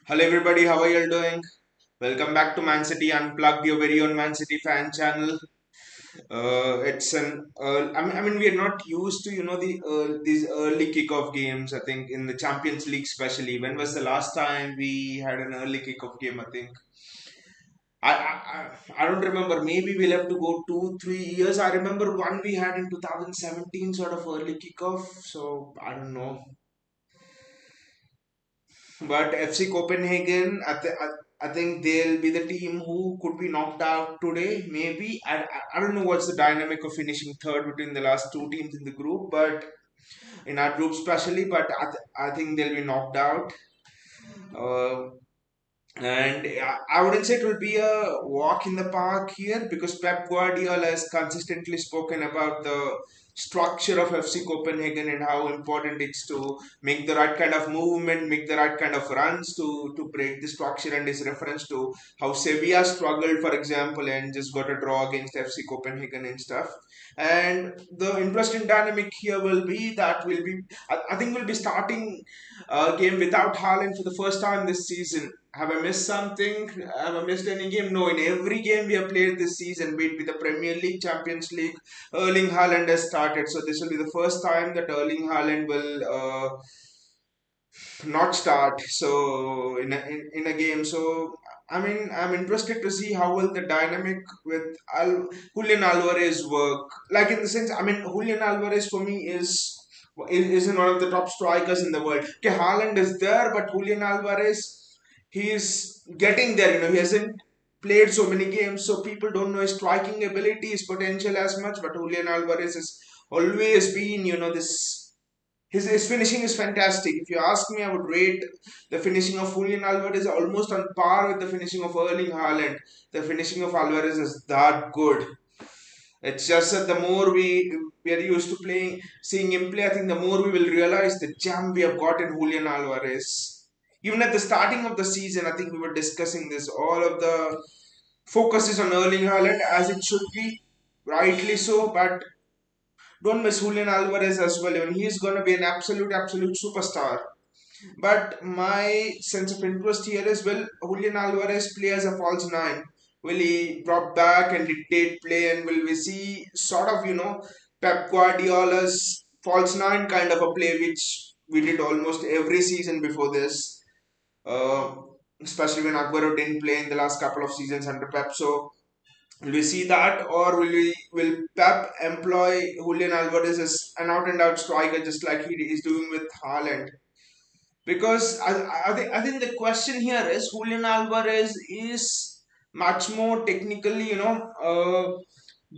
Hello everybody, how are you all doing? Welcome back to Man City Unplugged, your very own Man City fan channel. It's an I mean we are not used to these early kickoff games. I think in the Champions League especially. When was the last time we had an early kickoff game? I think I don't remember. Maybe we'll have to go 2 3 years. I remember one we had in 2017, sort of early kickoff. So I don't know. But FC Copenhagen, I think they'll be the team who could be knocked out today. Maybe I don't know what's the dynamic of finishing third between the last two teams in the group, but in our group especially. But I think they'll be knocked out. Uh, and I wouldn't say it will be a walk in the park here because Pep Guardiola has consistently spoken about the structure of FC Copenhagen and how important it's to make the right kind of movement, make the right kind of runs to break the structure. And his reference to how Sevilla struggled, for example, and just got a draw against FC Copenhagen and stuff. And the interesting dynamic here will be that I think we'll be starting a game without Haaland for the first time this season. Have I missed something? Have I missed any game? No, in every game we have played this season, be it with the Premier League, Champions League, Erling Haaland has started. So this will be the first time that Erling Haaland will not start. So in a game. So I mean, I'm interested to see how will the dynamic with Julian Alvarez work. Like in the sense, I mean, Julian Alvarez for me is one of the top strikers in the world. Okay, Haaland is there, but Julian Alvarez he is getting there. He hasn't played so many games, so people don't know his striking ability, his potential as much. But Julian Alvarez has always been, this. His finishing is fantastic. If you ask me, I would rate the finishing of Julian Alvarez almost on par with the finishing of Erling Haaland. The finishing of Alvarez is that good. It's just that the more we are used to seeing him play, I think the more we will realize the jam we have got in Julian Alvarez. Even at the starting of the season, I think we were discussing this. All of the focus is on Erling Haaland as it should be, rightly so. But don't miss Julian Alvarez as well. Even he is going to be an absolute superstar. But my sense of interest here is, will Julian Alvarez play as a false nine? Will he drop back and dictate play, and will we see sort of Pep Guardiola's false nine kind of a play, which we did almost every season before this, uh, especially when Aguero didn't play in the last couple of seasons under Pep. So will we see that, or will Pep employ Julian Alvarez as an out and out striker, just like he is doing with Haaland? Because I think the question here is Julian Alvarez is much more technically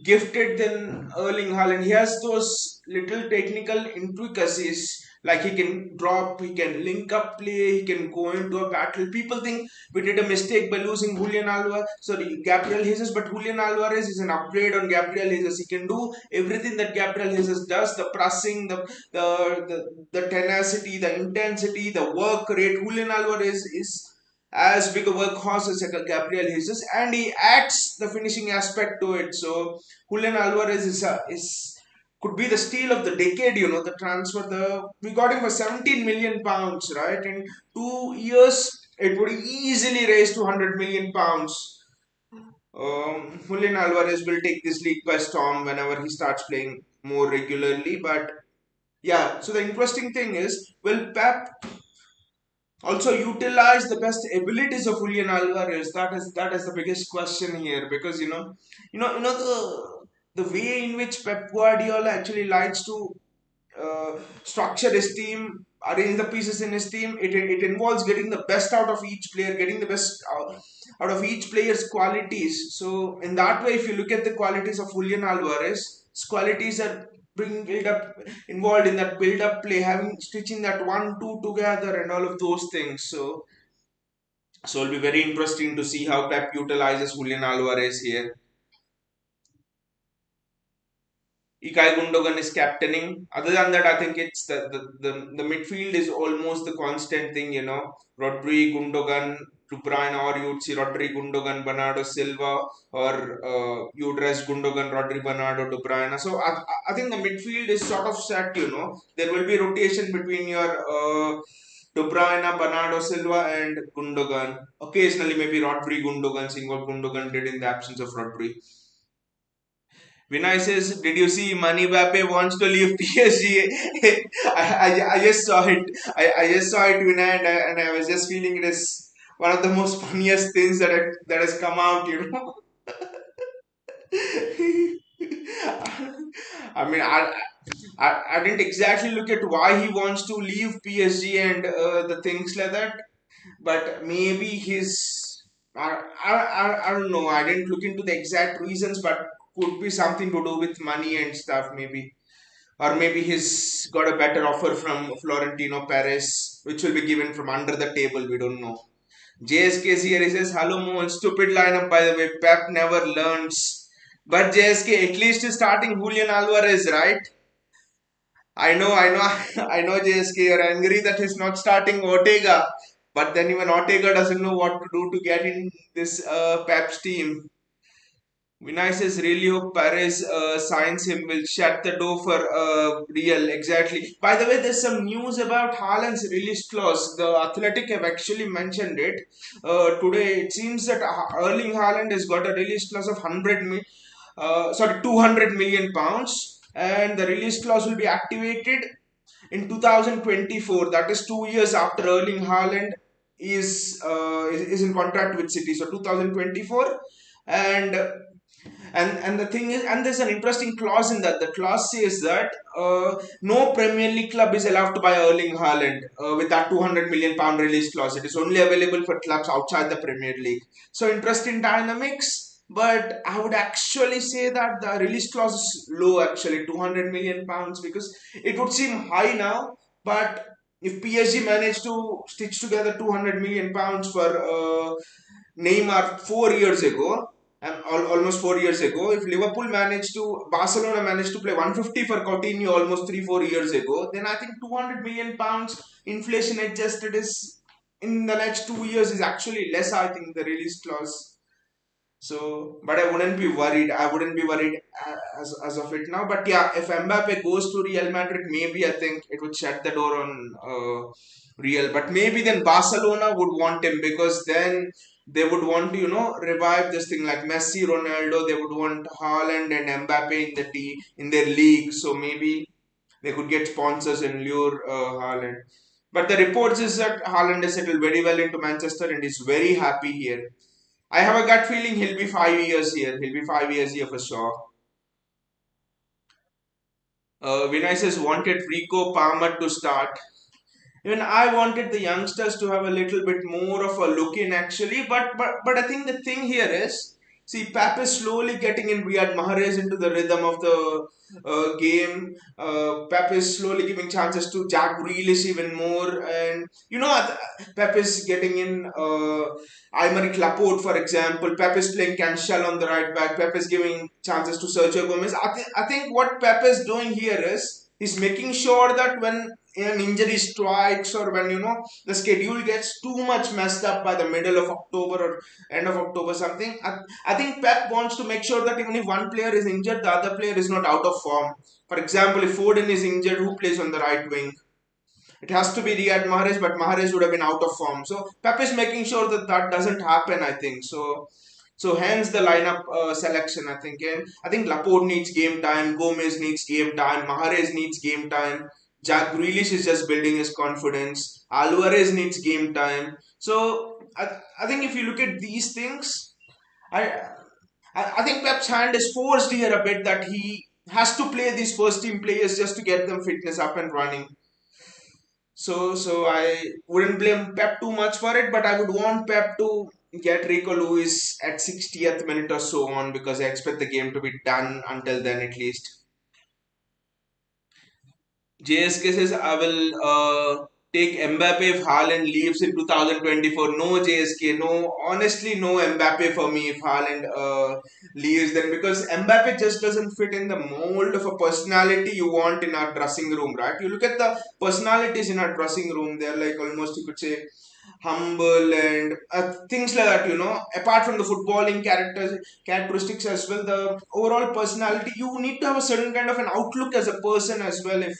gifted than Erling Haaland. He has those little technical intricacies, like he can drop, he can link up play, he can go into a battle. People think we did a mistake by losing Gabriel Jesus, but Julian Alvarez is an upgrade on Gabriel Jesus. He can do everything that Gabriel Jesus does: the pressing, the tenacity, the intensity, the work rate. Julian Alvarez is as big a workhorse as Gabriel Jesus, and he adds the finishing aspect to it. So Julian Alvarez is could be the steal of the decade. The transfer. The we got him for 17 million pounds, right? In 2 years, it would easily raise to 100 million pounds. Julian Alvarez will take this league by storm whenever he starts playing more regularly. But yeah, so the interesting thing is, will Pep also utilize the best abilities of Julian Alvarez? That is the biggest question here, because the way in which Pep Guardiola actually likes to structure his team, arrange the pieces in his team. It involves getting the best out of each player, getting the best out of each player's qualities. So in that way, if you look at the qualities of Julian Alvarez, his qualities are being build up involved in that build up play, having stitching that 1-2 together and all of those things. So it'll be very interesting to see how Pep utilizes Julian Alvarez here. Ikai Gundogan is captaining. Other than that, I think it's the midfield is almost the constant thing. Rodri, Gundogan, De Bruyne, or you'd see Rodri, Gundogan, Bernardo Silva, or you'd rest Gundogan, Rodri, Bernardo, De Bruyne. So I think the midfield is sort of set. There will be rotation between your De Bruyne, Bernardo Silva, and Gundogan. Occasionally, maybe Rodri, Gundogan, seeing what Gundogan did in the absence of Rodri. Vinay says, "Did you see Mani Bape wants to leave PSG?" I just saw it. I just saw it, Vinay, and I was just feeling it is one of the most funniest things that has come out. I mean, I didn't exactly look at why he wants to leave PSG and the things like that, but maybe I don't know. I didn't look into the exact reasons, but could be something to do with money and stuff, maybe. Or maybe he's got a better offer from Florentino Perez, which will be given from under the table. We don't know. JSK here, he says, "Hello, Mohan. Stupid lineup, by the way. Pep never learns." But JSK, at least is starting Julian Alvarez, right? I know, JSK. You're angry that he's not starting Ortega. But then even Ortega doesn't know what to do to get in this Pep's team. Vinay says, really hope Perez signs him, will shut the door for Real. Exactly. By the way, there's some news about Haaland's release clause. The Athletic have actually mentioned it. Today, it seems that Erling Haaland has got a release clause of 200 million pounds, and the release clause will be activated in 2024. That is 2 years after Erling Haaland is in contract with City. So 2024, and and the thing is, and there's an interesting clause in that. The clause says that no Premier League club is allowed to buy Erling Haaland with that 200 million pound release clause. It is only available for clubs outside the Premier League. So interesting dynamics. But I would actually say that the release clause is low, actually 200 million pounds, because it would seem high now. But if PSG managed to stitch together 200 million pounds for Neymar 4 years ago, and almost 4 years ago, if Barcelona managed to play 150 for Coutinho almost 3 4 years ago, then I think 200 million pounds inflation adjusted is in the next 2 years is actually less. I think the release clause. So, but I wouldn't be worried. I wouldn't be worried as of it now. But yeah, if Mbappe goes to Real Madrid, maybe I think it would shut the door on Real. But maybe then Barcelona would want him, because then they would want to, revive this thing like Messi, Ronaldo. They would want Haaland and Mbappe in the team, in their league. So maybe they could get sponsors and lure Haaland. But the reports is that Haaland has settled very well into Manchester and is very happy here. I have a gut feeling he'll be 5 years here. He'll be 5 years here for sure. Vinay says wanted Rico Palmer to start. Even I wanted the youngsters to have a little bit more of a look in actually, but I think the thing here is, see, Pep is slowly getting in Riyad Mahrez into the rhythm of the game. Pep is slowly giving chances to Jack Grealish even more, and Pep is getting in Aymeric Laporte, for example. Pep is playing Cancel on the right back. Pep is giving chances to Sergio Gomez. I think what Pep is doing here is he's making sure that when an injury strikes, or when the schedule gets too much messed up by the middle of October or end of October something, I think Pep wants to make sure that even if one player is injured, the other player is not out of form. For example, if Foden is injured, who plays on the right wing? It has to be Riyad Mahrez, but Mahrez would have been out of form. So Pep is making sure that that doesn't happen, I think. So hence the lineup selection, I think. And I think Laporte needs game time, Gomez needs game time, Mahrez needs game time. Jack Grealish is just building his confidence. Alvarez needs game time. So I think if you look at these things, I I think Pep's hand is forced here a bit, that he has to play these first team players just to get them fitness up and running. So I wouldn't blame Pep too much for it, but I would want Pep to get Rico Lewis at 60th minute or so on, because I expect the game to be done until then at least. JSK says, I will take Mbappe if Haaland leaves in 2024. No, JSK, no. Honestly, no Mbappe for me if Haaland leaves then, because Mbappe just doesn't fit in the mold of a personality you want in our dressing room, right? You look at the personalities in our dressing room, they're like almost, you could say, humble and things like that, apart from the footballing characteristics as well, the overall personality, you need to have a certain kind of an outlook as a person as well, if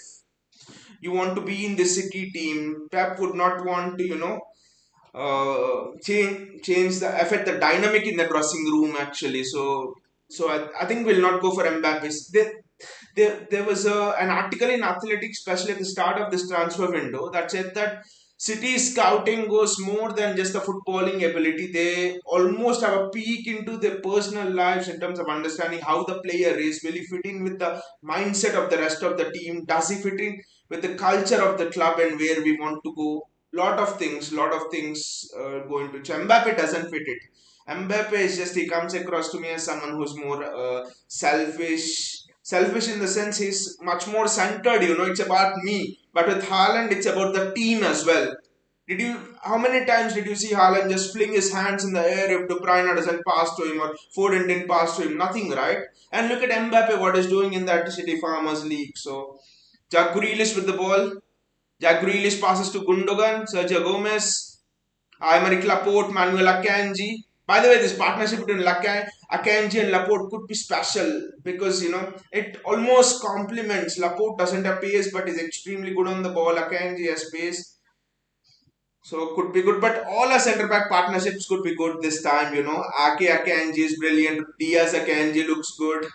you want to be in the City team. Pep would not want to, change the affect the dynamic in the dressing room actually. So I think we'll not go for Mbappe. There was an article in Athletics, especially at the start of this transfer window, that said that City scouting goes more than just the footballing ability. They almost have a peek into their personal lives in terms of understanding how the player is. Will he fit in with the mindset of the rest of the team? Does he fit in with the culture of the club and where we want to go? Lot of things go into it. Mbappe doesn't fit it. Mbappe is just, he comes across to me as someone who's more selfish. Selfish in the sense he's much more centered, it's about me. But with Haaland, it's about the team as well. How many times did you see Haaland just fling his hands in the air if De Bruyne doesn't pass to him or Foden didn't pass to him? Nothing, right? And look at Mbappe, what he's doing in that City Farmers League. So, Jack Grealish with the ball. Jack Grealish passes to Gundogan, Sergio Gomez, Aymeric Laporte, Manuel Akanji. By the way, this partnership between Akanji and Laporte could be special because it almost complements. Laporte doesn't have pace, but is extremely good on the ball. Akanji has pace, so could be good. But all our centre back partnerships could be good this time. Ake Akanji is brilliant. Diaz Akanji looks good.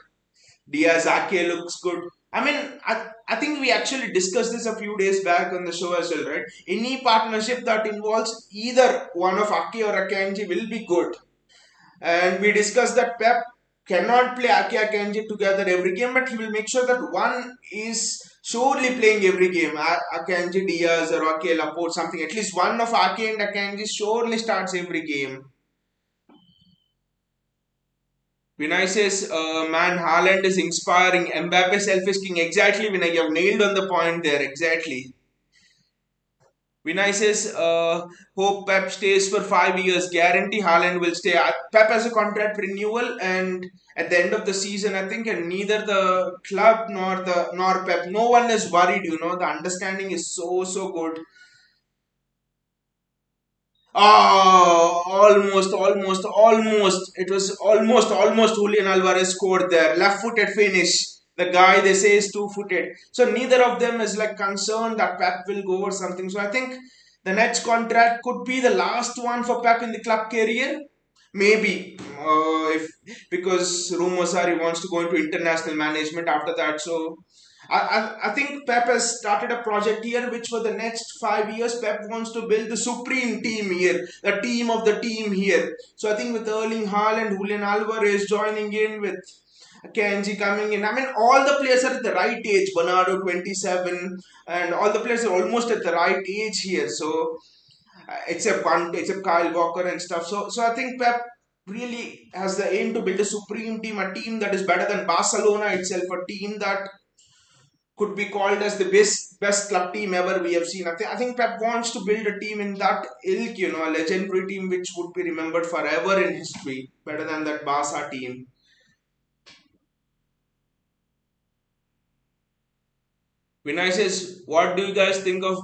Diaz Ake looks good. I mean, I think we actually discussed this a few days back on the show as well, right? Any partnership that involves either one of Ake or Akanji will be good. And we discussed that Pep cannot play Ake Akanji together every game, but he will make sure that one is surely playing every game. Akanji Diaz or Ake Laporte, something. At least one of Ake and Akanji surely starts every game. Vinay says, man, Haaland is inspiring. Mbappe selfish king. Exactly, Vinay. You have nailed on the point there. Exactly. Vinay says, hope Pep stays for 5 years. Guarantee Haaland will stay. Pep has a contract renewal, and at the end of the season, I think, and neither the club nor Pep, no one is worried. The understanding is so good. Oh, almost. It was almost Julian Alvarez scored there. Left-footed finish. The guy they say is two-footed. So neither of them is like concerned that Pep will go or something. So I think the next contract could be the last one for Pep in the club career. Maybe if because rumors are he wants to go into international management after that. So I think Pep has started a project here which for the next 5 years Pep wants to build the supreme team here, the team of the team here. So I think with Erling Haaland, Julian Alvarez joining in with Kenji coming in. I mean, all the players are at the right age. Bernardo 27, and all the players are almost at the right age here. So except Kyle Walker and stuff. So I think Pep really has the aim to build a supreme team, a team that is better than Barcelona itself, a team that could be called as the best club team ever we have seen. I think Pep wants to build a team in that ilk, a legendary team which would be remembered forever in history, better than that Barca team. Vinay says, what do you guys think of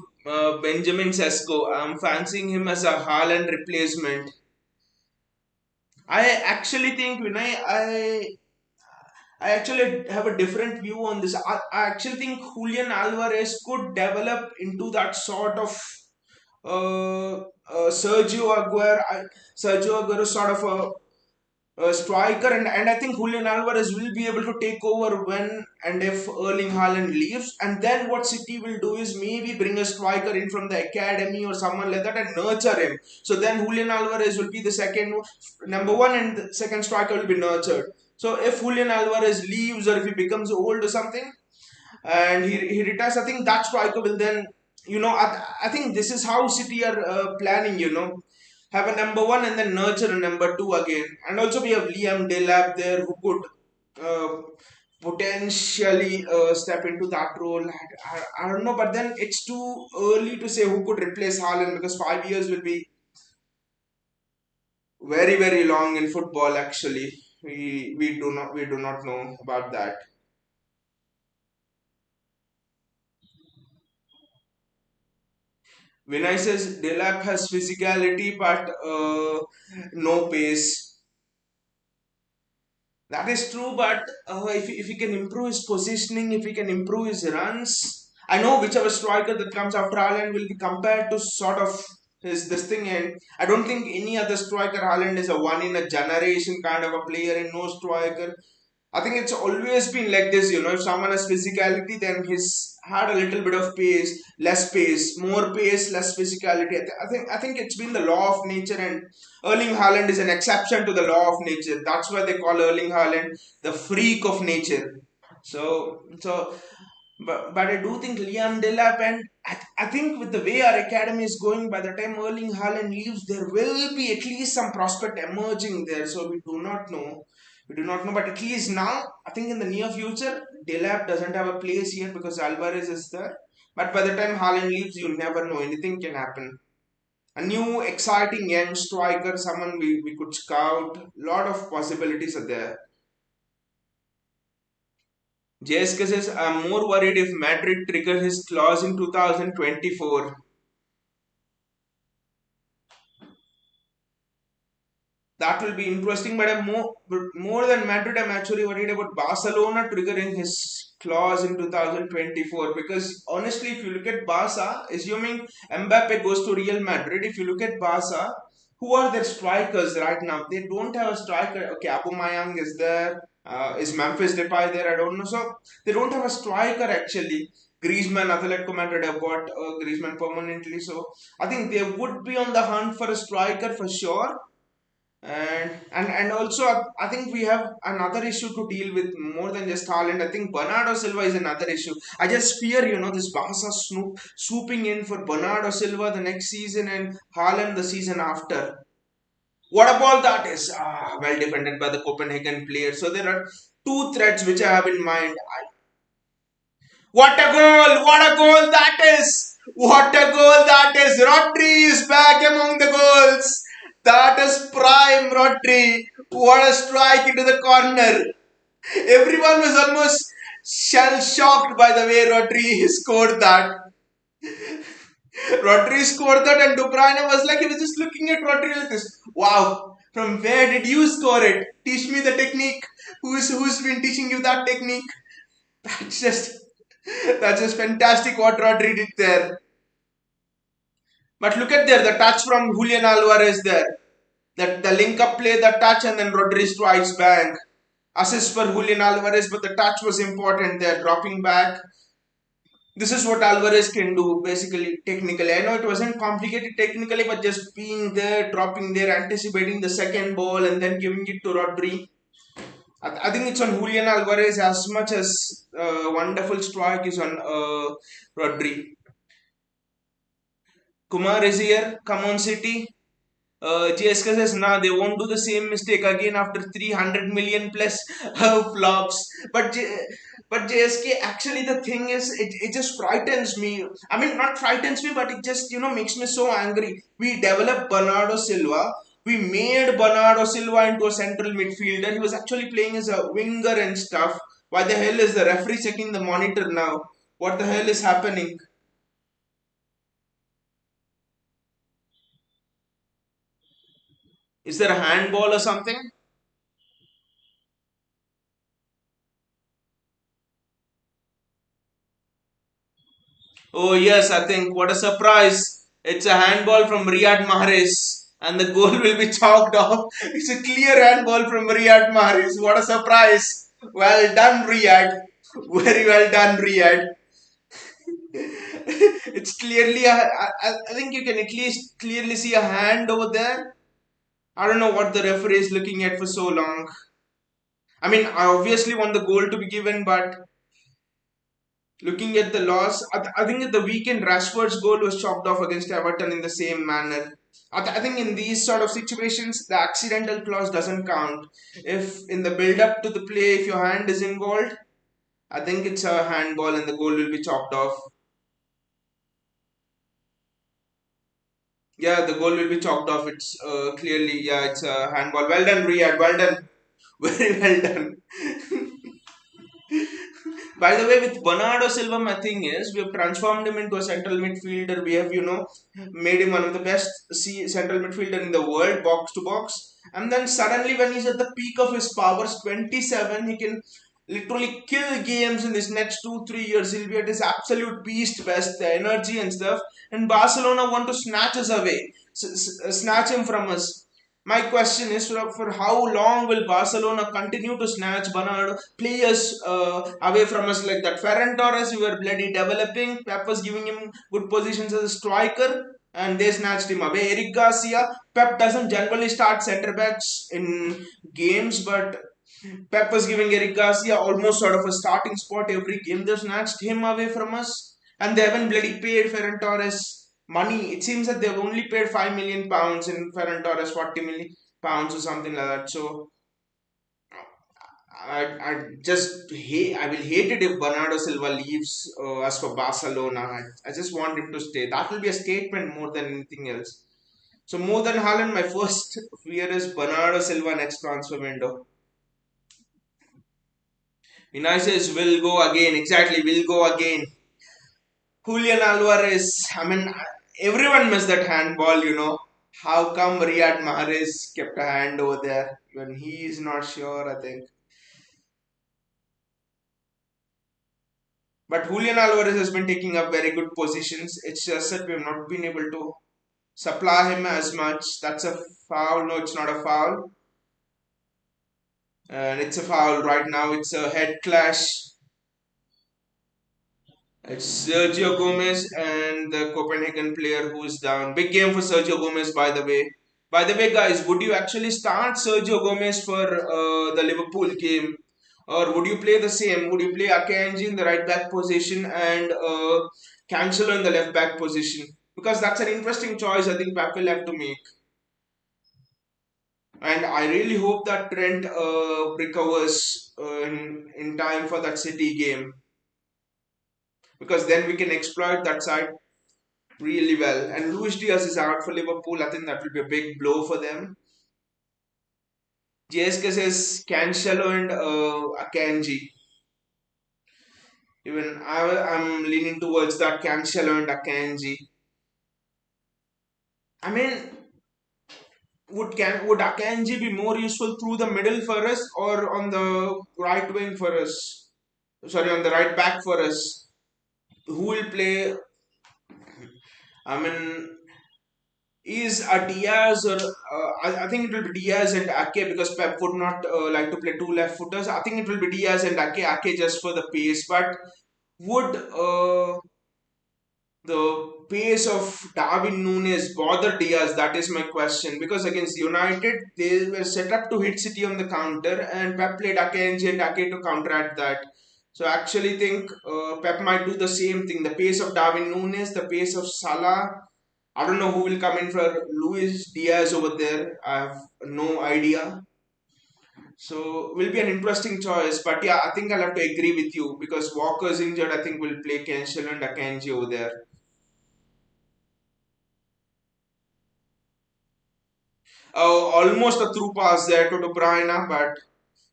Benjamin Sesko? I'm fancying him as a Haaland replacement. I actually think, Vinay, I actually have a different view on this. I actually think Julian Alvarez could develop into that sort of Sergio Aguero. Sergio Aguero sort of a striker, and I think Julian Alvarez will be able to take over when and if Erling Haaland leaves. And then what City will do is maybe bring a striker in from the academy or someone like that and nurture him. So then Julian Alvarez will be the second number one, and the second striker will be nurtured. So if Julian Alvarez leaves or if he becomes old or something and he retires, I think that striker will then, I think this is how City are planning, have a number one and then nurture a number two again. And also we have Liam Delap there who could uh, potentially step into that role. I don't know, but then it's too early to say who could replace Haaland because 5 years will be very long in football. Actually, we do not know about that. Vinay says Delap has physicality but no pace. That is true, but if he can improve his positioning, if he can improve his runs, I know whichever striker that comes after Haaland will be compared to sort of his this thing, and I don't think any other striker. Haaland is a one in a generation kind of a player, and no striker. I think it's always been like this, if someone has physicality, then he's had a little bit of pace, less pace, more pace, less physicality. I think it's been the law of nature, and Erling Haaland is an exception to the law of nature. That's why they call Erling Haaland the freak of nature. But I do think Liam Delap, and I think with the way our academy is going, by the time Erling Haaland leaves, there will be at least some prospect emerging there. So we do not know. We do not know, but at least now, I think in the near future, Delap doesn't have a place yet because Alvarez is there. But by the time Haaland leaves, you never know. Anything can happen. A new, exciting young striker, someone we could scout. Lot of possibilities are there. JSK says, I'm more worried if Madrid trigger his clause in 2024. That will be interesting, but more than Madrid, I'm actually worried about Barcelona triggering his clause in 2024 because honestly, if you look at Barca, assuming Mbappe goes to Real Madrid, if you look at Barca, who are their strikers right now? They don't have a striker. Okay, Aubameyang is there. Is Memphis Depay there? I don't know. So they don't have a striker actually. Griezmann, Atletico Madrid have got Griezmann permanently. So I think they would be on the hunt for a striker for sure. And also I think we have another issue to deal with more than just Haaland. I think Bernardo Silva is another issue. I just fear this Barca swooping in for Bernardo Silva the next season and Haaland the season after. What about that is well defended by the Copenhagen players. So there are two threats which I have in mind. What a goal! What a goal that is! What a goal that is! Rodri is back among the goals. That is prime Rodri. What a strike into the corner. Everyone was almost shell shocked by the way Rodri scored that. Rodri scored that, and De Bruyne was like, he was just looking at Rodri like this. Wow, from where did you score it? Teach me the technique. Who's been teaching you that technique? That's just that's just fantastic what Rodri did there. But look at there, the touch from Julian Alvarez there. That the link up play, the touch, and then Rodri strikes bang. Assist for Julian Alvarez, but the touch was important there, dropping back. This is what Alvarez can do basically technically. I know it wasn't complicated technically, but just being there, dropping there, anticipating the second ball, and then giving it to Rodri. I think it's on Julian Alvarez as much as wonderful strike is on Rodri. Kumar is here. Come on, City. GSK says, nah, they won't do the same mistake again after 300 million plus flops. But JSK, actually, the thing is, it just frightens me. I mean, not frightens me, but it just, makes me so angry. We developed Bernardo Silva. We made Bernardo Silva into a central midfielder. He was actually playing as a winger and stuff. Why the hell is the referee checking the monitor now? What the hell is happening? Is there a handball or something? Oh yes, I think what a surprise! It's a handball from Riyad Mahrez, and the goal will be chalked off. It's a clear handball from Riyad Mahrez. What a surprise! Well done, Riyad. Very well done, Riyad. It's clearly I think you can at least clearly see a hand over there. I don't know what the referee is looking at for so long. I mean, I obviously want the goal to be given, but looking at the loss, I think at the weekend Rashford's goal was chalked off against Everton in the same manner. I think in these sort of situations, the accidental clause doesn't count. If in the build up to the play, if your hand is involved, I think it's a handball and the goal will be chalked off. Yeah, the goal will be chalked off. It's clearly, yeah, it's a handball. Well done, Riyad. Well done. Very well done. By the way, with Bernardo Silva, my thing is we have transformed him into a central midfielder. We have, made him one of the best central midfielder in the world, box to box. And then suddenly, when he's at the peak of his powers, 27, he can literally kill games in this next 2 3 years. He'll be at his absolute beast best, the energy and stuff. And Barcelona want to snatch us away, snatch him from us. My question is for how long will Barcelona continue to snatch Bernardo players away from us like that? Ferran Torres, we were bloody developing. Pep was giving him good positions as a striker, and they snatched him away. Eric Garcia, Pep doesn't generally start centre backs in games, but Pep was giving Eric Garcia almost sort of a starting spot every game. They snatched him away from us, and they haven't bloody paid Ferran Torres money. It seems that they've only paid £5 million in Ferran Torres, £40 million or something like that. So I just hate. I will hate it if Bernardo Silva leaves us for Barcelona. I just want him to stay. That will be a statement more than anything else. So more than Haaland, my first fear is Bernardo Silva next transfer window. Vinicius will go again. Exactly, will go again. Julian Alvarez. I mean, everyone missed that handball. How come Riyad Mahrez kept a hand over there when he is not sure, I think. But Julian Alvarez has been taking up very good positions. It's just that we have not been able to supply him as much. That's a foul. No, it's not a foul. And it's a foul right now. It's a head clash. It's Sergio Gomez and the Copenhagen player who is down. Big game for Sergio Gomez, by the way. By the way, guys, would you actually start Sergio Gomez for the Liverpool game? Or would you play the same? Would you play Akanji in the right back position and Cancelo in the left back position? Because that's an interesting choice I think Pep will have to make. And I really hope that Trent recovers in time for that City game. Because then we can exploit that side really well. And Luis Diaz is out for Liverpool. I think that will be a big blow for them. JSK says Cancelo and Akanji. Even I'm leaning towards that Cancelo and Akanji. I mean, would Akanji be more useful through the middle for us or on the right wing for us? Sorry, on the right back for us. Who will play? I mean, is a Diaz or I think it will be Diaz and Ake because Pep would not like to play two left footers. I think it will be Diaz and Ake just for the pace. But would the pace of Darwin Nunes bother Diaz? That is my question. Because against United, they were set up to hit City on the counter, and Pep played Ake and Ake to counteract that. So I actually think Pep might do the same thing. The pace of Darwin Nunes, the pace of Salah. I don't know who will come in for Luis Diaz over there. I have no idea. So will be an interesting choice. But yeah, I think I'll have to agree with you because Walker's injured. I think we'll play Cancelo and Akanji over there. Oh, almost a through pass there to De Bruyne, but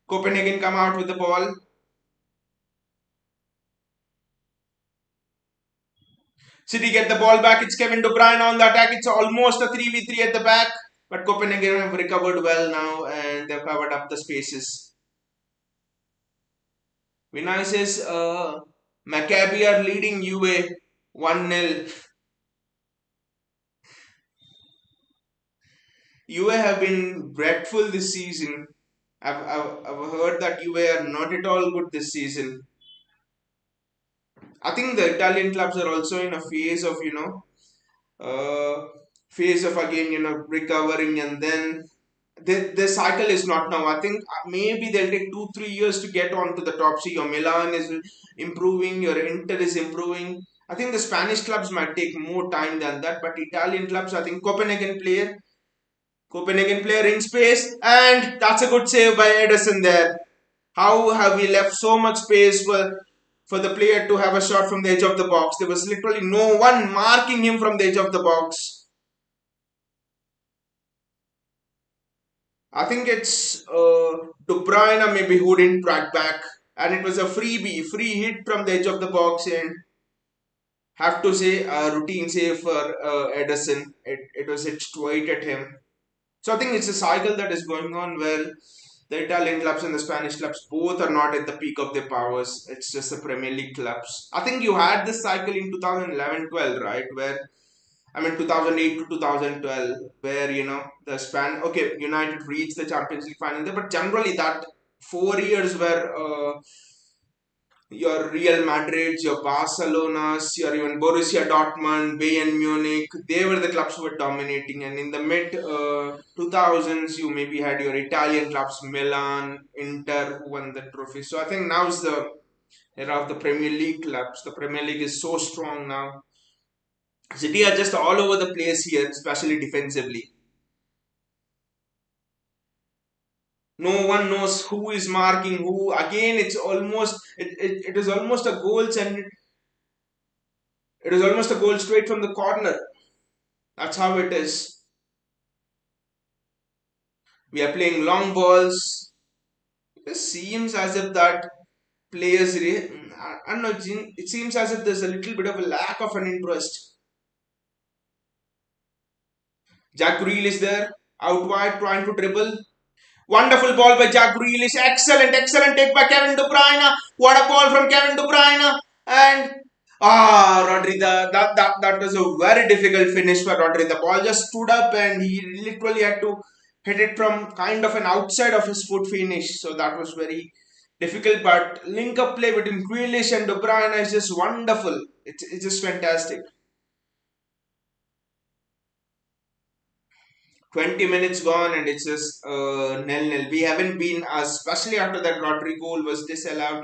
Copenhagen come out with the ball. City get the ball back. It's Kevin De Bruyne on the attack. It's almost a 3v3 at the back. But Copenhagen have recovered well now and they've covered up the spaces. Vinicius, Maccabi are leading UA 1-0. UA have been dreadful this season. I've heard that UA are not at all good this season. I think the Italian clubs are also in a phase of, phase of again, recovering and then the cycle is not now. I think maybe they'll take 2 3 years to get on to the top. See, your Milan is improving, your Inter is improving. I think the Spanish clubs might take more time than that, but Italian clubs, I think Copenhagen player in space, and that's a good save by Edison there. How have we left so much space for the player to have a shot from the edge of the box? There was literally no one marking him from the edge of the box. I think it's De Bruyne maybe who didn't track back, and it was a free hit from the edge of the box, and have to say a routine save for Edison. It was hit straight at him. So I think it's a cycle that is going on well. The Italian clubs and the Spanish clubs both are not at the peak of their powers. It's just the Premier League clubs. I think you had this cycle in 2011-12, right? Where, I mean, 2008 to 2012, where, the okay, United reached the Champions League final there, but generally that 4 years where your Real Madrid, your Barcelona's, your even Borussia Dortmund, Bayern Munich, they were the clubs who were dominating. And in the mid 2000s, you maybe had your Italian clubs, Milan, Inter, who won the trophy. So I think now's the era of the Premier League clubs. The Premier League is so strong now. City are just all over the place here, especially defensively. No one knows who is marking who. Again, it is almost a goal and it is almost a goal straight from the corner. That's how it is. We are playing long balls. It seems as if that players, I don't know, it seems as if there's a little bit of a lack of an interest. Jack Grealish is there, out wide, trying to dribble. Wonderful ball by Jack Grealish. Excellent take by Kevin De Bruyne. What a ball from Kevin De Bruyne. And Rodri, that was a very difficult finish for Rodri. The ball just stood up and he literally had to hit it from kind of an outside of his foot finish. So that was very difficult. But link up play between Grealish and De Bruyne is just wonderful. It's just fantastic. 20 minutes gone and it's just nil-nil. We haven't been, especially after that Rodri goal was disallowed,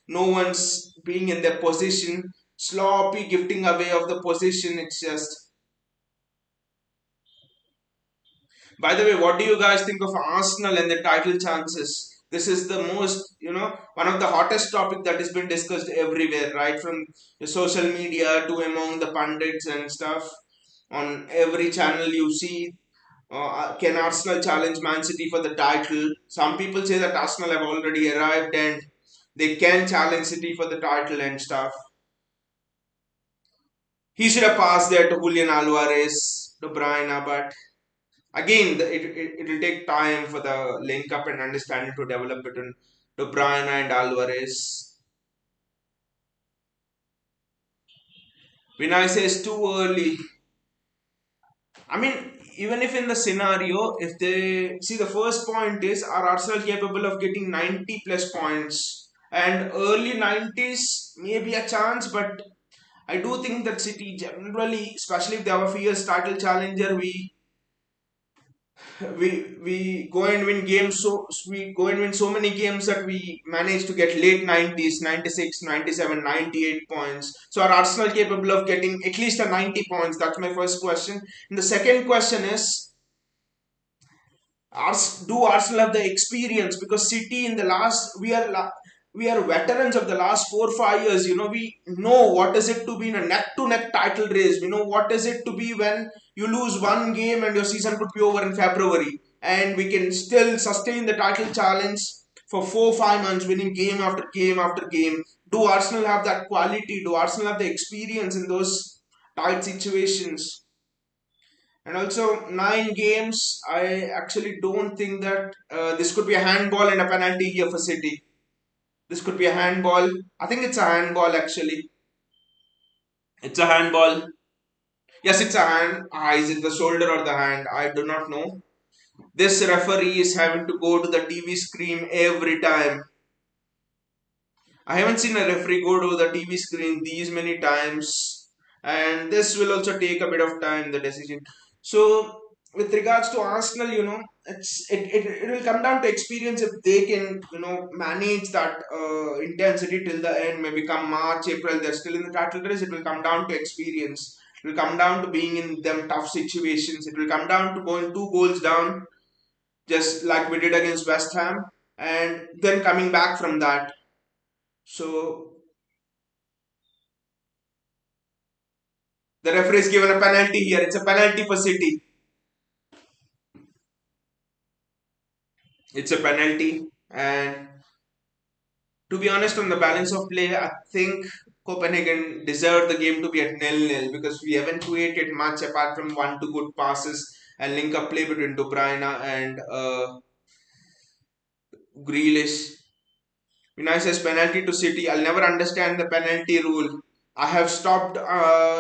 no one's being in their position, sloppy gifting away of the position. It's just. By the way, what do you guys think of Arsenal and the title chances? This is the most, one of the hottest topic that has been discussed everywhere, right? From the social media to among the pundits and stuff. On every channel you see, can Arsenal challenge Man City for the title? Some people say that Arsenal have already arrived and they can challenge City for the title and stuff. He should have passed there to Julian Alvarez, De Bruyne, but again, it will take time for the link up and understanding to develop between De Bruyne and Alvarez. Vinay says too early. I mean, even if in the scenario, if they see the first point is, are Arsenal capable of getting 90 plus points? And early 90s may be a chance, but I do think that City generally, especially if they have a fierce title challenger, we go and win games, so we go and win so many games that we manage to get late 90s, 96, 97, 98 points. So are Arsenal capable of getting at least a 90 points? That's my first question. And the second question is, do Arsenal have the experience? Because City in the last, we are veterans of the last 4 or 5 years. We know what is it to be in a neck to neck title race. We know what is it to be when you lose one game and your season could be over in February, and we can still sustain the title challenge for 4 or 5 months, winning game after game after game. Do Arsenal have that quality? Do Arsenal have the experience in those tight situations? And also 9 games. I actually don't think that this could be a handball and a penalty here for City. This could be a handball. I think it's a handball actually. It's a handball. Yes, it's a hand. Is it the shoulder or the hand? I do not know. This referee is having to go to the TV screen every time. I haven't seen a referee go to the TV screen these many times, and this will also take a bit of time, the decision. So, with regards to Arsenal, it will come down to experience if they can manage that intensity till the end. Maybe come March, April, they're still in the title race. It will come down to experience. It will come down to being in them tough situations. It will come down to going 2 goals down, just like we did against West Ham, and then coming back from that. So the referee is given a penalty here. It's a penalty for City. It's a penalty. And to be honest, on the balance of play, I think Copenhagen deserved the game to be at nil-nil because we haven't created much apart from 1 2 good passes and link up play between De Bruyne and Grealish. Vinay says penalty to City. I'll never understand the penalty rule. I have stopped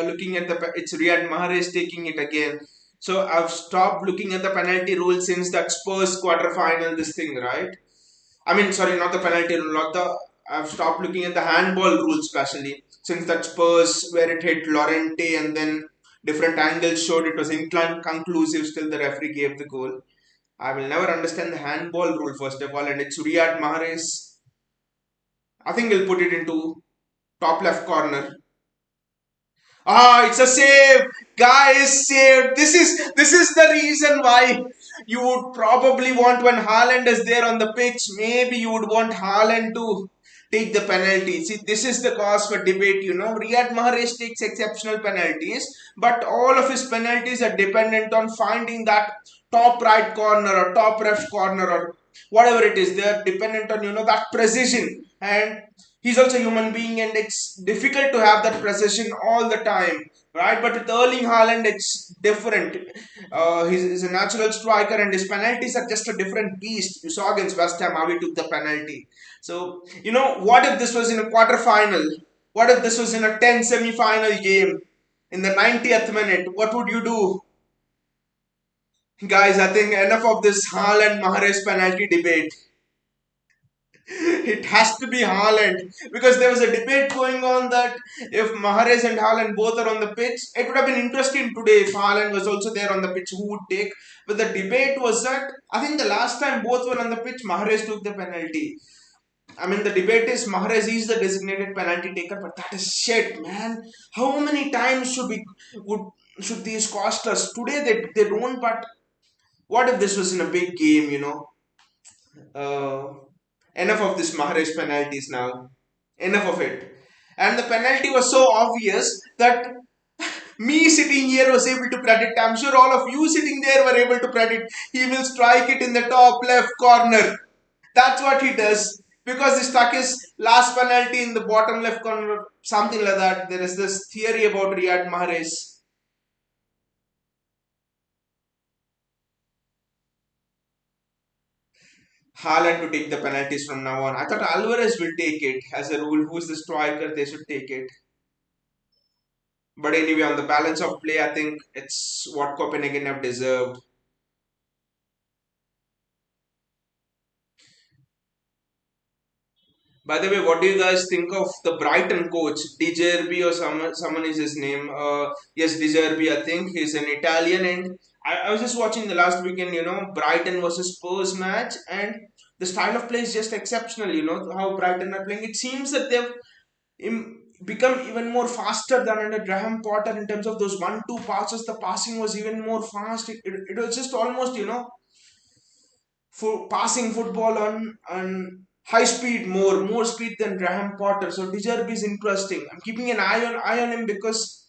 looking at It's Riyad Mahrez taking it again. So I've stopped looking at the penalty rule since that Spurs quarter final. This thing, right? I mean, sorry, not the penalty rule, not the. I've stopped looking at the handball rule, especially since that Spurs where it hit Lorente and then different angles showed it was inclined conclusive. Still, the referee gave the goal. I will never understand the handball rule first of all, and it's Riyad Mahrez. I think he'll put it into top left corner. Ah, it's a save. Guy is saved. This is the reason why you would probably want when Haaland is there on the pitch. Maybe you would want Haaland to take the penalty. See, this is the cause for debate. Riyad Mahrez takes exceptional penalties, but all of his penalties are dependent on finding that top right corner or top left corner or whatever it is. They are dependent on that precision, and he's also a human being, and it's difficult to have that precision all the time, right? But with Erling Haaland, it's different. He's a natural striker, and his penalties are just a different beast. You saw against West Ham how he took the penalty. So, what if this was in a quarter final? What if this was in a 10 semi final game in the 90th minute? What would you do? Guys, I think enough of this Haaland Mahrez penalty debate. It has to be Haaland because there was a debate going on that if Mahrez and Haaland both are on the pitch, it would have been interesting today if Haaland was also there on the pitch, who would take. But the debate was that I think the last time both were on the pitch, Mahrez took the penalty. I mean, the debate is Mahrez is the designated penalty taker, but that is shit, man. How many times would should these cost us? Today they don't, but what if this was in a big game? Uh, Enough of this Mahrez penalties now. Enough of it. And the penalty was so obvious that me sitting here was able to predict. I'm sure all of you sitting there were able to predict. He will strike it in the top left corner. That's what he does. Because he stuck his last penalty in the bottom left corner, something like that. There is this theory about Riyad Mahrez. Haaland to take the penalties from now on. I thought Alvarez will take it as a rule. Who's the striker? They should take it. But anyway, on the balance of play, I think it's what Copenhagen have deserved. By the way, what do you guys think of the Brighton coach, Di Gerbi or someone is his name? Yes, Di Gerbi, I think he's an Italian, and I was just watching the last weekend. Brighton versus Spurs match, and the style of play is just exceptional. How Brighton are playing. It seems that they've become even more faster than under Graham Potter in terms of those 1-2 passes. The passing was even more fast. It was just almost for passing football on high speed, more speed than Graham Potter. So Dijerbi is interesting. I'm keeping an eye on him because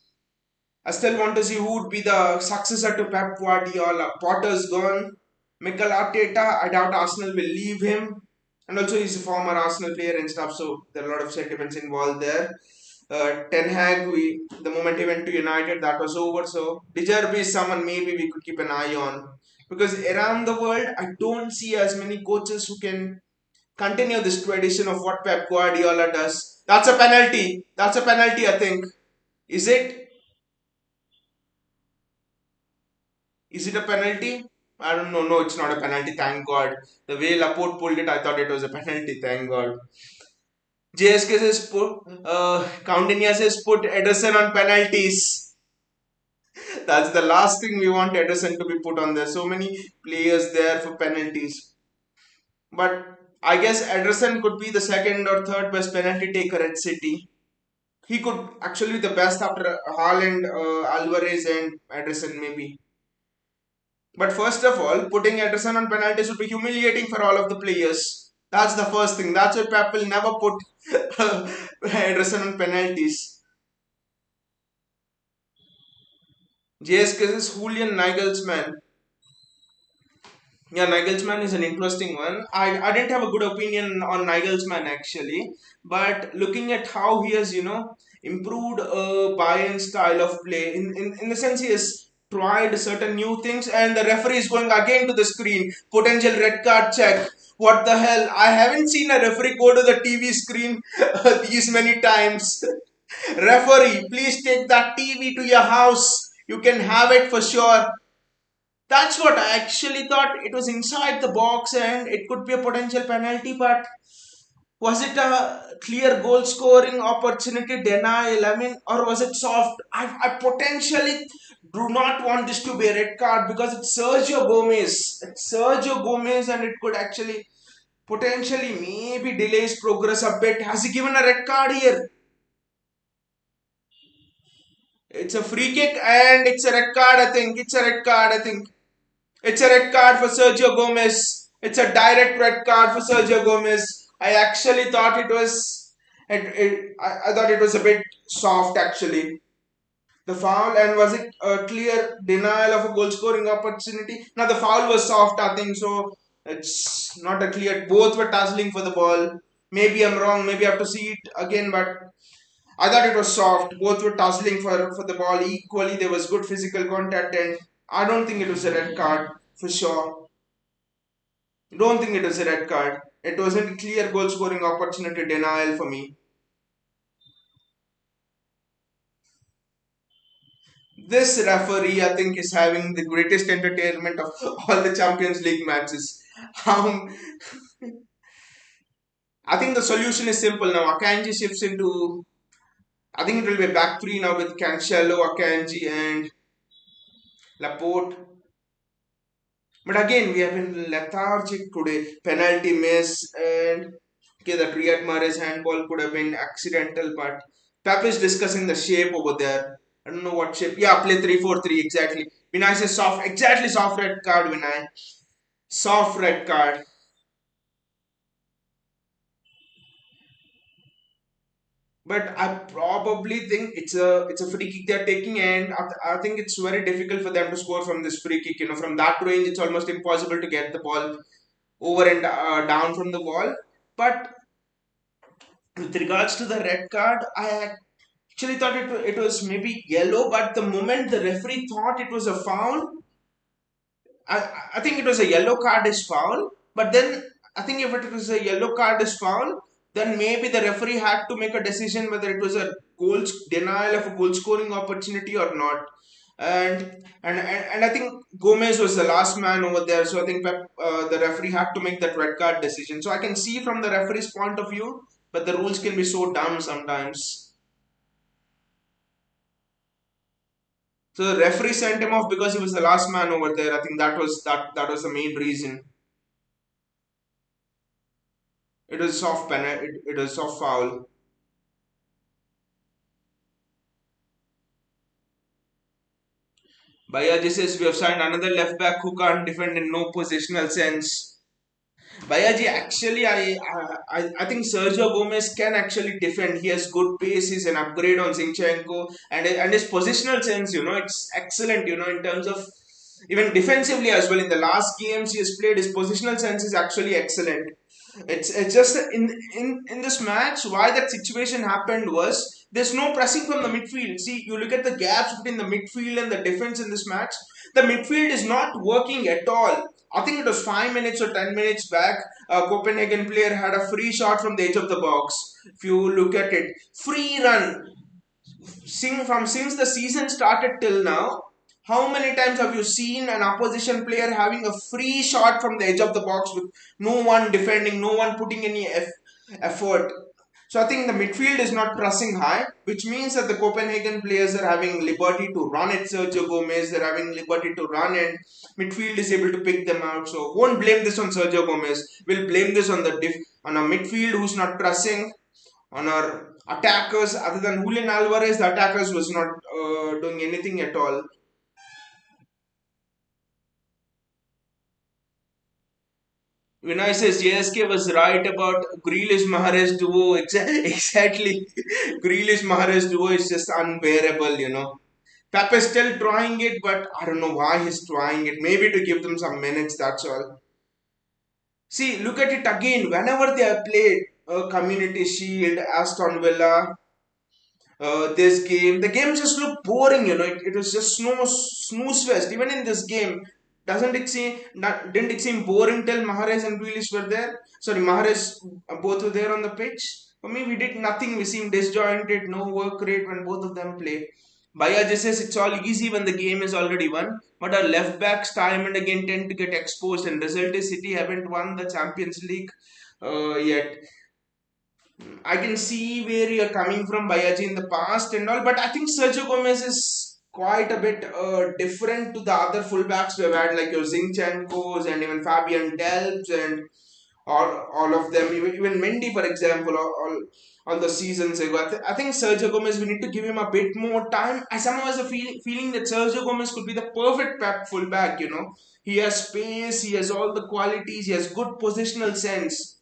I still want to see who would be the successor to Pep Guardiola. Potter's gone. Mikel Arteta, I doubt Arsenal will leave him. And also he's a former Arsenal player and stuff, so there are a lot of sentiments involved there. Ten Hag, the moment he went to United, that was over. So Dijerbi is someone maybe we could keep an eye on. Because around the world, I don't see as many coaches who can continue this tradition of what Pep Guardiola does. That's a penalty. That's a penalty, I think. Is it? Is it a penalty? I don't know. No, it's not a penalty. Thank God. The way Laporte pulled it, I thought it was a penalty. Thank God. JSK says Coutinho says put Ederson on penalties. That's the last thing we want Ederson to be put on there. So many players there for penalties. But I guess Ederson could be the second or third best penalty taker at City. He could actually be the best after Haaland, Alvarez, and Ederson maybe. But first of all, putting Ederson on penalties would be humiliating for all of the players. That's the first thing. That's why Pep will never put Ederson on penalties. JSK is Julian Nagelsmann. Yeah, Nagelsmann is an interesting one. I didn't have a good opinion on Nagelsmann actually, but looking at how he has, improved Bayern style of play, in the sense he has tried certain new things, and the referee is going again to the screen. Potential red card check. What the hell? I haven't seen a referee go to the TV screen these many times. Referee, please take that TV to your house. You can have it for sure. That's what I actually thought. It was inside the box and it could be a potential penalty, but was it a clear goal scoring opportunity denial? I mean, or was it soft? I potentially do not want this to be a red card because it's Sergio Gomez. It's Sergio Gomez, and it could actually potentially maybe delays progress a bit. Has he given a red card here? It's a free kick and it's a red card, I think. It's a red card, I think. It's a red card for Sergio Gomez. It's a direct red card for Sergio Gomez. I actually thought it was. I thought it was a bit soft actually. The foul, and was it a clear denial of a goal scoring opportunity? Now the foul was soft, I think so. It's not a clear. Both were tussling for the ball. Maybe I'm wrong. Maybe I have to see it again, but I thought it was soft. Both were tussling for the ball equally. There was good physical contact, and I don't think it was a red card for sure. Don't think it was a red card. It wasn't a clear goal scoring opportunity denial for me. This referee, I think, is having the greatest entertainment of all the Champions League matches. Um, I think the solution is simple now. Akanji shifts into. I think it will be back three now with Cancelo, Akanji, and Laporte. But again, we have been lethargic today. Penalty miss, and okay, that Riyad Mahrez handball could have been accidental, but Pep is discussing the shape over there. I don't know what shape. Yeah, play 3-4-3 exactly. Vinay says soft, exactly soft red card, Vinay. Soft red card. But I probably think it's a free kick they're taking, and I think it's very difficult for them to score from this free kick. From that range, it's almost impossible to get the ball over and down from the wall. But with regards to the red card, I actually thought it was maybe yellow, but the moment the referee thought it was a foul, I think it was a yellow card is foul. But then I think if it was a yellow card is foul, then maybe the referee had to make a decision whether it was a denial of a goal scoring opportunity or not. And I think Gomez was the last man over there, so I think the referee had to make that red card decision. So I can see from the referee's point of view, but the rules can be so dumb sometimes. So the referee sent him off because he was the last man over there. I think that was the main reason. It was soft it was soft foul. Bayaji says we have signed another left back who can't defend in no positional sense. Bayaji, actually, I think Sergio Gomez can actually defend. He has good pace. He's an upgrade on Zinchenko, and his positional sense, it's excellent. In terms of even defensively as well. In the last games he has played, his positional sense is actually excellent. It's just that in this match, why that situation happened was there's no pressing from the midfield. See, you look at the gaps between the midfield and the defense in this match. The midfield is not working at all. I think it was 5 minutes or 10 minutes back. A Copenhagen player had a free shot from the edge of the box. If you look at it, free run. Since the season started till now, how many times have you seen an opposition player having a free shot from the edge of the box with no one defending, no one putting any effort? So I think the midfield is not pressing high, which means that the Copenhagen players are having liberty to run at Sergio Gomez. They're having liberty to run, and midfield is able to pick them out. So won't blame this on Sergio Gomez. We'll blame this on on a midfield who's not pressing, on our attackers. Other than Julian Alvarez, the attackers was not doing anything at all. Vinay says JSK was right about Grealish Mahrez duo. Exactly. Grealish Mahrez duo is just unbearable, Pep is still trying it, but I don't know why he's trying it. Maybe to give them some minutes, that's all. See, look at it again. Whenever they have played Community Shield, Aston Villa, this game, the game just looked boring, it was just snooze fest. Even in this game, Doesn't it seem didn't it seem boring till Mahrez and Grealish were there? Sorry, Mahrez both were there on the pitch. For me, we did nothing. We seemed disjointed, no work rate when both of them play. Baya just says it's all easy when the game is already won, but our left backs time and again tend to get exposed. And result is City haven't won the Champions League yet. I can see where you're coming from, Bayaji, in the past and all, but I think Sergio Gomez is quite a bit different to the other fullbacks we've had, like your Zinchenko's and even Fabian Delps and all of them, even Mendy, for example, all the seasons ago. I think Sergio Gomez, we need to give him a bit more time. I somehow has a feeling that Sergio Gomez could be the perfect Pep fullback, you know. He has space, he has all the qualities, he has good positional sense.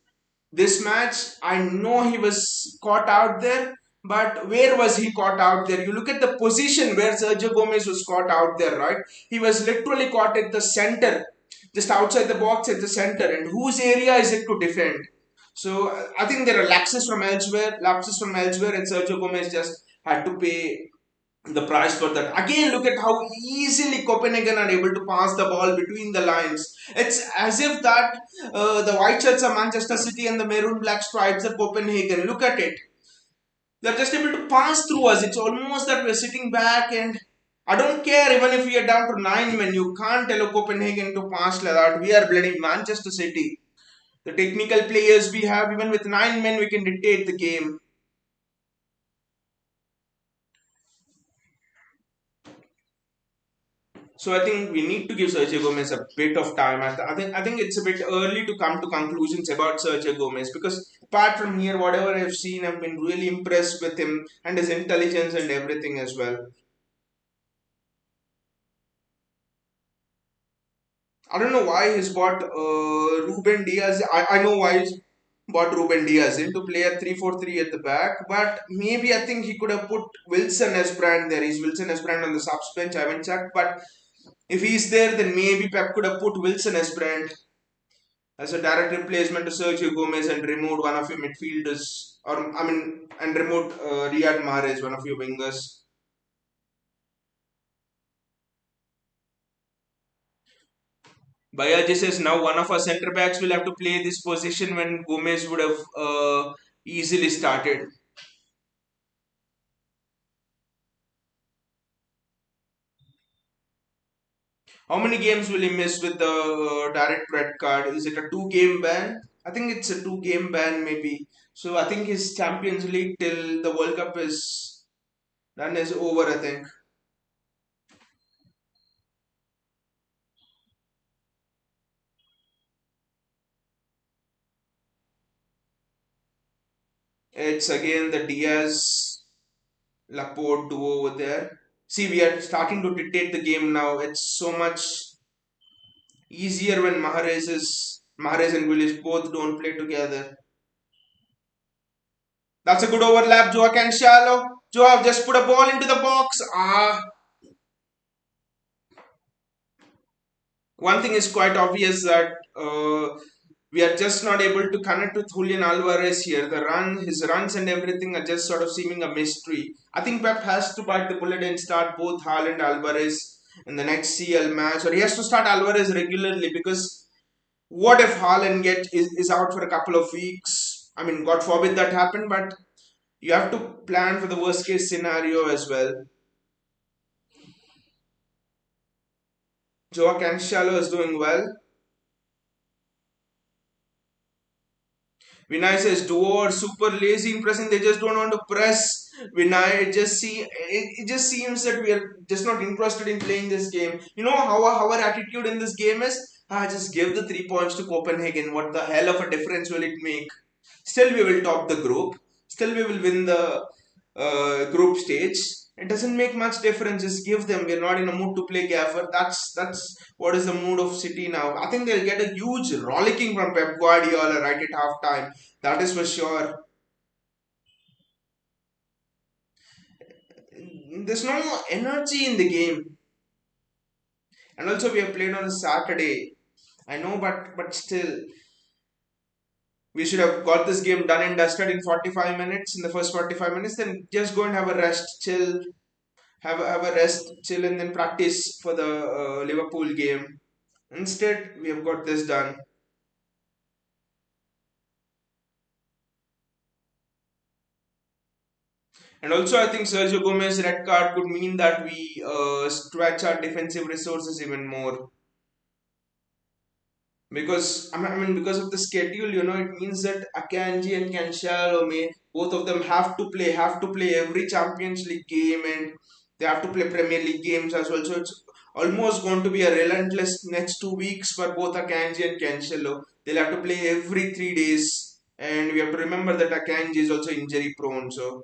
This match, I know he was caught out there, but where was he caught out there? You look at the position where Sergio Gomez was caught out there, right? He was literally caught at the center, just outside the box at the center. And whose area is it to defend? So I think there are lapses from elsewhere, and Sergio Gomez just had to pay the price for that. Again, look at how easily Copenhagen are able to pass the ball between the lines. It's as if that the white shirts are Manchester City and the maroon black stripes are Copenhagen. Look at it. They're just able to pass through us. It's almost that we're sitting back, and I don't care even if we are down to 9 men. You can't tell a Copenhagen to pass like that. We are bloody Manchester City. The technical players we have, even with 9 men, we can dictate the game. So I think we need to give Sergio Gomez a bit of time. I think it's a bit early to come to conclusions about Sergio Gomez, because apart from here, whatever I've seen, I've been really impressed with him and his intelligence and everything as well. I don't know why he's bought Ruben Diaz. I know why he's bought Ruben Diaz in to play a 3-4-3 at the back, but maybe I think he could have put Wilson as brand there. He's Wilson as brand on the subs bench. I haven't checked, but if he's there, then maybe Pep could have put Wilson as brand as a direct replacement to Sergio Gomez and removed one of your midfielders, or I mean, and removed Riyad Mahrez, one of your wingers. Bayaji says now one of our centre backs will have to play this position when Gomez would have easily started. How many games will he miss with the direct red card? Is it a two-game ban? I think it's a two-game ban, maybe. So I think his Champions League till the World Cup is done is over, I think. It's again the Diaz Laporte duo over there. See, we are starting to dictate the game now. It's so much easier when Mahrez and Willis both don't play together. That's a good overlap. Joao Cancelo. Joao just put a ball into the box. One thing is quite obvious that we are just not able to connect with Julian Alvarez here. His runs and everything are just sort of seeming a mystery. I think Pep has to bite the bullet and start both Haaland and Alvarez in the next CL match, or he has to start Alvarez regularly, because what if Haaland is out for a couple of weeks? I mean, God forbid that happen, but you have to plan for the worst case scenario as well. Joao Cancelo is doing well. Vinay says duo are super lazy in pressing. They just don't want to press. Vinay, it just seems that we are just not interested in playing this game. You know how our attitude in this game is. Just give the 3 points to Copenhagen. What the hell of a difference will it make? Still, we will top the group. Still, we will win the group stage. It doesn't make much difference. Just give them. We're not in a mood to play Gaffer. That's what is the mood of City now. I think they'll get a huge rollicking from Pep Guardiola right at half time. That is for sure. There's no energy in the game, and also we have played on a Saturday. I know, but still, we should have got this game done and dusted in 45 minutes. In the first 45 minutes, then just go and have a rest, chill, have a rest, chill, and then practice for the Liverpool game. Instead, we have got this done. And also, I think Sergio Gomez red card could mean that we stretch our defensive resources even more. Because because of the schedule, it means that Akanji and Cancelo may both of them have to play every Champions League game, and they have to play Premier League games as well. So it's almost going to be a relentless next 2 weeks for both Akanji and Cancelo. They'll have to play every 3 days, and we have to remember that Akanji is also injury prone. So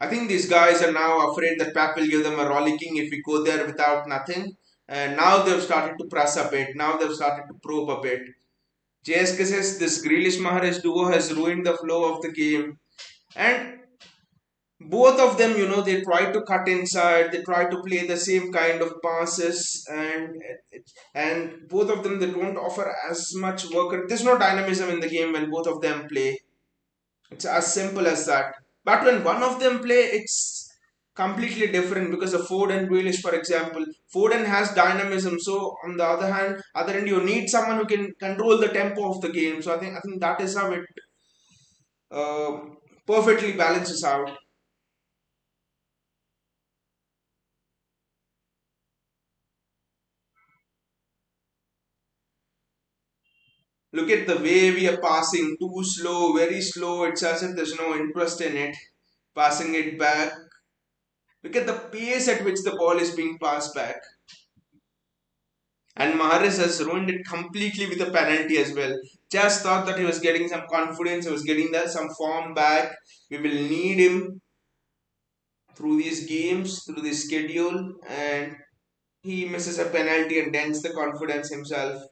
I think these guys are now afraid that Pep will give them a rollicking if we go there without nothing. And now they've started to press a bit. Now they've started to probe a bit. JSK says this Grealish Mahrez duo has ruined the flow of the game. And both of them, they try to cut inside. They try to play the same kind of passes, and both of them they don't offer as much work. There's no dynamism in the game when both of them play. It's as simple as that. But when one of them play, it's completely different because of Foden and Grealish, for example. Foden has dynamism. So on the other end, you need someone who can control the tempo of the game. So I think that is how it uh, perfectly balances out. Look at the way we are passing, too slow, very slow. It's as if there's no interest in it. Passing it back. Look at the pace at which the ball is being passed back. And Mahrez has ruined it completely with a penalty as well. Just thought that he was getting some confidence, he was getting some form back. We will need him through these games, through this schedule, and he misses a penalty and dents the confidence himself.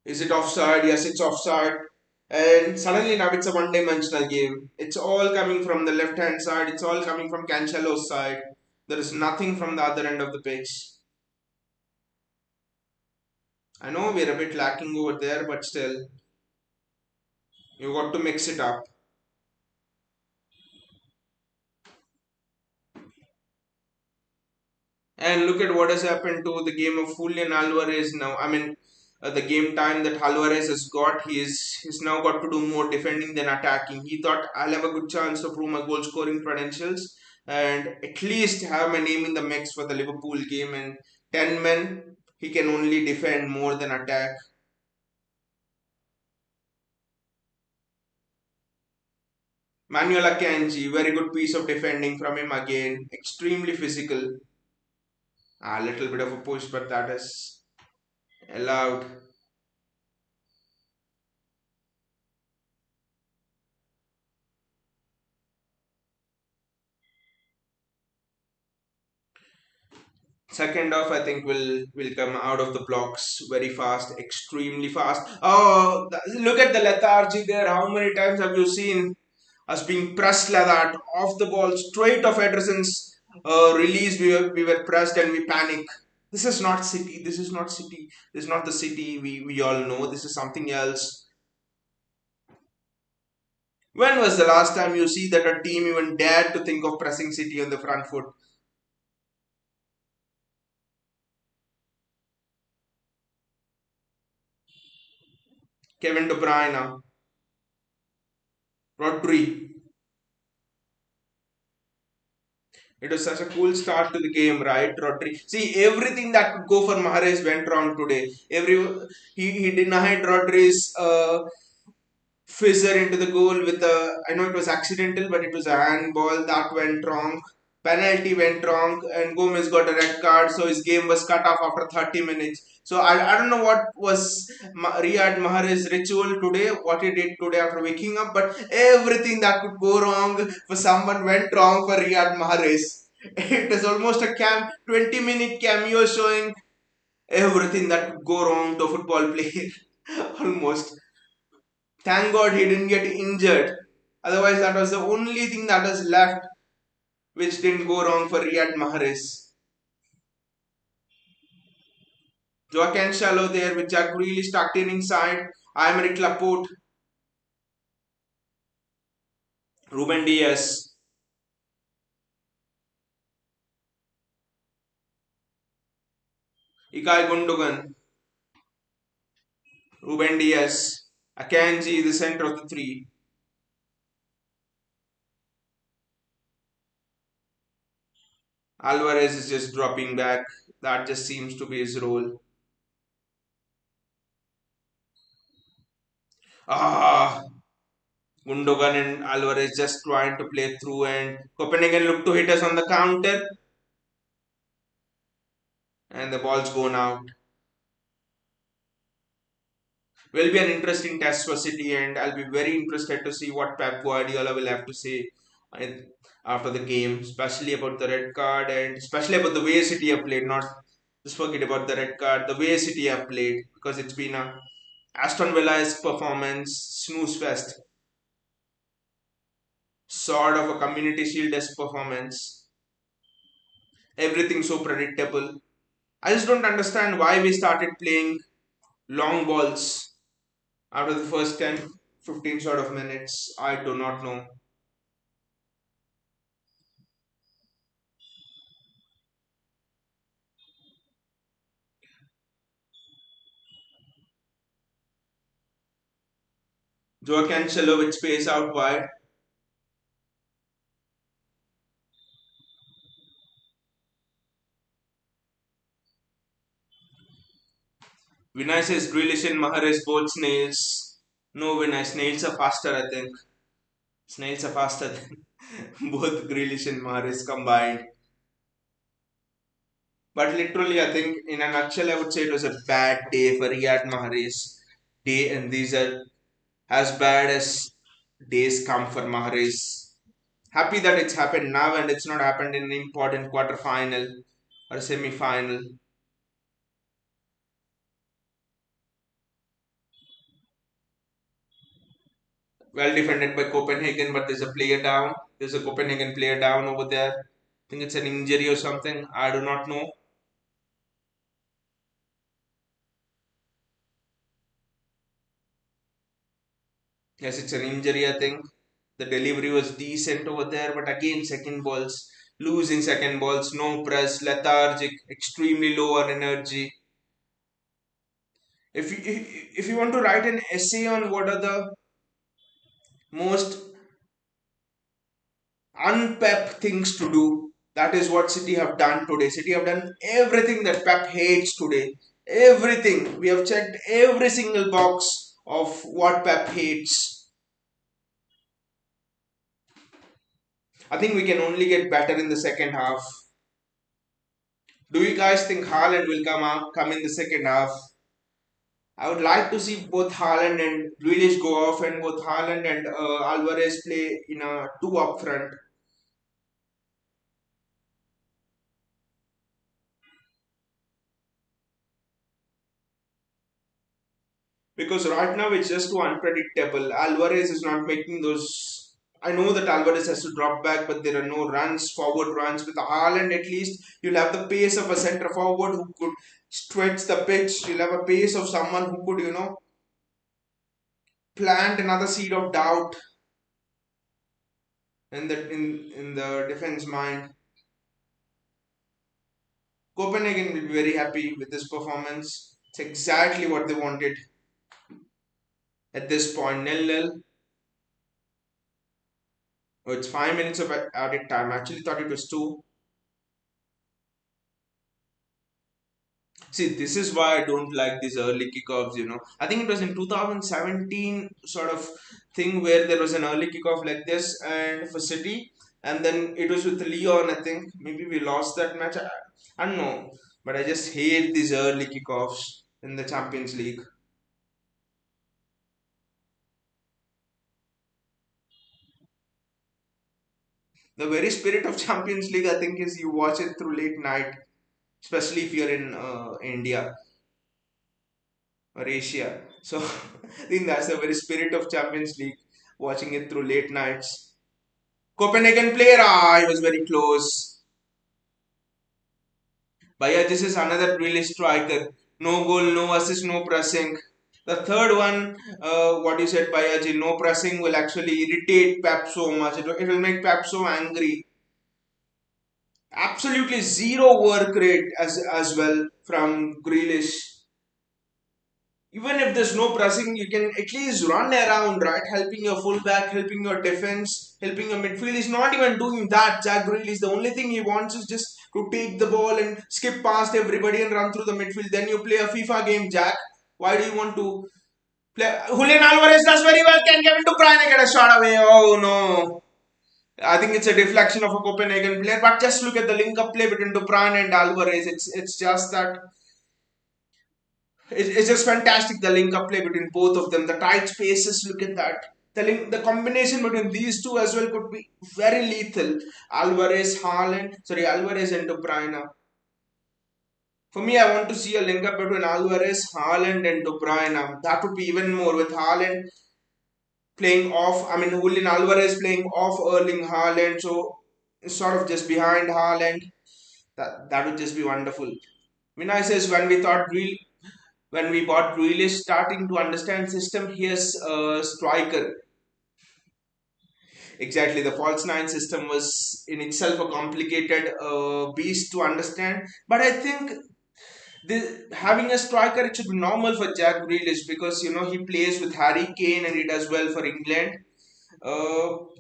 Is it offside? Yes, it's offside. And suddenly now it's a one-dimensional game. It's all coming from the left-hand side. It's all coming from Cancelo's side. There is nothing from the other end of the pitch. I know we're a bit lacking over there, but still, you got to mix it up. And look at what has happened to the game of Julian Alvarez now. The game time that Alvarez has got, he's now got to do more defending than attacking. He thought I'll have a good chance to prove my goal scoring credentials and at least have my name in the mix for the Liverpool game. And 10 men, he can only defend more than attack. Manuel Akanji, very good piece of defending from him again. Extremely physical. A little bit of a push, but that is allowed. Second off, I think will come out of the blocks very fast, extremely fast. Oh, look at the lethargy there. How many times have you seen us being pressed like that off the ball, straight off Ederson's release? We were pressed and we panic. This is not City. This is not City. This is not the City we all know. This is something else. When was the last time you see that a team even dared to think of pressing City on the front foot? Kevin De Bruyne, Rodri. It was such a cool start to the game, right, Rodri? See, everything that could go for Mahrez went wrong today. He denied Rodri's fizzer into the goal with I know it was accidental, but it was a handball that went wrong. Penalty went wrong, and Gomez got a red card, so his game was cut off after 30 minutes. So I don't know what was Riyad Mahrez's ritual today, what he did today after waking up, but everything that could go wrong for someone went wrong for Riyad Mahrez. It was almost a 20-minute cameo showing everything that could go wrong to a football player. Almost. Thank God he didn't get injured. Otherwise, that was the only thing that was left which didn't go wrong for Riyad Mahrez. Joao Cancelo there with Jack Grealish tucked in inside. Aymeric Laporte, Ruben Diaz, Ilkay Gundogan, Ruben Diaz, Akanji, the center of the three. Alvarez is just dropping back. That just seems to be his role. Ah, Gundogan and Alvarez just trying to play through, and Copenhagen look to hit us on the counter, and the ball's gone out. Will be an interesting test for City, and I'll be very interested to see what Pep Guardiola will have to say after the game, especially about the red card and especially about the way City have played. Not just forget about the red card, the way City have played, because it's been a Aston Villa's performance snooze fest, sort of a Community Shield-esque performance. Everything so predictable. I just don't understand why we started playing long balls after the first 10, 15 sort of minutes. I do not know. Joe Cancelo with space out wide. Vinay says Grealish and Mahrez both snails. No, Vinay, snails are faster, I think. Snails are faster than both Grealish and Mahrez combined. But literally, I think in a nutshell, I would say it was a bad day for Riyad Mahrez day, and these are as bad as days come for Mahrez. Happy that it's happened now and it's not happened in an important quarter final or semi final. Well defended by Copenhagen, but there's a player down. There's a Copenhagen player down over there. I think it's an injury or something. I do not know. Yes, it's an injury, I think. The delivery was decent over there, but again, second balls, losing second balls, no press, lethargic, extremely low on energy. If you want to write an essay on what are the most unpep things to do, that is what City have done today. City have done everything that Pep hates today. Everything. We have checked every single box of what Pep hates. I think we can only get better in the second half. Do you guys think Haaland will come in the second half? I would like to see both Haaland and Grealish go off, and both Haaland and Alvarez play in a two up front. Because right now it's just too unpredictable. Alvarez is not making those. I know that Alvarez has to drop back, but there are no runs, forward runs. With Haaland, at least you'll have the pace of a centre forward who could stretch the pitch. You'll have a pace of someone who could, plant another seed of doubt in the defense mind. Copenhagen will be very happy with this performance. It's exactly what they wanted at this point. Nil nil. Oh, it's 5 minutes of added time. I actually thought it was two. See, this is why I don't like these early kickoffs. I think it was in 2017 sort of thing where there was an early kickoff like this and for City, and then it was with Leon. I think maybe we lost that match. I don't know, but I just hate these early kickoffs in the Champions League. The very spirit of Champions League, I think, is you watch it through late night, especially if you're in India or Asia. So I think that's the very spirit of Champions League, watching it through late nights. Copenhagen player, he was very close. But yeah, this is another really striker. No goal, no assist, no pressing. The third one, what you said, Bayaji, no pressing will actually irritate Pep so much. It will make Pep so angry. Absolutely zero work rate as well from Grealish. Even if there's no pressing, you can at least run around, right? Helping your fullback, helping your defense, helping your midfield. He's not even doing that. Jack Grealish, the only thing he wants is just to take the ball and skip past everybody and run through the midfield. Then you play a FIFA game, Jack. Why do you want to play? Julian Alvarez does very well. Can Kevin De Bruyne get a shot away? Oh no. I think it's a deflection of a Copenhagen player, but just look at the link-up play between De Bruyne and Alvarez. It's just that it's just fantastic, the link up play between both of them. The tight spaces, look at that. The combination between these two as well could be very lethal. Alvarez and De Bruyne. For me, I want to see a link up between Alvarez, Haaland, and De Bruyne. That would be even more with Haaland playing off. I mean, Julian Alvarez playing off Erling Haaland, so sort of just behind Haaland. That would just be wonderful. Vinay says when we bought Grealish, starting to understand system, here's a striker. Exactly, the false nine system was in itself a complicated beast to understand. But I think having a striker, it should be normal for Jack Grealish because he plays with Harry Kane and he does well for England.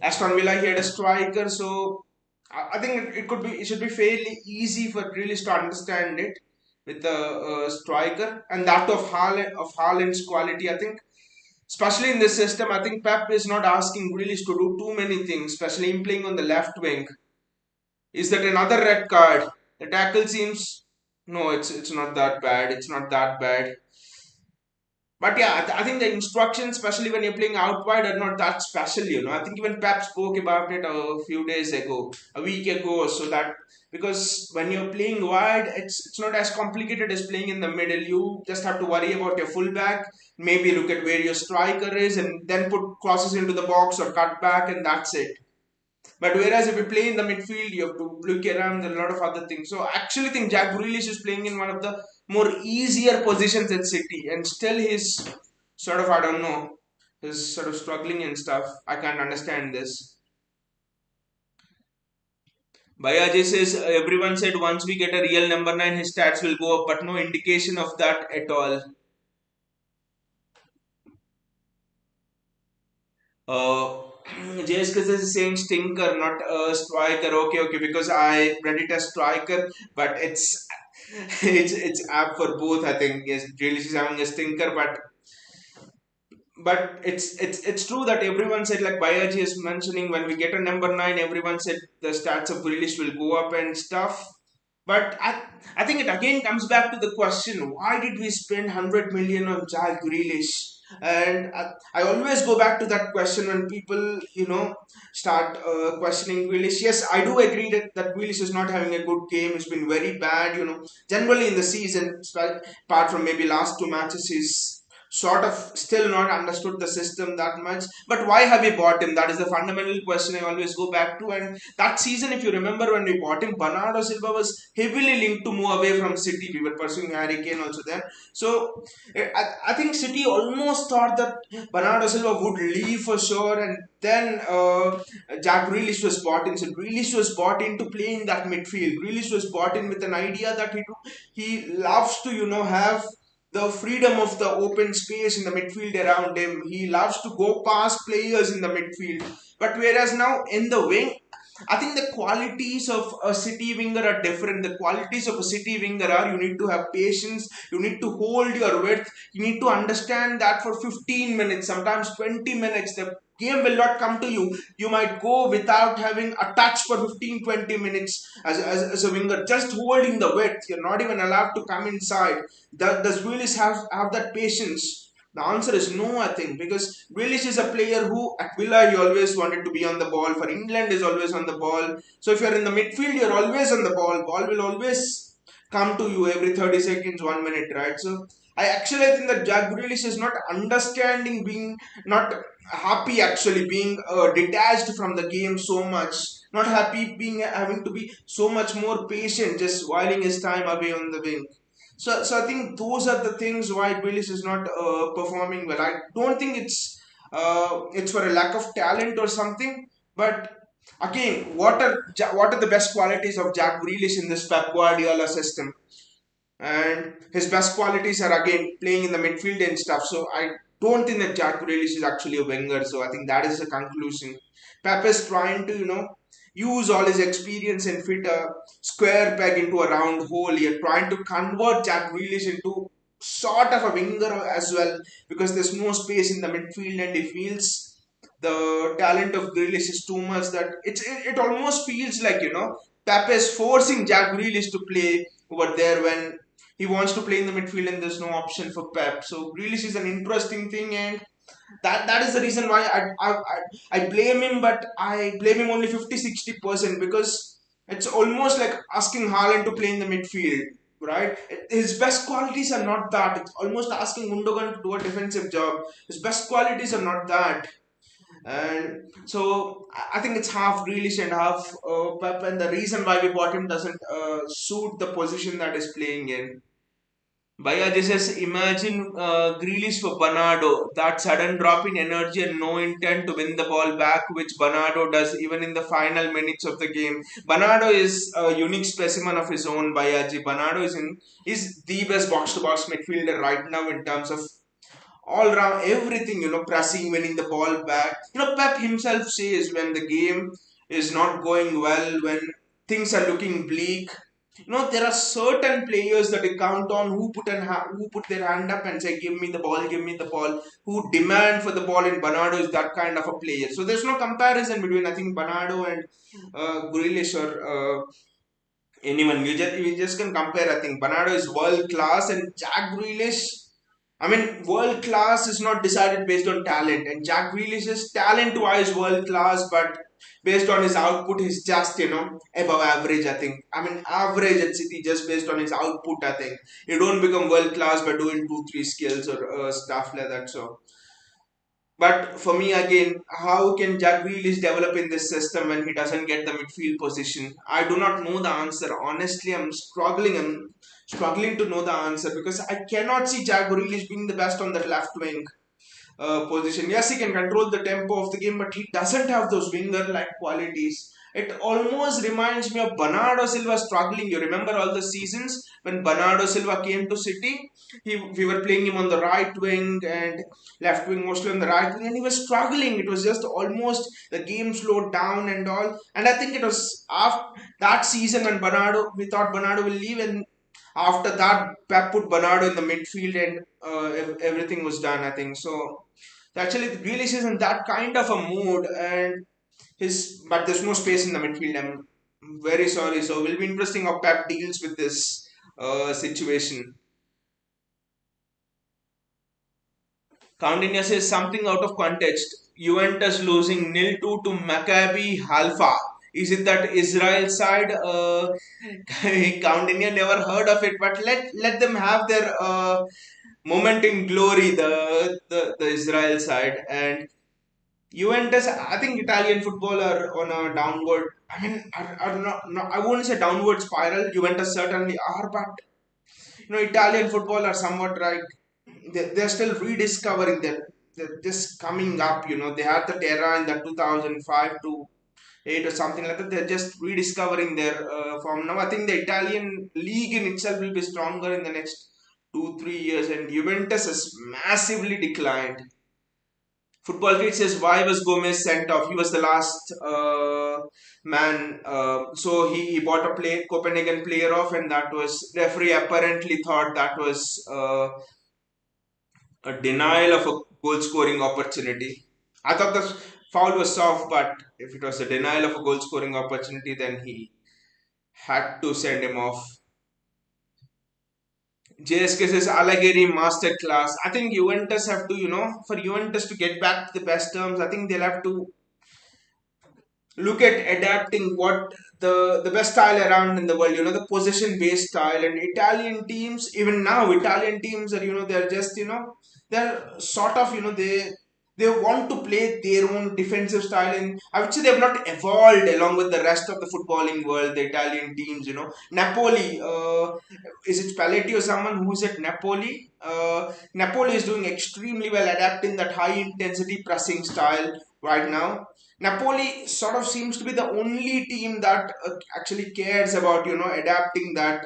Aston Villa, he had a striker, so I think it should be fairly easy for Grealish to understand it with the striker, and that of Haaland's quality. I think, especially in this system, I think Pep is not asking Grealish to do too many things, especially him playing on the left wing. Is that another red card? The tackle seems no, it's not that bad. It's not that bad. But yeah, I think the instructions, especially when you're playing out wide, are not that special. I think even Pep spoke about it a few days ago, a week ago, so that because when you're playing wide, it's not as complicated as playing in the middle. You just have to worry about your fullback, maybe look at where your striker is, and then put crosses into the box or cut back, and that's it. But whereas if you play in the midfield, you have to look around and a lot of other things. So I actually think Jack Grealish is playing in one of the more easier positions at City, and still he's sort of, I don't know, he's sort of struggling and stuff. I can't understand this. Bayaji says everyone said once we get a real number nine, his stats will go up, but no indication of that at all. Uh, JSK is saying stinker, not a striker. Okay, okay, because I read it as striker, but it's it's apt for both. I think yes, Grealish is having a stinker, but it's true that everyone said, like Bayaji is mentioning, when we get a number nine, everyone said the stats of Grealish will go up and stuff. But I think it again comes back to the question: why did we spend 100 million on Jack Grealish? And I always go back to that question when people, start questioning Grealish. Yes, I do agree that Grealish is not having a good game. It's been very bad, generally in the season, apart from maybe last two matches, he's sort of still not understood the system that much. But why have we bought him? That is the fundamental question I always go back to. And that season, if you remember, when we bought him, Bernardo Silva was heavily linked to move away from City. We were pursuing Harry Kane also then. So I think City almost thought that Bernardo Silva would leave for sure, and then Jack Grealish was bought in. So Grealish was bought in to play in that midfield. Grealish was bought in with an idea that he loves to have the freedom of the open space in the midfield around him. He loves to go past players in the midfield. But whereas now in the wing, I think the qualities of a City winger are different. The qualities of a City winger are, you need to have patience, you need to hold your width, you need to understand that for 15 minutes, sometimes 20 minutes, the game will not come to you. You might go without having a touch for 15-20 minutes as a winger, just holding the width. You're not even allowed to come inside. Does Willis have that patience? The answer is no, I think, because Grealish is a player who at Villa he always wanted to be on the ball. For England is always on the ball. So if you're in the midfield, you're always on the ball. Ball will always come to you every 30 seconds, 1 minute, right? So I actually think that Jack Grealish is not understanding, being not happy actually being detached from the game so much. Not happy being having to be so much more patient, just whiling his time away on the wing. So I think those are the things why Grealish is not performing well. I don't think it's for a lack of talent or something. But again, what are the best qualities of Jack Grealish in this Pep Guardiola system? And his best qualities are again playing in the midfield and stuff. So I don't think that Jack Grealish is actually a winger. So I think that is the conclusion. Pep is trying to use all his experience and fit a square peg into a round hole. You're trying to convert Jack Grealish into sort of a winger as well, because there's no space in the midfield and he feels the talent of Grealish is too much that it almost feels like Pep is forcing Jack Grealish to play over there when he wants to play in the midfield and there's no option for Pep. So Grealish is an interesting thing, and that is the reason why I blame him, but I blame him only 50-60% because it's almost like asking Haaland to play in the midfield, right? His best qualities are not that. It's almost asking Gundogan to do a defensive job. His best qualities are not that. And so I think it's half Grealish and half Pep, and the reason why we bought him doesn't suit the position that he's playing in. Baya just says, imagine Grealish for Bernardo. That sudden drop in energy and no intent to win the ball back, which Bernardo does even in the final minutes of the game. Bernardo is a unique specimen of his own, Bayaji. Bernardo is the best box to box midfielder right now in terms of all round everything, pressing, winning the ball back. Pep himself says when the game is not going well, when things are looking bleak, there are certain players that they count on who put their hand up and say, "Give me the ball, give me the ball." Who demand for the ball, and Bernardo is that kind of a player. So there's no comparison between I think Bernardo and Grealish or anyone. We just can compare. I think Bernardo is world class and Jack Grealish. I mean, world class is not decided based on talent, and Jack Grealish is talent-wise world class, but based on his output, he's just above average. I think. I mean, average at City just based on his output. I think you don't become world class by doing two, three skills or stuff like that. So, but for me again, how can Jack Grealish develop in this system when he doesn't get the midfield position? I do not know the answer. Honestly, I'm struggling. I'm struggling to know the answer because I cannot see Jack Grealish being the best on that left wing position. Yes, he can control the tempo of the game, but he doesn't have those winger-like qualities. It almost reminds me of Bernardo Silva struggling. You remember all the seasons when Bernardo Silva came to City? We were playing him on the right wing and left wing, mostly on the right wing, and he was struggling. It was just almost the game slowed down and all. And I think it was after that season when we thought Bernardo will leave, and after that, Pep put Bernardo in the midfield, and everything was done. I think so. Actually, Grealish is in that kind of a mood, and but there's no space in the midfield. I'm very sorry. So, it will be interesting how Pep deals with this situation. Countinius says something out of context. Juventus losing nil 2 to Maccabi Haifa. Is it that Israel side? Countinius never heard of it, but let them have their moment in glory. The Israel side and Juventus. I think Italian football are on a downward. I mean, are not. I wouldn't say downward spiral. Juventus certainly are, but Italian football are somewhat like they're still rediscovering them. They're just coming up. They had the era in the 2005 to 8 or something like that. They're just rediscovering their form now. I think the Italian league in itself will be stronger in the next 2-3 years, and Juventus has massively declined. Football Feed says, why was Gomez sent off? He was the last man. So he bought a Copenhagen player off, and that was referee apparently thought that was a denial of a goal scoring opportunity. I thought the foul was soft, but if it was a denial of a goal scoring opportunity, then he had to send him off. JSK says Allegri masterclass. I think Juventus have to, for Juventus to get back to the best terms, I think they'll have to look at adapting what the best style around in the world, the possession based style. And Italian teams, even now, Italian teams are, they're just, they're sort of, they want to play their own defensive style, and I would say they've not evolved along with the rest of the footballing world, the Italian teams. Napoli, is it Spalletti or someone who's at Napoli? Napoli is doing extremely well adapting that high intensity pressing style right now. Napoli sort of seems to be the only team that actually cares about adapting that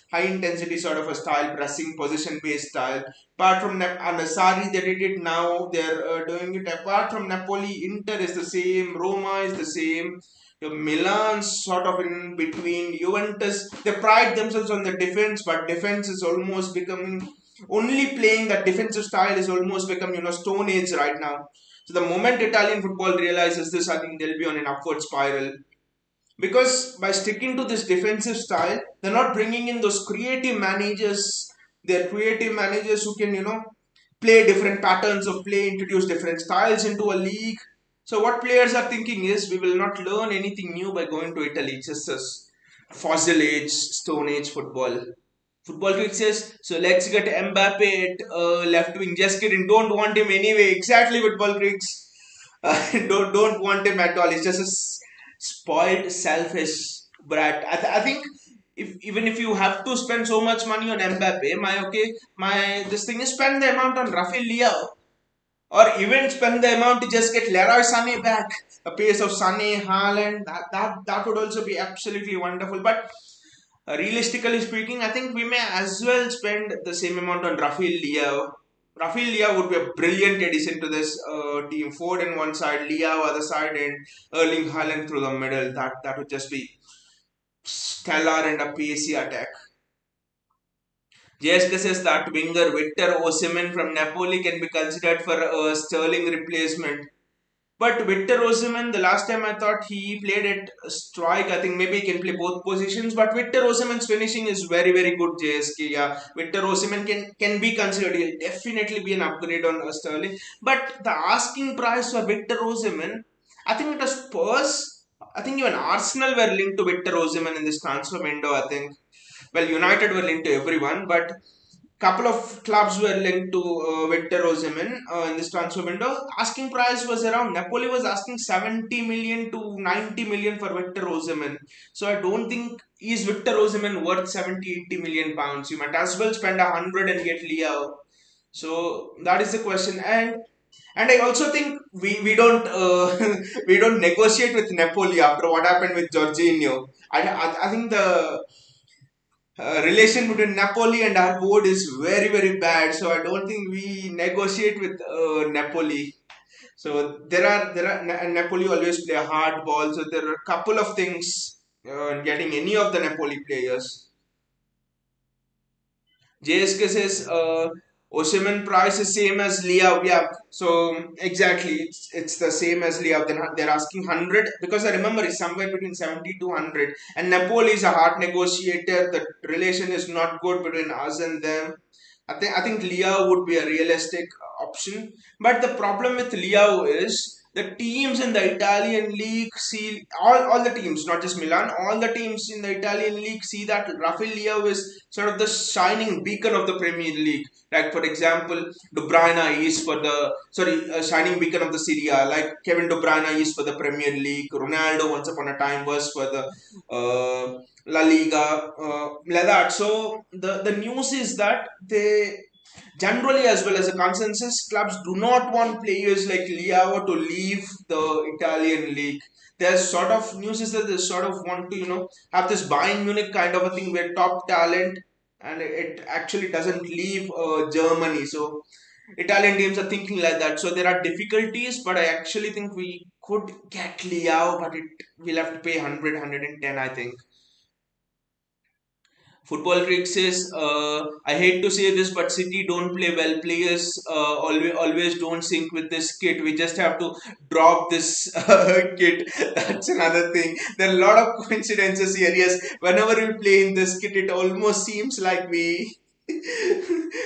high intensity sort of a style, pressing position based style. Apart from Sarri, they did it now. They're doing it. Apart from Napoli, Inter is the same. Roma is the same. Milan sort of in between. Juventus, they pride themselves on the defense, but defense is almost becoming, only playing that defensive style is almost become stone age right now. So the moment Italian football realizes this, I think they'll be on an upward spiral. Because by sticking to this defensive style, they're not bringing in those creative managers. They're creative managers who can, play different patterns of play, introduce different styles into a league. So what players are thinking is, we will not learn anything new by going to Italy. It's just this fossil age, stone age football. Football critic says, so let's get Mbappe at left wing. Just kidding. Don't want him anyway. Exactly, football critics. Don't want him at all. He's just a spoiled, selfish brat. I think even if you have to spend so much money on Mbappe, my this thing is, spend the amount on Rafael Leao, or even spend the amount to just get Leroy Sané back. A pace of Sané, Haaland, that would also be absolutely wonderful. But realistically speaking, I think we may as well spend the same amount on Rafael Leao. Rafael Leao would be a brilliant addition to this team. Ford on one side, Leao other side, and Erling Haaland through the middle. That would just be stellar and a pacey attack. JSK says that winger Victor Osimhen from Napoli can be considered for a Sterling replacement. But Victor Osimhen, the last time I thought he played at strike, I think maybe he can play both positions. But Victor Osimhen's finishing is very, very good, JSK. Yeah, Victor Osimhen can be considered. He'll definitely be an upgrade on Sterling. But the asking price for Victor Osimhen, I think it was Spurs. I think even Arsenal were linked to Victor Osimhen in this transfer window, I think. Well, United were linked to everyone, but couple of clubs were linked to Victor Osimhen in this transfer window. Asking price was around, Napoli was asking 70 million to 90 million for Victor Osimhen. So I don't think, is Victor Osimhen worth 70 80 million pounds? You might as well spend 100 and get Leao. So that is the question. And I also think we don't we don't negotiate with Napoli after what happened with Jorginho. I think the relation between Napoli and our board is very, very bad. So I don't think we negotiate with Napoli. So Napoli always play a hard ball. So there are a couple of things in getting any of the Napoli players. JSK says Osimhen price is same as Liao. Yeah, so exactly, it's the same as Liao. Then they're asking 100, because I remember it's somewhere between 70 to 100. And Napoli is a hard negotiator. The relation is not good between us and them. I think Liao would be a realistic option. But the problem with Liao is, the teams in the Italian league see, all the teams, not just Milan, all the teams in the Italian league see that Rafael Leao is sort of the shining beacon of the Premier League. Like for example, De Bruyne is for the shining beacon of the Serie A. Like Kevin De Bruyne is for the Premier League. Ronaldo once upon a time was for the La Liga, like that. So the news is that they generally, as well as a consensus, clubs do not want players like Leao to leave the Italian league. There's sort of news is that they sort of want to have this Bayern Munich kind of a thing where top talent, and it actually doesn't leave Germany. So Italian teams are thinking like that. So there are difficulties, but I actually think we could get Leao, but we'll have to pay 100 I think. Football Creek says, I hate to say this, but City don't play well. Players always don't sync with this kit. We just have to drop this kit. That's another thing. There are a lot of coincidences here. Yes, whenever we play in this kit, it almost seems like we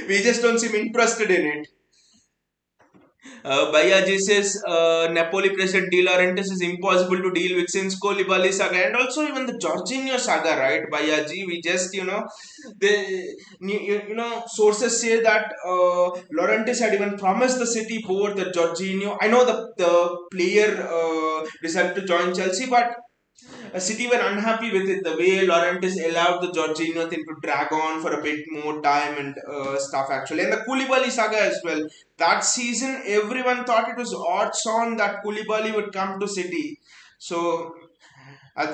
we just don't seem interested in it. Bayaji says Napoli president De Laurentiis is impossible to deal with since Koulibaly saga and also even the Jorginho saga, right? Bayaji, we just sources say that Laurentiis had even promised the city board that Jorginho. I know the player decided to join Chelsea, but City were unhappy with it, the way Laurentis allowed the Jorginho thing to drag on for a bit more time and stuff actually. And the Koulibaly saga as well. That season, everyone thought it was odds on that Koulibaly would come to City. So,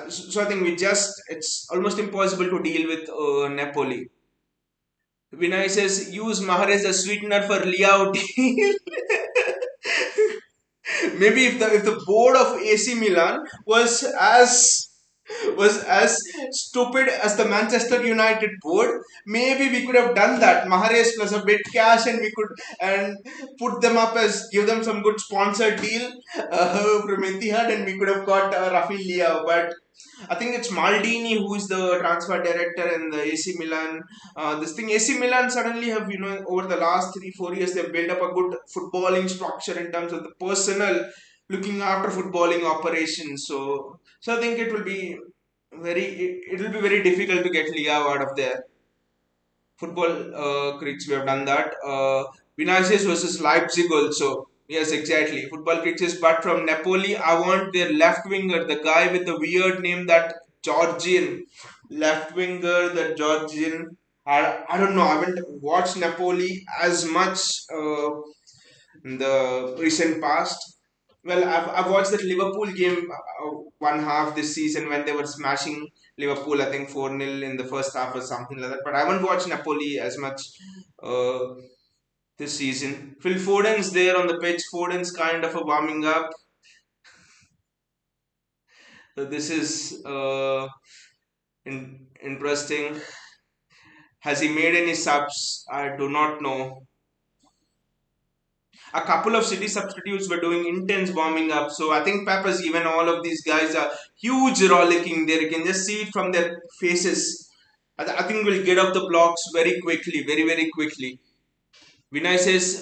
so I think it's almost impossible to deal with Napoli. Vinay says, use Mahrez as sweetener for Liao deal. Maybe if the board of AC Milan was as stupid as the Manchester United board, maybe we could have done that. Mahrez plus a bit cash, and we could and put them up as give them some good sponsored deal from Etihad, and we could have got Rafael Leao. But I think it's Maldini who is the transfer director in the AC Milan. This thing AC Milan suddenly have over the last 3 4 years they've built up a good footballing structure in terms of the personnel looking after footballing operations. So I think it will be very difficult to get Liao out of there. Football critics we have done that. Vinicius versus Leipzig also. Yes, exactly. Football critics, but from Napoli, I want their left winger, the guy with the weird name that Georgian left winger, the Georgian. I don't know. I haven't watched Napoli as much in the recent past. Well, I've watched that Liverpool game one half this season when they were smashing Liverpool, I think 4-0 in the first half or something like that. But I haven't watched Napoli as much uh, this season. Phil Foden's there on the pitch. Foden's kind of a warming up. So this is interesting. Has he made any subs? I do not know. A couple of City substitutes were doing intense warming up. So I think Pep has given all of these guys a huge rollicking there. You can just see it from their faces. I think we'll get off the blocks very quickly, very, very quickly. Vinay says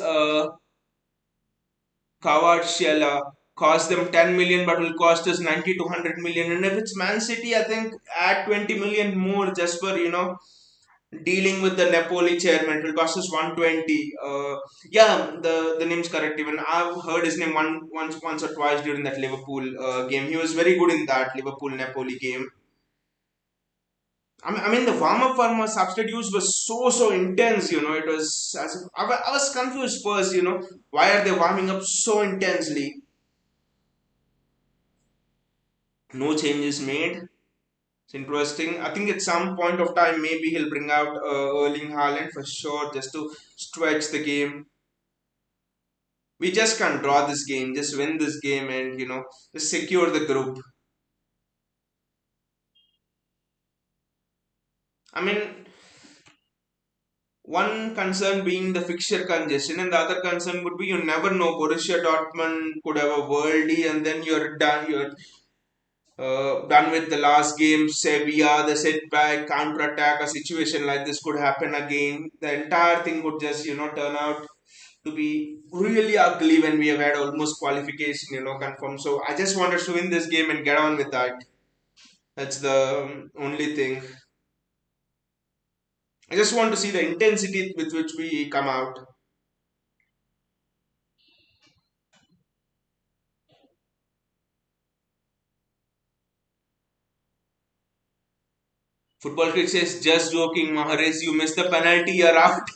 Kvaratskhelia cost them 10 million but will cost us 90 to 100 million. And if it's Man City, I think add 20 million more just for, dealing with the Napoli chairman. It will cost us 120. Yeah, the name's correct. Even I've heard his name once or twice during that Liverpool game. He was very good in that Liverpool Napoli game. I mean, the warm up for my substitutes was so intense. It was. I was confused first. Why are they warming up so intensely? No changes made. It's interesting. I think at some point of time, maybe he'll bring out Erling Haaland for sure, just to stretch the game. We just can't draw this game, just win this game and just secure the group. I mean, one concern being the fixture congestion, and the other concern would be you never know. Borussia Dortmund could have a worldie, and then you're done. You're done with the last game. Sevilla, the setback, counter attack, a situation like this could happen again. The entire thing could just turn out to be really ugly when we have had almost qualification confirmed. So I just wanted to win this game and get on with that. That's the only thing. I just want to see the intensity with which we come out. Football critic says, just joking, Mahrez, you missed the penalty, you're out.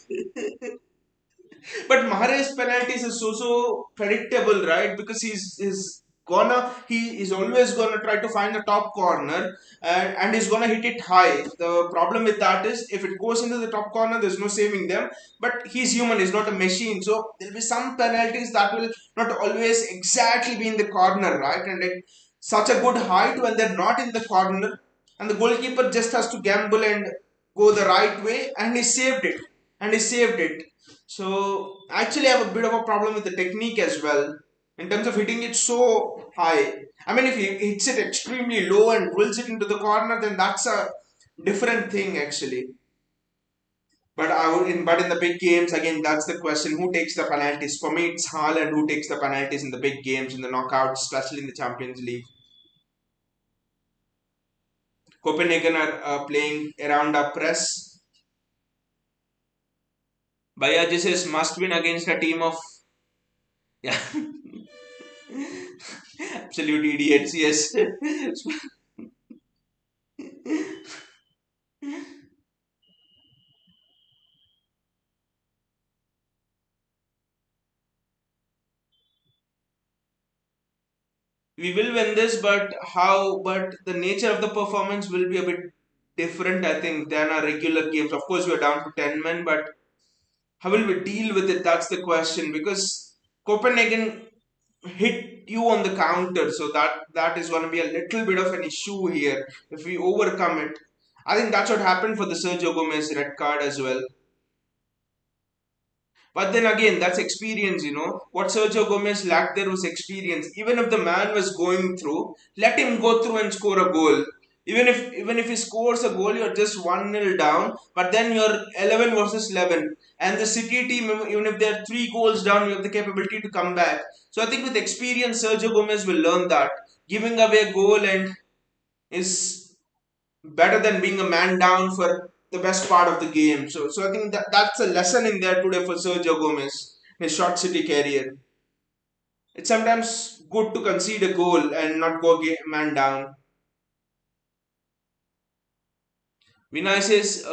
But Mahrez penalties is so predictable, right? Because he is always gonna try to find the top corner and he's gonna hit it high. The problem with that is if it goes into the top corner, there's no saving them. But he's human, he's not a machine. So there'll be some penalties that will not always exactly be in the corner, right? And like such a good height when they're not in the corner, and the goalkeeper just has to gamble and go the right way, and he saved it. And he saved it. So actually, I have a bit of a problem with the technique as well in terms of hitting it so high. I mean, if he hits it extremely low and drills it into the corner, then that's a different thing actually. but in the big games again, that's the question: who takes the penalties? For me, it's Haaland who takes the penalties in the big games, in the knockouts, especially in the Champions League. Copenhagen are playing around a press. Bayaji says must win against a team of, yeah, absolute idiots. Yes. We will win this, but how? But the nature of the performance will be a bit different, I think, than our regular games. Of course, we are down to 10 men, but how will we deal with it? That's the question. Because Copenhagen hit you on the counter, so that is going to be a little bit of an issue here if we overcome it. I think that's what happened for the Sergio Gomez red card as well. But then again, that's experience, you know. What Sergio Gomez lacked there was experience. Even if the man was going through, let him go through and score a goal. Even if he scores a goal, you're just 1-0 down, but then you're 11 versus 11. And the City team, even if they're 3 goals down, you have the capability to come back. So I think with experience, Sergio Gomez will learn that. Giving away a goal and is better than being a man down for the best part of the game. So I think that's a lesson in there today for Sergio Gomez in his short city career. It's sometimes good to concede a goal and not go man down. Vinay says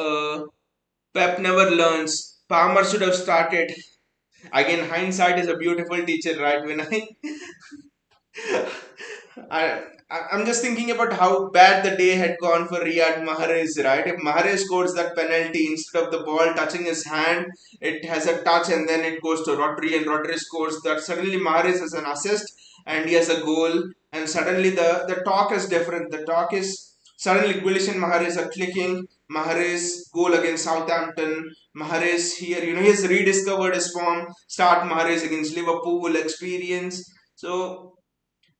Pep never learns. Palmer should have started. Again, hindsight is a beautiful teacher, right, Vinay? I, I'm just thinking about how bad the day had gone for Riyad Mahrez, right? If Mahrez scores that penalty, instead of the ball touching his hand, it has a touch and then it goes to Rodri and Rodri scores that. Suddenly Mahrez has an assist and he has a goal, and suddenly the talk is different. The talk is suddenly Grealish and Mahrez are clicking. Mahrez goal against Southampton. Mahrez here, you know, he has rediscovered his form. Start Mahrez against Liverpool experience. So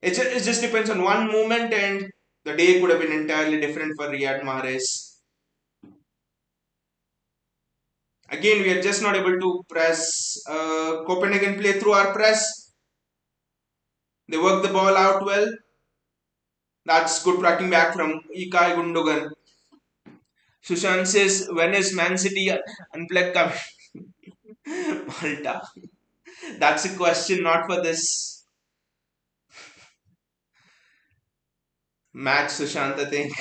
it just depends on one moment, and the day could have been entirely different for Riyad Mahrez. Again, we are just not able to press. Copenhagen play through our press. They work the ball out well. That's good tracking back from Ikai Gundogan. Sushant says, when is Man City unplugged coming? Malta. That's a question not for this match, Sushant, I think.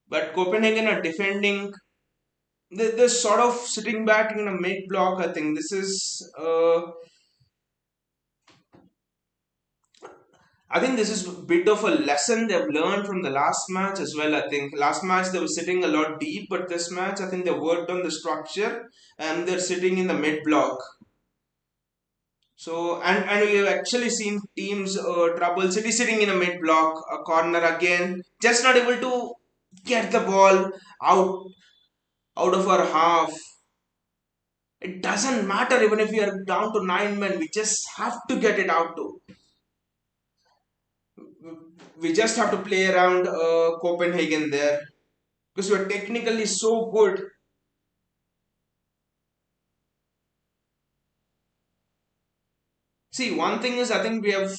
But Copenhagen are defending. They're sort of sitting back in a mid block, I think. This is I think this is a bit of a lesson they've learned from the last match as well. I think last match they were sitting a lot deep, but this match I think they worked on the structure and they're sitting in the mid block. So and we have actually seen teams trouble. City sitting in a mid block, a corner again, just not able to get the ball out out of our half. It doesn't matter even if we are down to 9 men. We just have to get it out to. We just have to play around Copenhagen there because we're technically so good. See, one thing is I think we have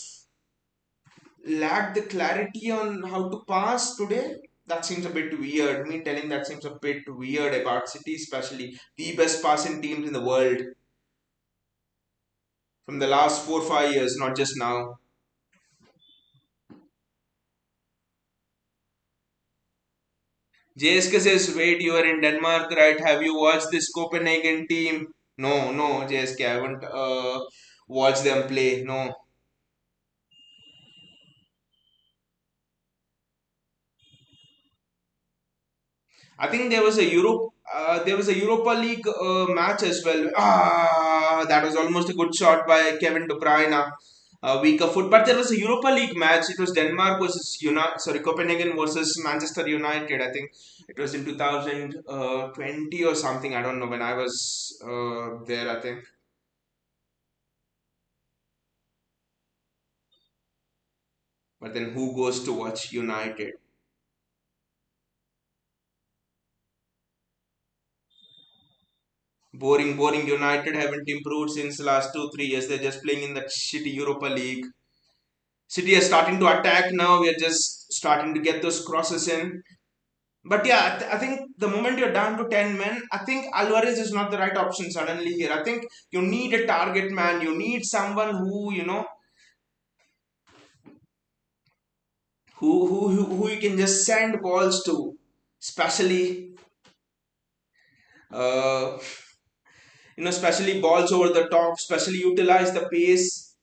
lacked the clarity on how to pass today. That seems a bit weird. Me telling that seems a bit weird about City, especially the best passing teams in the world from the last 4 5 years, not just now. JSK says, wait, you are in Denmark, right? Have you watched this Copenhagen team? No, no, JSK, I haven't watched them play. No. I think there was a Europa League match as well. That was almost a good shot by Kevin De Bruyne. Weaker foot, but there was a Europa League match. It was Denmark versus Copenhagen versus Manchester United. I think it was in 2020 or something. I don't know when I was there. I think. But then who goes to watch United? Boring, boring. United haven't improved since the last 2, 3 years. They're just playing in that shitty Europa League. City is starting to attack now. We are just starting to get those crosses in. But yeah, I think the moment you're down to 10 men, I think Alvarez is not the right option suddenly here. I think you need a target man. You need someone who you can just send balls to, especially uh, especially balls over the top, especially utilize the pace.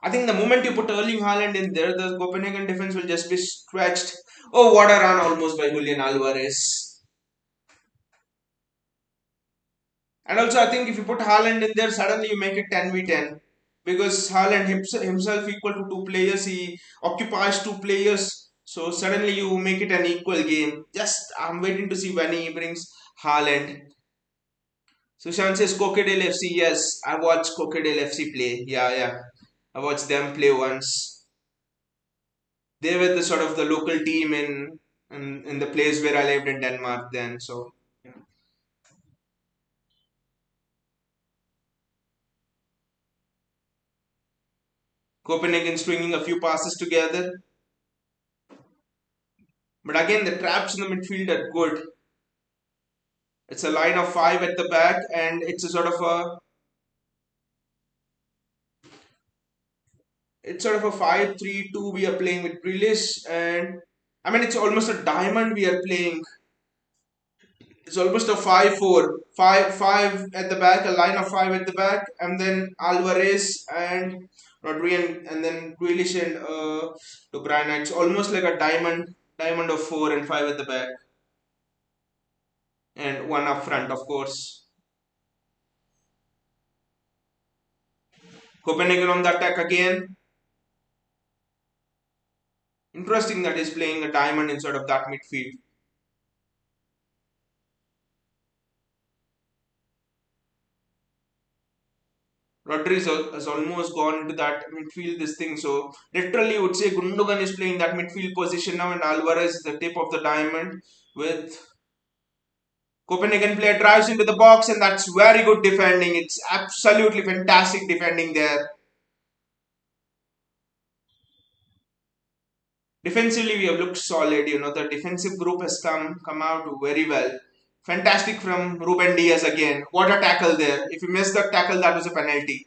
I think the moment you put Erling Haaland in there, the Copenhagen defense will just be stretched. Oh, what a run almost by Julian Alvarez. And also, I think if you put Haaland in there, suddenly you make it 10v10. Because Haaland himself equal to two players, he occupies two players. So suddenly you make it an equal game. Just I'm waiting to see when he brings Haaland. Sushant says Crocodile FC. Yes, I watched Crocodile FC play. Yeah, yeah. I watched them play once. They were the sort of the local team in the place where I lived in Denmark then. So yeah. Copenhagen stringing a few passes together. But again, the traps in the midfield are good. It's a line of five at the back, and it's sort of a 5-3-2 we are playing with Grealish, and I mean it's almost a diamond we are playing. It's almost a 5-4, 5-5 at the back, a line of five at the back, and then Alvarez and Rodri and then Grealish and De Bruyne. It's almost like a diamond of four and five at the back, and one up front, of course. Copenhagen on the attack again. Interesting that he's playing a diamond instead of that midfield. Rodri has almost gone into that midfield this thing. So literally would say Gundogan is playing that midfield position now and Alvarez is the tip of the diamond with Copenhagen player drives into the box and that's very good defending. It's absolutely fantastic defending there. Defensively we have looked solid. The defensive group has come out very well. Fantastic from Ruben Diaz again. What a tackle there. If you miss that tackle, that was a penalty.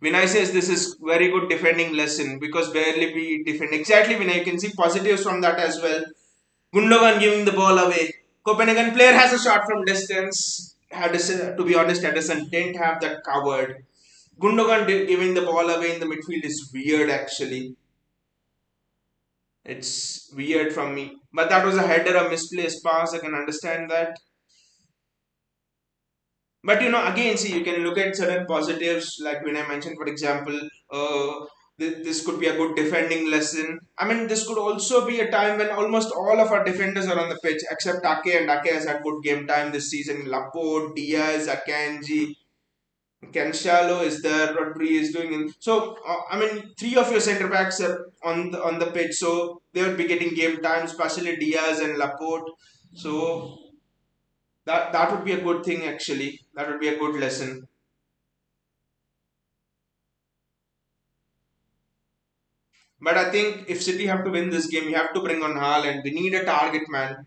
Vinay says this is very good defending lesson because barely we defend. Exactly, Vinay. You can see positives from that as well. Gundogan giving the ball away. Copenhagen player has a shot from distance. To be honest, Edison didn't have that covered. Gundogan giving the ball away in the midfield is weird actually. It's weird from me. But that was a header, a misplaced pass. I can understand that. But again, see, you can look at certain positives, like when I mentioned, for example, this could be a good defending lesson. I mean, this could also be a time when almost all of our defenders are on the pitch, except Ake, and Ake has had good game time this season. Laporte, Diaz, Akanji, Cancelo is there, Rodri is doing it. So, I mean, three of your centre backs are on the pitch, so they would be getting game time, especially Diaz and Laporte. So that would be a good thing actually. That would be a good lesson. But I think if City have to win this game, you have to bring on Haaland. We need a target man.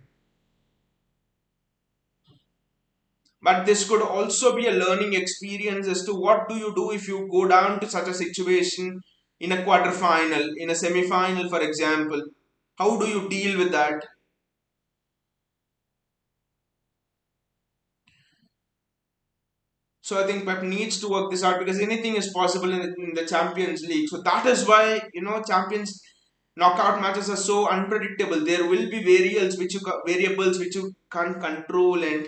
But this could also be a learning experience as to what do you do if you go down to such a situation in a quarter final, in a semi final, for example. How do you deal with that? So I think Pep needs to work this out because anything is possible in the Champions League. So that is why Champions knockout matches are so unpredictable. There will be variables which you can't control, and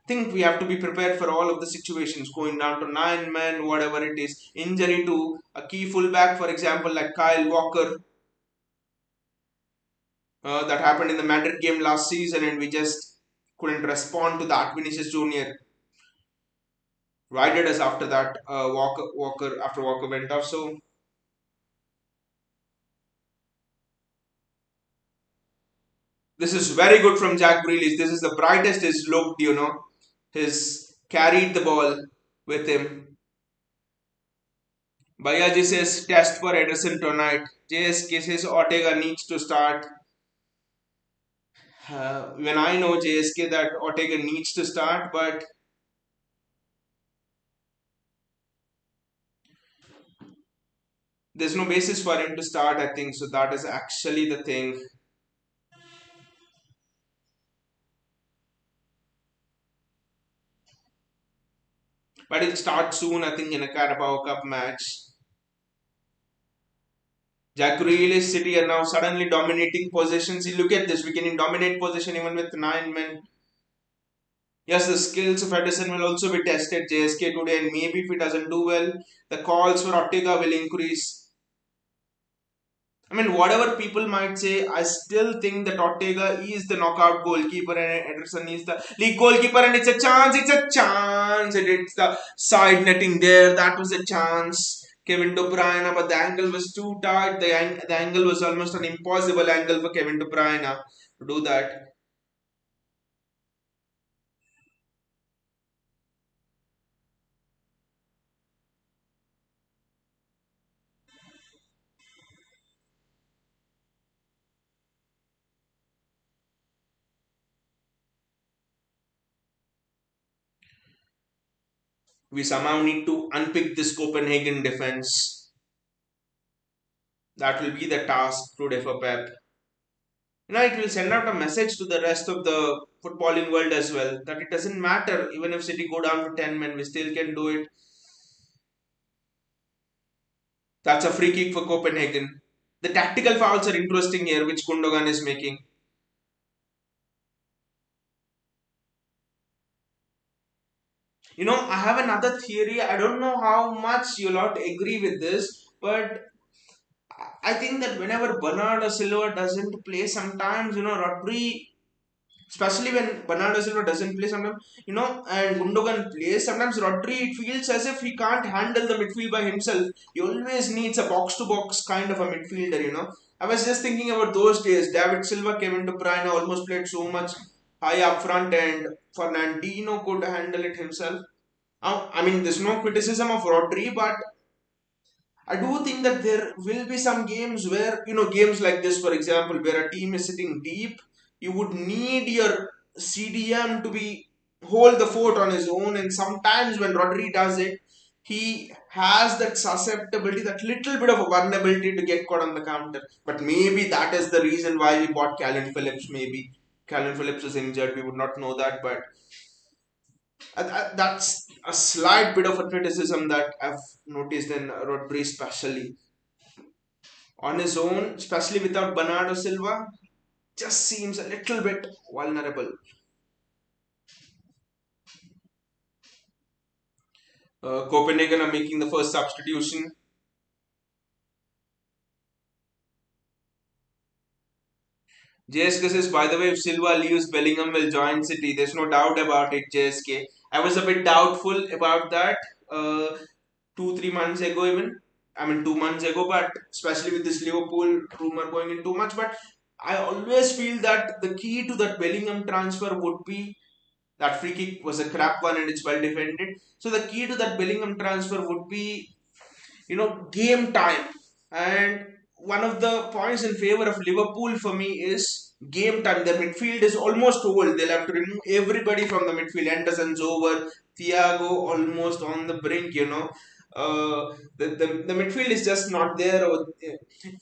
think we have to be prepared for all of the situations. Going down to 9 men, whatever it is, injury to a key fullback, for example, like Kyle Walker, that happened in the Madrid game last season, and we just couldn't respond to that. Vinicius Junior Why did us after that Walker after Walker went off? So this is very good from Jack Grealish. This is the brightest he's looked, you know. He's carried the ball with him. Bayaji says test for Ederson tonight. JSK says Ortega needs to start. When I know JSK that Ortega needs to start, but there's no basis for him to start, I think. So that is actually the thing. But it starts soon, I think, in a Carabao Cup match. Jack Grealish City are now suddenly dominating positions. You look at this, we can dominate position even with 9 men. Yes, the skills of Edison will also be tested JSK today, and maybe if he doesn't do well, the calls for Ortega will increase. I mean, whatever people might say, I still think that Ortega is the knockout goalkeeper and Ederson is the league goalkeeper, and it's a chance, and it's the side netting there. That was a chance. Kevin De Bruyne, but the angle was too tight. The angle was almost an impossible angle for Kevin De Bruyne to do that. We somehow need to unpick this Copenhagen defense. That will be the task today for Pep. It will send out a message to the rest of the footballing world as well that it doesn't matter even if City go down to 10 men, we still can do it. That's a free kick for Copenhagen. The tactical fouls are interesting here, which Gundogan is making. I have another theory. I don't know how much you'll not agree with this, but I think that whenever Bernardo Silva doesn't play, sometimes Rodri, especially when Bernardo Silva doesn't play sometimes, and Gundogan plays, sometimes Rodri, it feels as if he can't handle the midfield by himself. He always needs a box to box kind of a midfielder. I was just thinking about those days. David Silva, Kevin De Bruyne almost played so much high up front, and Fernandinho could handle it himself. I mean, there's no criticism of Rodri, but I do think that there will be some games where, games like this, for example, where a team is sitting deep, you would need your CDM to be hold the fort on his own. And sometimes when Rodri does it, he has that susceptibility, that little bit of a vulnerability to get caught on the counter. But maybe that is the reason why we bought Calvin Phillips. Maybe Calvin Phillips is injured. We would not know that, but that's a slight bit of a criticism that I've noticed in Rodri, especially on his own, especially without Bernardo Silva, just seems a little bit vulnerable. Copenhagen are making the first substitution. JSK says, by the way, if Silva leaves, Bellingham will join City. There's no doubt about it, JSK. I was a bit doubtful about that 2, 3 months ago, even. I mean, 2 months ago, but especially with this Liverpool rumor going in too much. But I always feel that the key to that Bellingham transfer would be that free kick was a crap one and it's well defended. So the key to that Bellingham transfer would be, game time. And one of the points in favor of Liverpool for me is game time. Their midfield is almost old. They'll have to remove everybody from the midfield. Anderson's over. Thiago almost on the brink. The midfield is just not there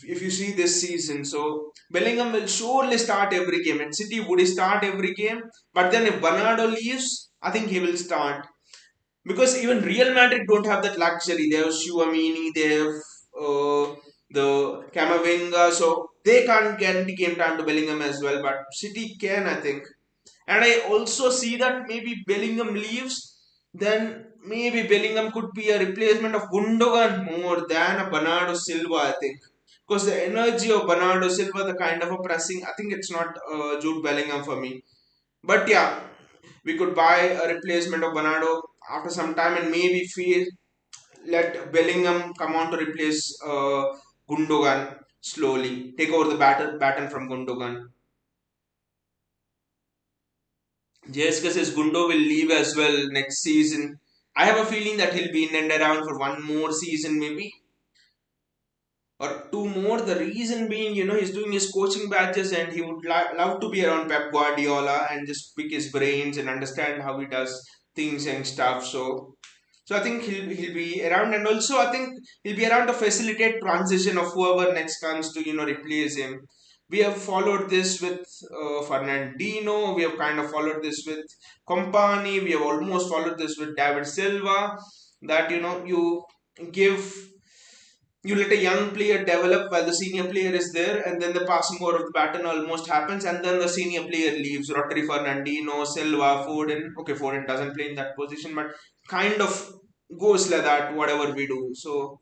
if you see this season. So Bellingham will surely start every game. And City would he start every game? But then if Bernardo leaves, I think he will start. Because even Real Madrid don't have that luxury. They have Schuamini, they have the Camavinga, so they can't guarantee game time to Bellingham as well. But City can, I think. And I also see that maybe Bellingham leaves, then maybe Bellingham could be a replacement of Gundogan more than a Bernardo Silva, I think. Because the energy of Bernardo Silva, the kind of a pressing, I think it's not Jude Bellingham for me. But yeah, we could buy a replacement of Bernardo. after some time and maybe feel let Bellingham come on to replace Gundogan slowly, take over the baton from Gundogan. JSK says Gundo will leave as well next season. I have a feeling that he'll be in and around for one more season, maybe, or two more. The reason being, he's doing his coaching batches and he would love to be around Pep Guardiola and just pick his brains and understand how he does things and stuff. So I think he'll be around, and also I think he'll be around to facilitate transition of whoever next comes to replace him. We have followed this with Fernandino. We have kind of followed this with Company. We have almost followed this with David Silva. That you give you let a young player develop while the senior player is there, and then the passing over of the baton almost happens, and then the senior player leaves. Rotary Fernandino, Silva, Foden. Okay, Foden doesn't play in that position, but kind of goes like that, whatever we do. So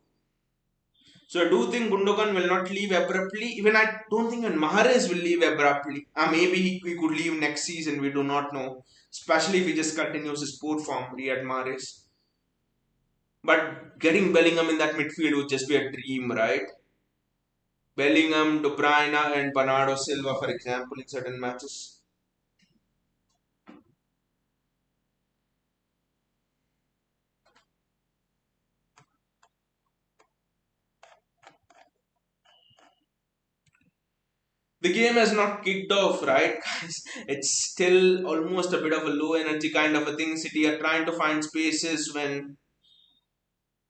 I do think Gundogan will not leave abruptly. Even I don't think when Mahrez will leave abruptly. Maybe he could leave next season. We do not know. Especially if he just continues his poor form, Riyad Mahrez. But getting Bellingham in that midfield would just be a dream, right? Bellingham, De Bruyne, and Bernardo Silva, for example, in certain matches. The game has not kicked off, right, guys? It's still almost a bit of a low energy kind of a thing. City are trying to find spaces when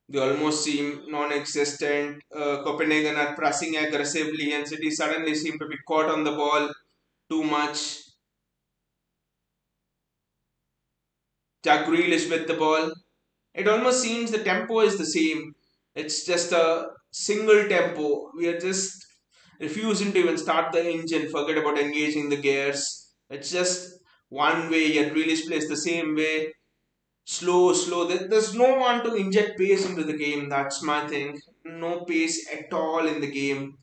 they almost seem non-existent. Copenhagen are pressing aggressively, and City suddenly seem to be caught on the ball too much. Jack Grealish with the ball. It almost seems the tempo is the same. It's just a single tempo. We are just refusing to even start the engine, forget about engaging the gears. It's just one way, yet Grealish plays the same way. Slow, slow. There's no one to inject pace into the game. That's my thing. No pace at all in the game.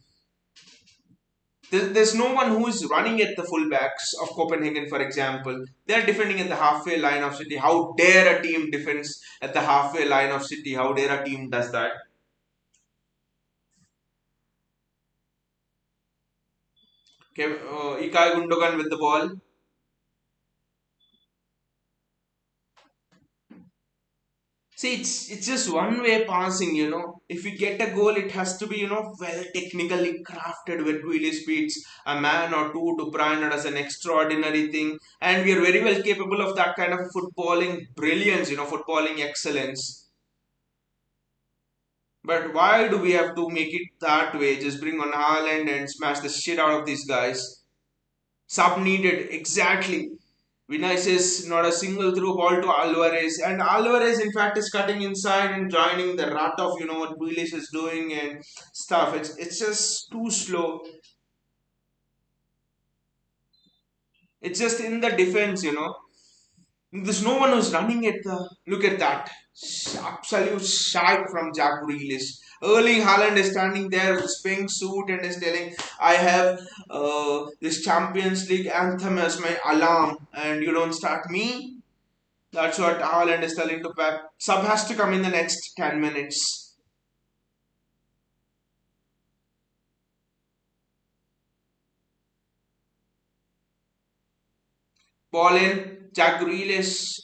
There's no one who is running at the fullbacks of Copenhagen, for example. They're defending at the halfway line of City. How dare a team defends at the halfway line of City? How dare a team does that? Ilkay Gundogan with the ball. See, it's just one way passing. If we get a goal, it has to be well technically crafted with really speeds. A man or two to Brian as an extraordinary thing, and we are very well capable of that kind of footballing brilliance. Footballing excellence. But why do we have to make it that way? Just bring on Haaland and smash the shit out of these guys. Sub needed, exactly. Vinicius, not a single through ball to Alvarez. And Alvarez, in fact, is cutting inside and joining the rut of, what Grealish is doing and stuff. It's just too slow. It's just in the defense. There's no one who's running at the. Look at that. Absolute shite from Jack Grealish. Erling Haaland is standing there with his pink suit and is telling, I have this Champions League anthem as my alarm, and you don't start me. That's what Haaland is telling to Pep. Sub has to come in the next 10 minutes. Ball in, Jack Grealish.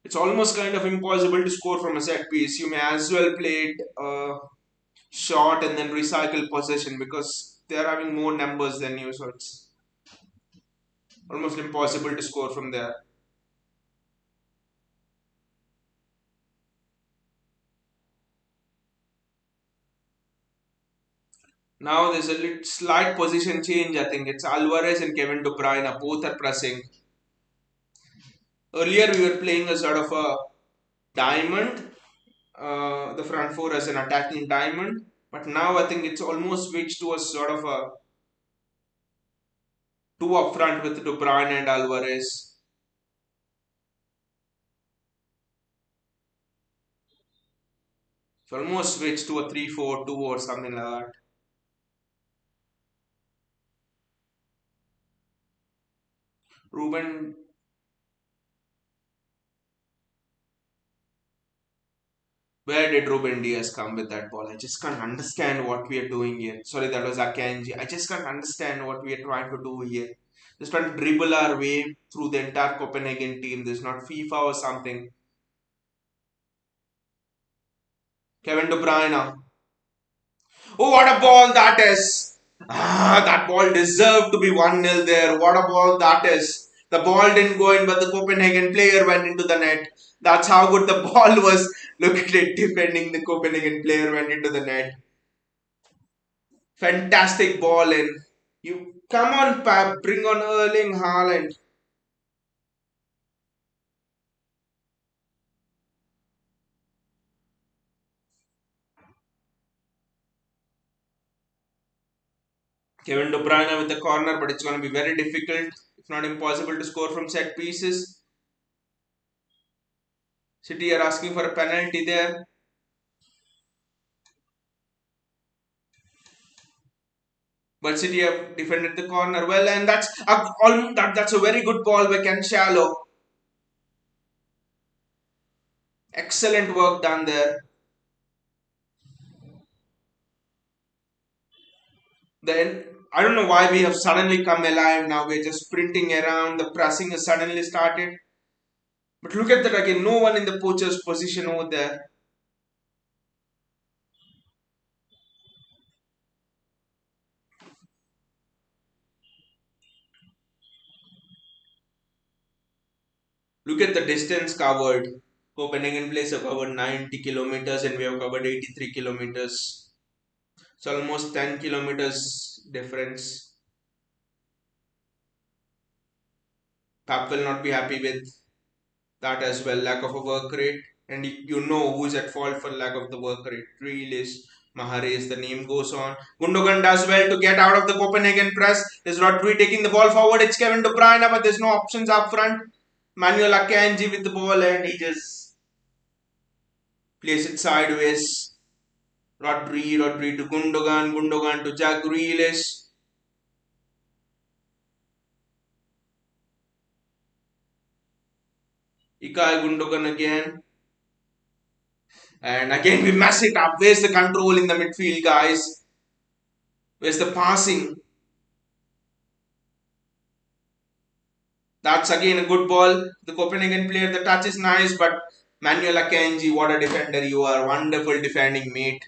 It's almost kind of impossible to score from a set piece. You may as well play it short and then recycle possession because they are having more numbers than you, so it's almost impossible to score from there. Now there's a slight position change. I think it's Alvarez and Kevin De Bruyne. Both are pressing. Earlier we were playing a sort of a diamond, the front four as an attacking diamond. But now I think it's almost switched to a sort of a two up front with De Bruyne and Alvarez. It's almost switched to a 3-4-2 or something like that. Ruben Where did Ruben Diaz come with that ball? I just can't understand what we are doing here. Sorry, that was Akanji. I just can't understand what we are trying to do here. Just trying to dribble our way through the entire Copenhagen team. This is not FIFA or something. Kevin De Bruyne. Oh, what a ball that is! Ah, that ball deserved to be 1-0 there. What a ball that is. The ball didn't go in, but the Copenhagen player went into the net. That's how good the ball was. Look at it, defending the Copenhagen player went into the net. Fantastic ball in. You come on, Pep, bring on Erling Haaland. Kevin De Bruyne with the corner, but it's going to be very difficult, if not impossible, to score from set pieces. City are asking for a penalty there. But City have defended the corner well, and that's a very good ball by Ken Shallow. Excellent work done there. Then I don't know why we have suddenly come alive now. We're just sprinting around. The pressing has suddenly started. But look at that again. No one in the poacher's position over there. Look at the distance covered. Copenhagen Place have covered 90 kilometers and we have covered 83 kilometers. It's almost 10 kilometers difference. Pap will not be happy with that as well. Lack of a work rate. And you know who is at fault for lack of the work rate. Grealish, Mahrez, the name goes on. Gundogan does well to get out of the Copenhagen press. There's Rodri taking the ball forward. It's Kevin De Bruyne, but there's no options up front. Manuel Akanji with the ball and he just plays it sideways. Rodri to Gundogan to Jack Grealish. Ikai Gundogan again. And again we mess it up. Where's the control in the midfield, guys? Where's the passing? That's again a good ball. The Copenhagen player, the touch is nice, but Manuel Akanji, what a defender you are. Wonderful defending, mate.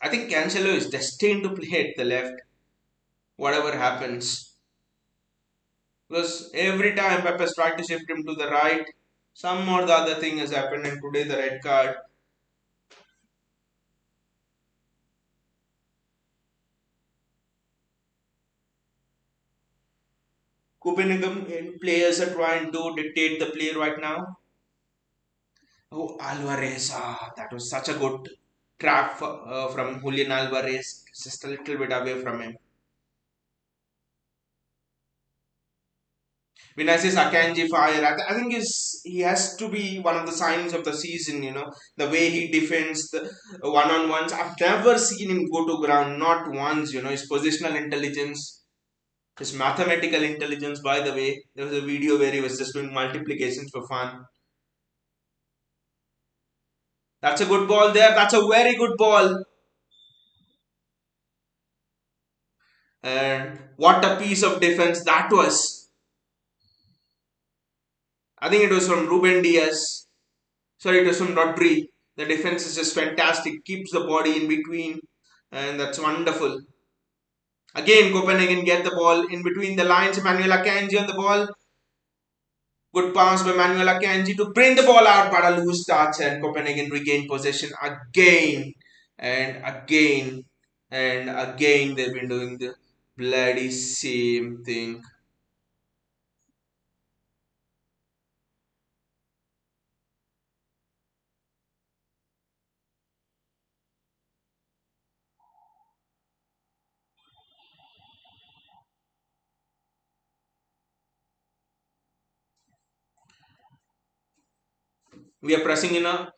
I think Cancelo is destined to play at the left, whatever happens. Because every time Pep has tried to shift him to the right, some or the other thing has happened, and today the red card. Copenhagen players are trying to dictate the play right now. Oh, Alvarez, that was such a good trap from Julian Alvarez. Just a little bit away from him. Vinicius Akanji fire. I think he has to be one of the signs of the season. You know the way he defends the one-on-ones. I've never seen him go to ground, not once. You know his positional intelligence, his mathematical intelligence. By the way, there was a video where he was just doing multiplications for fun. That's a good ball there. That's a very good ball. And what a piece of defense that was. I think it was from Ruben Diaz. Sorry, it was from Rodri. The defense is just fantastic. Keeps the body in between. And that's wonderful. Again, Copenhagen get the ball in between the lines. Manuel Akanji on the ball. Good pass by Manuel Akanji to bring the ball out, but a loose touch and Copenhagen regain possession again and again and again. They've been doing the bloody same thing. We are pressing in a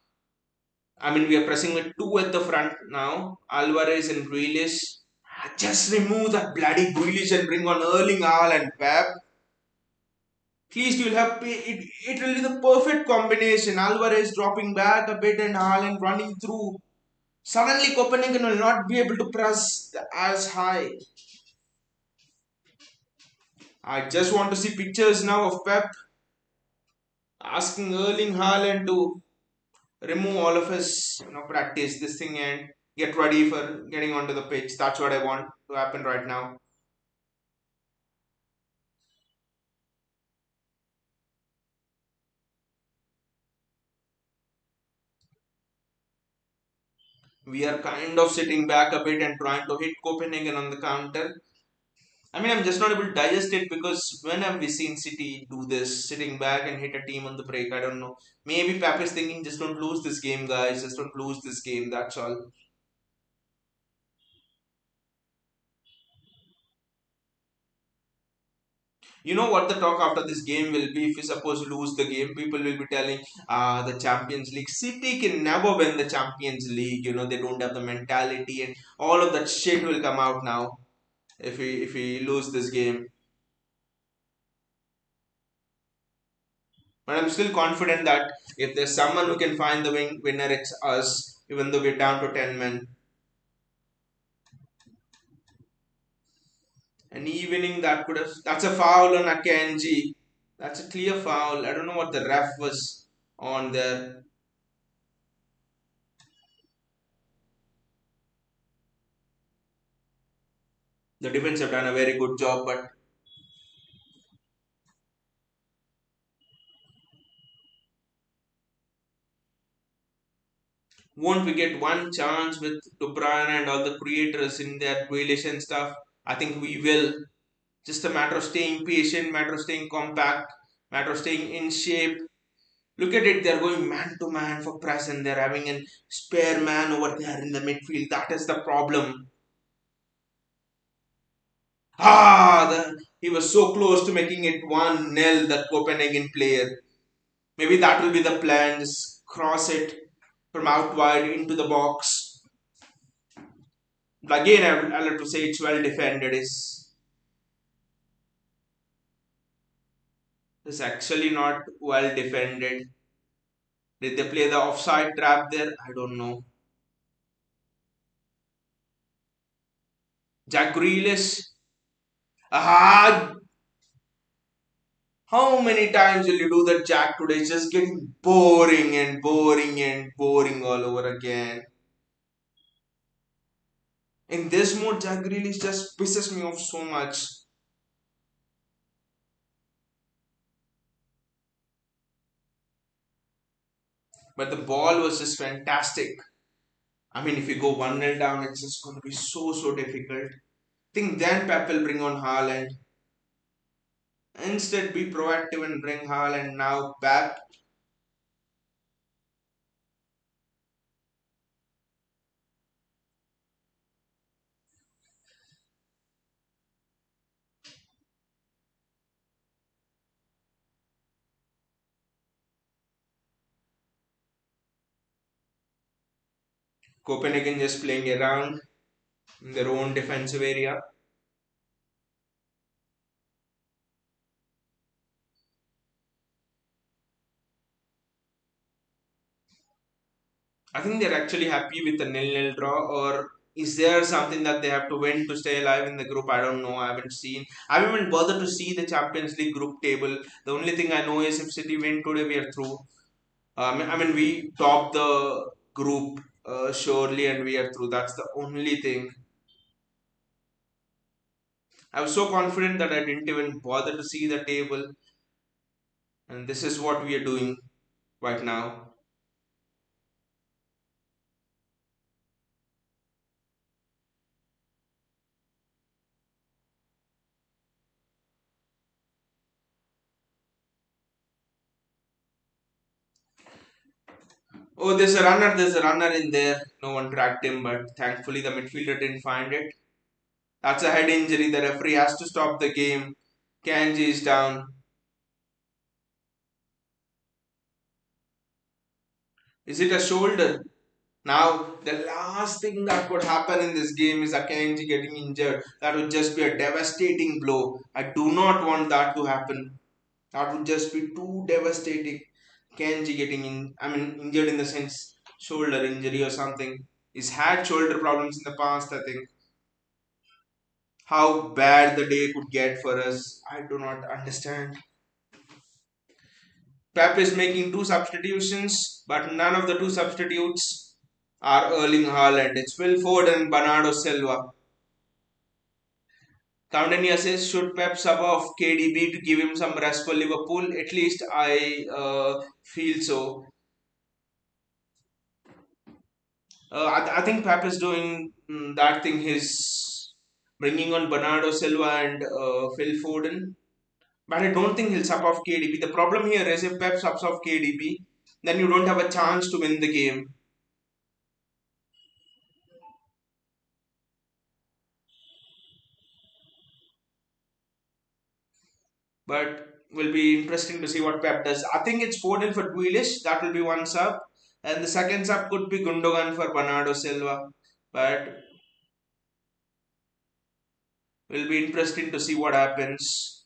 we are pressing with two at the front now. Alvarez and Grealish. Just remove that bloody Grealish and bring on Erling Haaland, Pep. At least you'll have it. It will be the perfect combination. Alvarez dropping back a bit and Haaland running through. Suddenly, Copenhagen will not be able to press as high. I just want to see pictures now of Pep asking Erling Haaland to remove all of his, practice this thing and get ready for getting onto the pitch. That's what I want to happen right now. We are kind of sitting back a bit and trying to hit Copenhagen on the counter. I mean, I'm just not able to digest it because when have we seen City do this, sitting back and hit a team on the break? I don't know. Maybe Pep is thinking, just don't lose this game, guys. Just don't lose this game. That's all. You know what the talk after this game will be? If we suppose lose the game, people will be telling, the Champions League. City can never win the Champions League. They don't have the mentality, and all of that shit will come out now if we lose this game. But I'm still confident that if there's someone who can find the winner, it's us, even though we're down to 10 men. An evening that could have. That's a foul on Akanji. That's a clear foul. I don't know what the ref was on there. The defense have done a very good job, but won't we get one chance with De Bruyne and all the creators in their Grealish and stuff? I think we will. Just a matter of staying patient, matter of staying compact, matter of staying in shape. Look at it, they're going man to man for press and they're having a spare man over there in the midfield. That is the problem. He was so close to making it 1-0, that Copenhagen player. Maybe that will be the plan. Just cross it from out wide into the box. But again, I'll have to say it's well defended. It's actually not well defended. Did they play the offside trap there? I don't know. Jack Grealish. Ah, how many times will you do that, Jack, today? It's just getting boring and boring and boring all over again. In this mode, Jack Grealish just pisses me off so much. But the ball was just fantastic. I mean, if you go 1-0 down, it's just going to be so difficult. I think then Pep will bring on Haaland. Instead, be proactive and bring Haaland now back. Copenhagen just playing around in their own defensive area. I think they're actually happy with the nil-nil draw, or is there something that they have to win to stay alive in the group? I don't know. I haven't seen. I haven't even bothered to see the Champions League group table. The only thing I know is if City win today, we are through. I mean, we top the group surely, and we are through. That's the only thing. I was so confident that I didn't even bother to see the table, and this is what we are doing right now. Oh, there's a runner in there. No one tracked him, but thankfully the midfielder didn't find it. That's a head injury. The referee has to stop the game. Kanji is down. Is it a shoulder? Now, the last thing that could happen in this game is Akanji getting injured. That would just be a devastating blow. I do not want that to happen. That would just be too devastating. Kenji getting injured in the sense shoulder injury or something. He's had shoulder problems in the past, I think. How bad the day could get for us, I do not understand. Pep is making two substitutions, but none of the two substitutes are Erling Haaland. It's Phil Ford and Bernardo Silva. Countania says, should Pep sub off KDB to give him some rest for Liverpool? At least I feel so. I think Pep is doing that thing. He's bringing on Bernardo Silva and Phil Foden. But I don't think he'll sub off KDB. The problem here is if Pep subs off KDB, then you don't have a chance to win the game. But will be interesting to see what Pep does. I think it's Foden for Grealish. That will be one sub. And the second sub could be Gundogan for Bernardo Silva. But will be interesting to see what happens.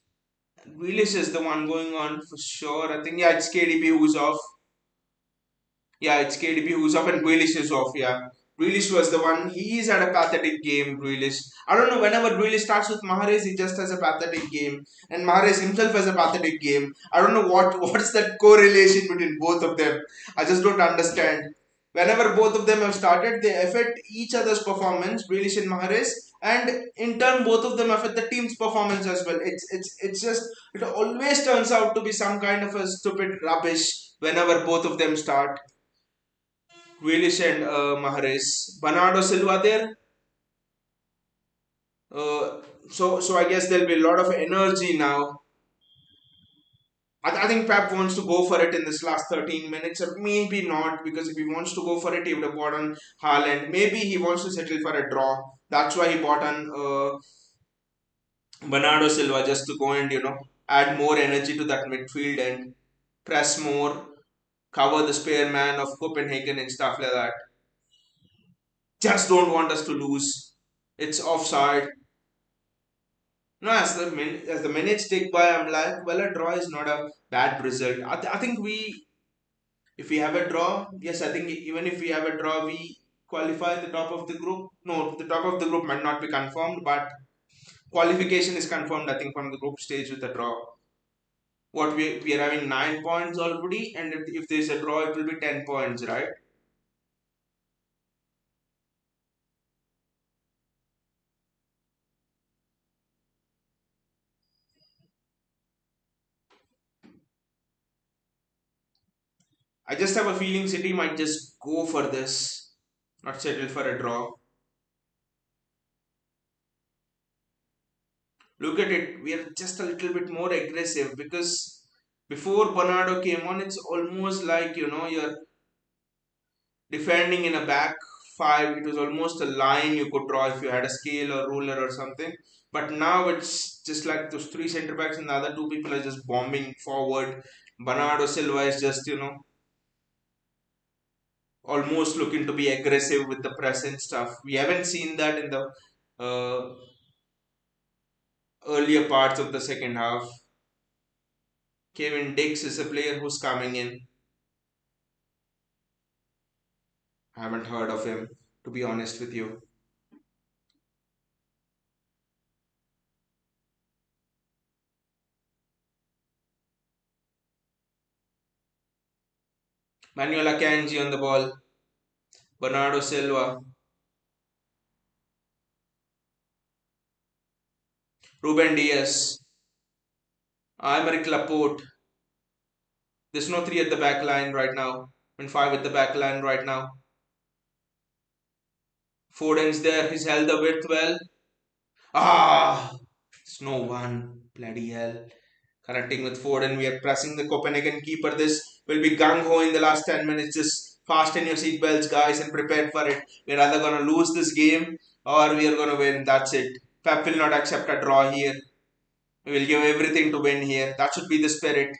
Grealish is the one going on for sure. I think, yeah, it's KDB who's off. Yeah, it's KDB who's off and Grealish is off. Yeah, Grealish was the one. He's had a pathetic game. Grealish. I don't know. Whenever Grealish starts with Mahrez, he just has a pathetic game, and Mahrez himself has a pathetic game. I don't know what's that correlation between both of them. I just don't understand. Whenever both of them have started, they affect each other's performance. Grealish and Mahrez, and in turn, both of them affect the team's performance as well. It's just it always turns out to be some kind of a stupid rubbish whenever both of them start. Grealish and Mahrez. Bernardo Silva there. So I guess there'll be a lot of energy now. I think Pep wants to go for it in this last 13 minutes, or maybe not, because if he wants to go for it, he would have bought on Haaland. Maybe he wants to settle for a draw. That's why he bought on Bernardo Silva just to go and add more energy to that midfield and press more, cover the spare man of Copenhagen and stuff like that. Just don't want us to lose. It's offside. No, as the minutes tick by, I'm like, well, a draw is not a bad result. I think if we have a draw, yes, I think even if we have a draw, we qualify at the top of the group. No, the top of the group might not be confirmed, but qualification is confirmed. I think from the group stage with a draw. What we are having 9 points already, and if there is a draw, it will be 10 points, right? I just have a feeling City might just go for this, not settle for a draw. Look at it, we are just a little bit more aggressive because before Bernardo came on, it's almost like you're defending in a back five. It was almost a line you could draw if you had a scale or ruler or something. But now it's just like those three centre backs and the other two people are just bombing forward. Bernardo Silva is just almost looking to be aggressive with the press and stuff. We haven't seen that in the uh, earlier parts of the second half. Kevin Dix is a player who's coming in. I haven't heard of him, to be honest with you. Manuel Akanji on the ball. Bernardo Silva. Ruben Diaz. Aymeric Laporte. There's no three at the back line right now. And five at the back line right now. Foden's there. He's held the width well. Ah! It's no one. Bloody hell. Connecting with Foden. We are pressing the Copenhagen keeper. This will be gung ho in the last 10 minutes. Just fasten your seatbelts, guys, and prepare for it. We're either going to lose this game or we are going to win. That's it. Pep will not accept a draw here. We will give everything to win here. That should be the spirit.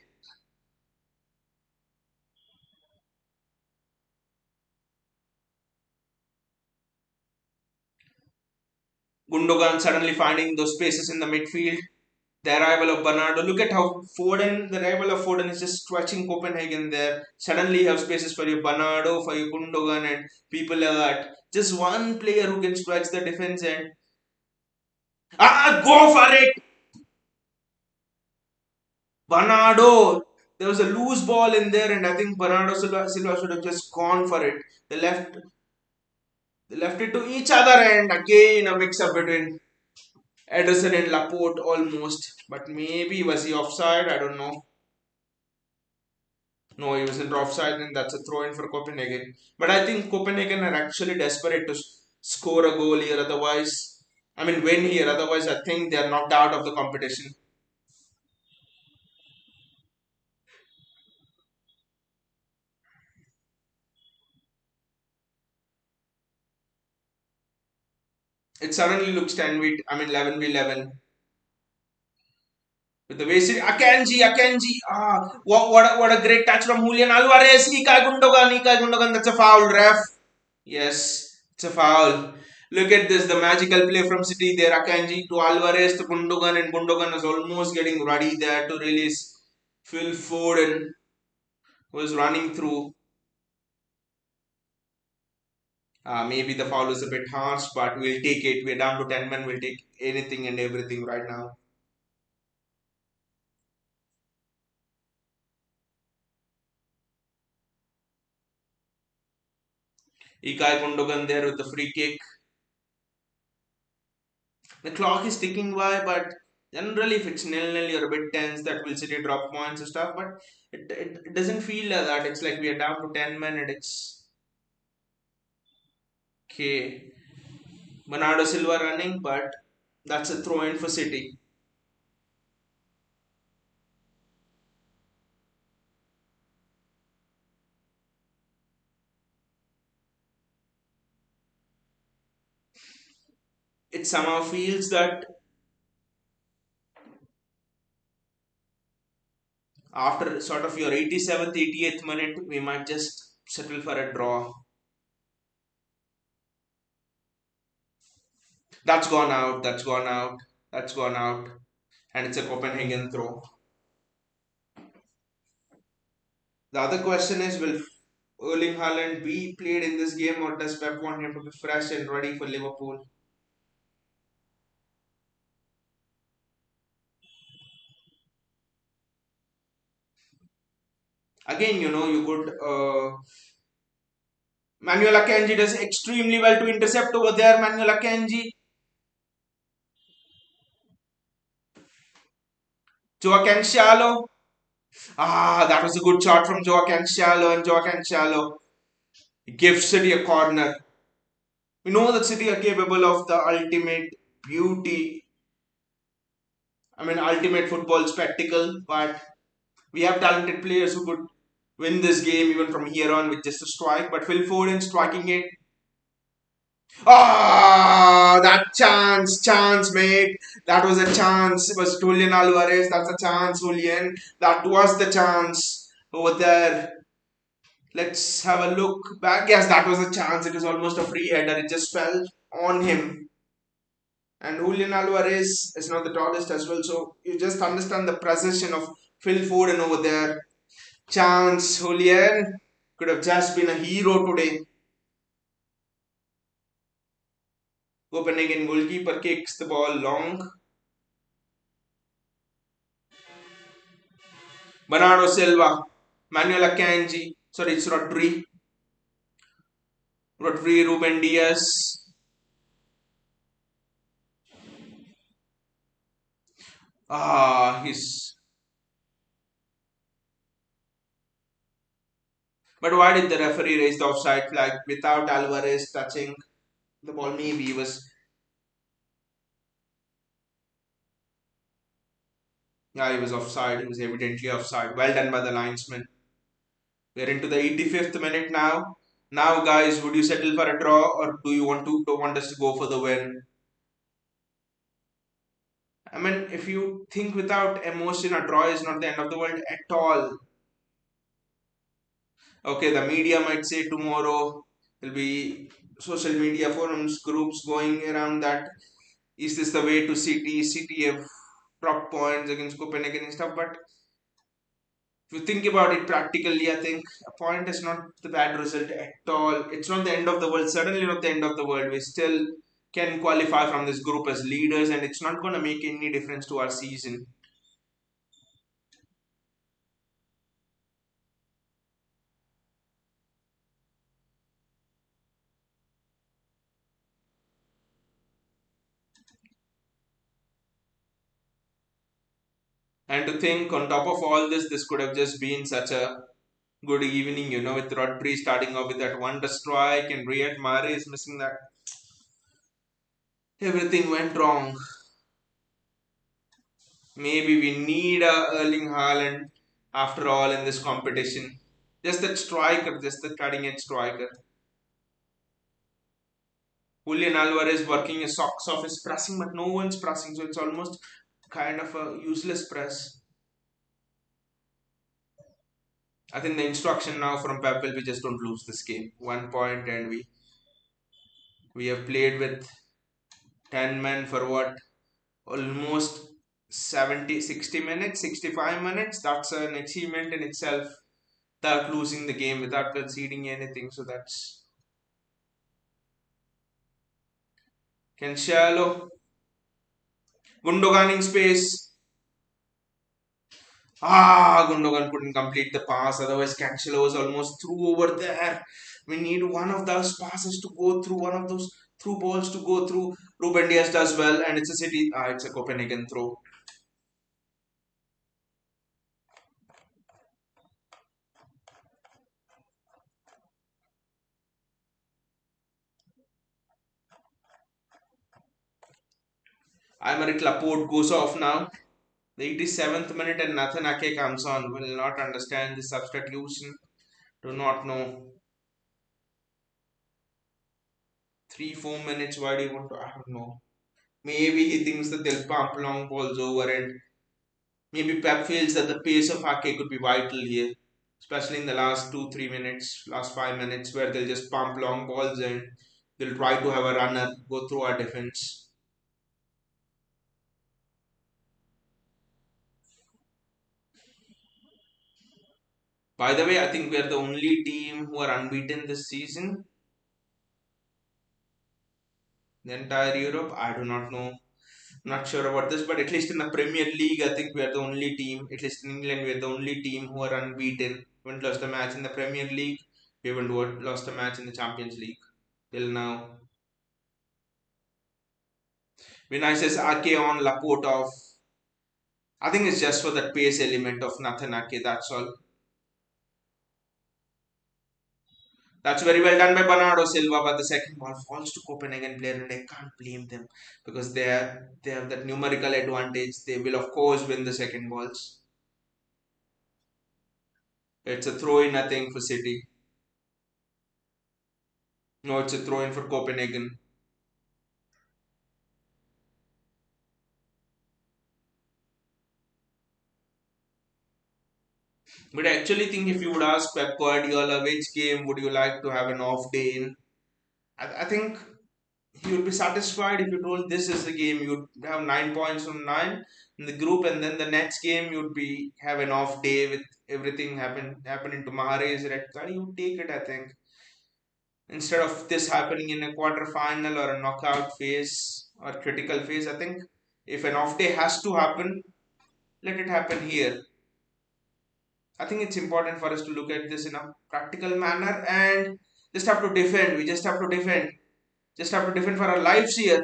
Gundogan suddenly finding those spaces in the midfield. The arrival of Bernardo. Look at how Foden, the arrival of Foden is just stretching Copenhagen there. Suddenly you have spaces for your Bernardo, for your Gundogan, and people like that. Just one player who can stretch the defense and go for it, Bernardo. There was a loose ball in there, and I think Bernardo Silva should have just gone for it. They left it to each other, and again a mix up between Ederson and Laporte almost. But maybe was he offside? I don't know. No, he wasn't offside, and that's a throw in for Copenhagen. But I think Copenhagen are actually desperate to score a goal here. Otherwise, I mean, win here. Otherwise, I think they are knocked out of the competition. It suddenly looks 11 v 11. With the way Akanji, what a great touch from Julian Alvarez, Ika Gundogan, that's a foul, ref. Yes, it's a foul. Look at this, the magical play from City there, Akanji to Alvarez to Gundogan, and Gundogan is almost getting ready there to release Phil Foden, who is running through. Maybe the foul is a bit harsh, but we'll take it. We're down to 10 men, we'll take anything and everything right now. Ikai Gundogan there with the free kick. The clock is ticking by, but generally if it's nil-nil, you're a bit tense that will City drop points and stuff, but it doesn't feel like that. It's like we are down to 10 men and it's okay. Bernardo Silva running, but that's a throw in for City. It somehow feels that after sort of your 87th, 88th minute, we might just settle for a draw. That's gone out, that's gone out, that's gone out. And it's a Copenhagen throw. The other question is, will Erling Haaland be played in this game or does Pep want him to be fresh and ready for Liverpool? Again, you could. Manuel Akanji does extremely well to intercept over there. Manuel Akanji. Joao Cancelo. That was a good shot from Joao Cancelo, and Joao Cancelo gives City a corner. We know that City are capable of the ultimate beauty. Ultimate football spectacle, but we have talented players who could win this game even from here on with just a strike. But Phil Foden striking it. That chance, mate. That was a chance. It was Julian Alvarez. That's a chance, Julian. That was the chance over there. Let's have a look back. Yes, that was a chance. It was almost a free header. It just fell on him. And Julian Alvarez is not the tallest as well. So you just understand the precision of Phil Foden over there. Chance, Julian could have just been a hero today. Copenhagen goalkeeper kicks the ball long. Bernardo Silva, Manuel Akanji, sorry, it's Rodri Ruben Diaz. He's. But why did the referee raise the offside flag without Alvarez touching the ball? Maybe he was. Yeah, he was offside. He was evidently offside. Well done by the linesman. We're into the 85th minute now. Now, guys, would you settle for a draw or do you want us to go for the win? If you think without emotion, a draw is not the end of the world at all. Okay, the media might say tomorrow there'll be social media forums, groups going around that. is this the way to City? City have dropped points against Copenhagen and stuff, but if you think about it practically, I think a point is not the bad result at all. It's not the end of the world. Certainly not the end of the world. We still can qualify from this group as leaders, and it's not going to make any difference to our season. And to think on top of all this, this could have just been such a good evening, with Rodri starting off with that wonder strike and Riyad Mahrez missing that. Everything went wrong. Maybe we need a Erling Haaland after all in this competition. Just that striker, just the cutting edge striker. Julian Alvarez working his socks off his pressing, but no one's pressing, so it's almost kind of a useless press. I think the instruction now from Pep will be just don't lose this game. 1 point, and we have played with 10 men for what, almost 70, 60 minutes, 65 minutes. That's an achievement in itself without losing the game, without conceding anything. So that's Cancelo. Gundogan in space. Gundogan couldn't complete the pass. Otherwise, Cancelo was almost through over there. We need one of those passes to go through, one of those through balls to go through. Ruben Diaz does well, and it's a City. It's a Copenhagen throw. Aymeric Laporte goes off now. The 87th minute and Nathan Ake comes on. Will not understand the substitution. Do not know. 3 4 minutes. Why do you want to? I don't know. Maybe he thinks that they'll pump long balls over, and maybe Pep feels that the pace of Ake could be vital here, especially in the last 2 3 minutes, last 5 minutes, where they'll just pump long balls and they'll try to have a runner go through our defense. By the way, I think we are the only team who are unbeaten this season. The entire Europe, I do not know. Not sure about this, but at least in the Premier League, I think we are the only team. At least in England, we are the only team who are unbeaten. We haven't lost a match in the Premier League. We haven't lost a match in the Champions League till now. Vinicius Ake on Laporte off. I think it's just for that pace element of Nathan Ake. That's all. That's very well done by Bernardo Silva, but the second ball falls to Copenhagen player, and I can't blame them because they have that numerical advantage. They will of course win the second balls. It's a throw in, I think, for City. No, it's a throw in for Copenhagen. But I actually think if you would ask Pep Guardiola which game would you like to have an off day in, I think he would be satisfied if you told this is the game. You'd have 9 points from nine in the group, and then the next game you'd be have an off day with everything happening to Mahrez red card. You take it, I think, instead of this happening in a quarter final or a knockout phase or critical phase. I think if an off day has to happen, let it happen here. I think it's important for us to look at this in a practical manner and just have to defend. We just have to defend. Just have to defend for our lives here.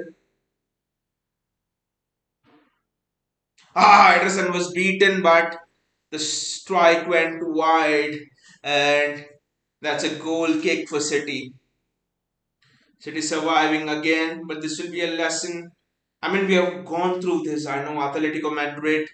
Ederson was beaten, but the strike went wide, and that's a goal kick for City. City surviving again, but this will be a lesson. I mean, we have gone through this. I know Atletico Madrid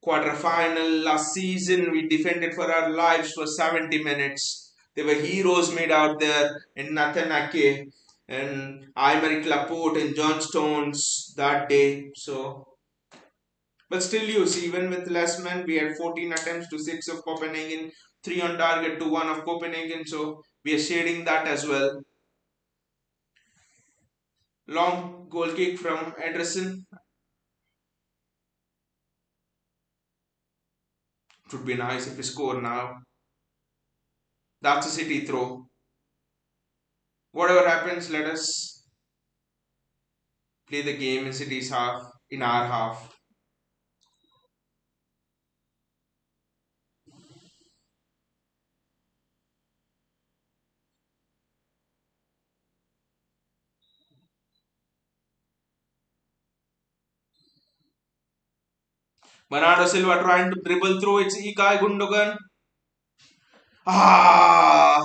quarter final last season. We defended for our lives for 70 minutes. There were heroes made out there in Nathan Ake and Aymeric Laporte and John Stones that day. So, but still, you see, even with less men, we had 14 attempts to 6 of Copenhagen, 3 on target to 1 of Copenhagen. So, we are shading that as well. Long goal kick from Ederson. It would be nice if we score now. That's a City throw. Whatever happens, let us play the game in City's half, in our half. Bernardo Silva trying to dribble through, it's Ikai Gundogan. Ah,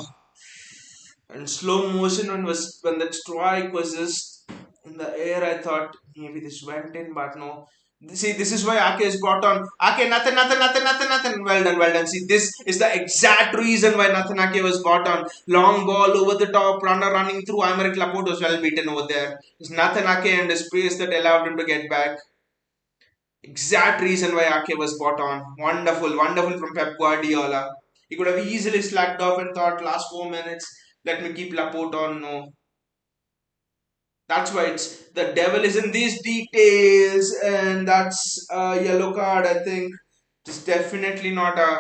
and slow motion when that strike was just in the air. I thought maybe this went in, but no. See, this is why Ake is brought on. Ake, nothing, nothing, nothing, nothing, nothing. Well done, well done. See, this is the exact reason why Nathan Ake was brought on. Long ball over the top, runner running through. Aymeric Laporte was well beaten over there. It's Nathan Ake and his pace that allowed him to get back. Exact reason why Ake was brought on. Wonderful, wonderful from Pep Guardiola. He could have easily slacked off and thought, last 4 minutes, let me keep Laporte on. No, that's why it's the devil is in these details, and that's a yellow card. I think it's definitely not a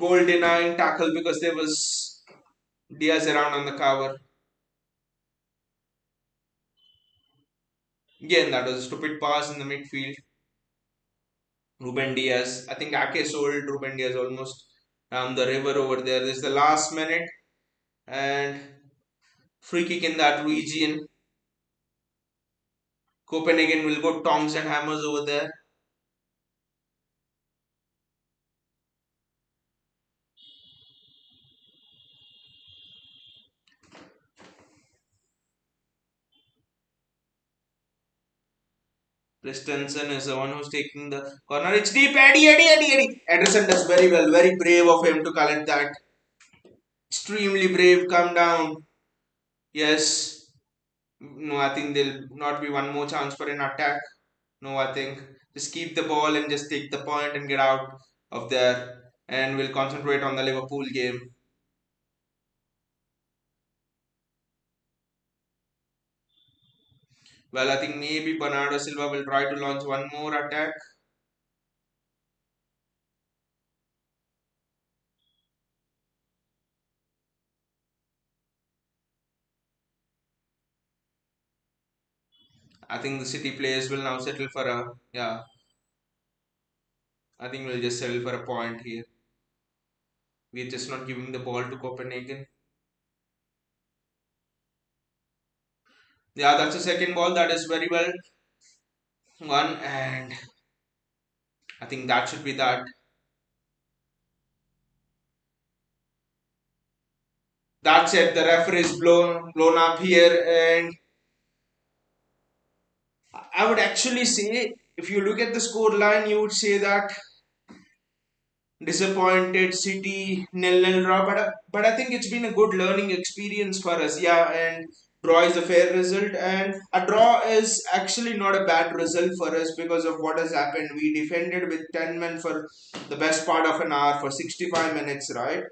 goal denying tackle because there was Diaz around on the cover. Again, that was a stupid pass in the midfield. Ruben Diaz. I think Ake sold Ruben Diaz almost down the river over there. This is the last minute and free kick in that region. Copenhagen will go tongs and hammers over there. Christensen is the one who's taking the corner. It's deep. Eddie, Eddie, Eddie, Eddie. Ederson does very well. Very brave of him to collect that. Extremely brave. Come down. Yes. No, I think there'll not be one more chance for an attack. No, I think just keep the ball and just take the point and get out of there. And we'll concentrate on the Liverpool game. Well, I think maybe Bernardo Silva will try to launch one more attack. I think the City players will now settle for a, yeah, I think we'll just settle for a point here. We're just not giving the ball to Copenhagen. Yeah, that's the second ball. That is very well one, and I think that should be that. That's it. The referee is blown up here, and I would actually say, if you look at the score line, you would say that disappointed City nil-nil draw, but I think it's been a good learning experience for us. Yeah, and draw is a fair result, and a draw is actually not a bad result for us because of what has happened. We defended with 10 men for the best part of an hour for 65 minutes, right?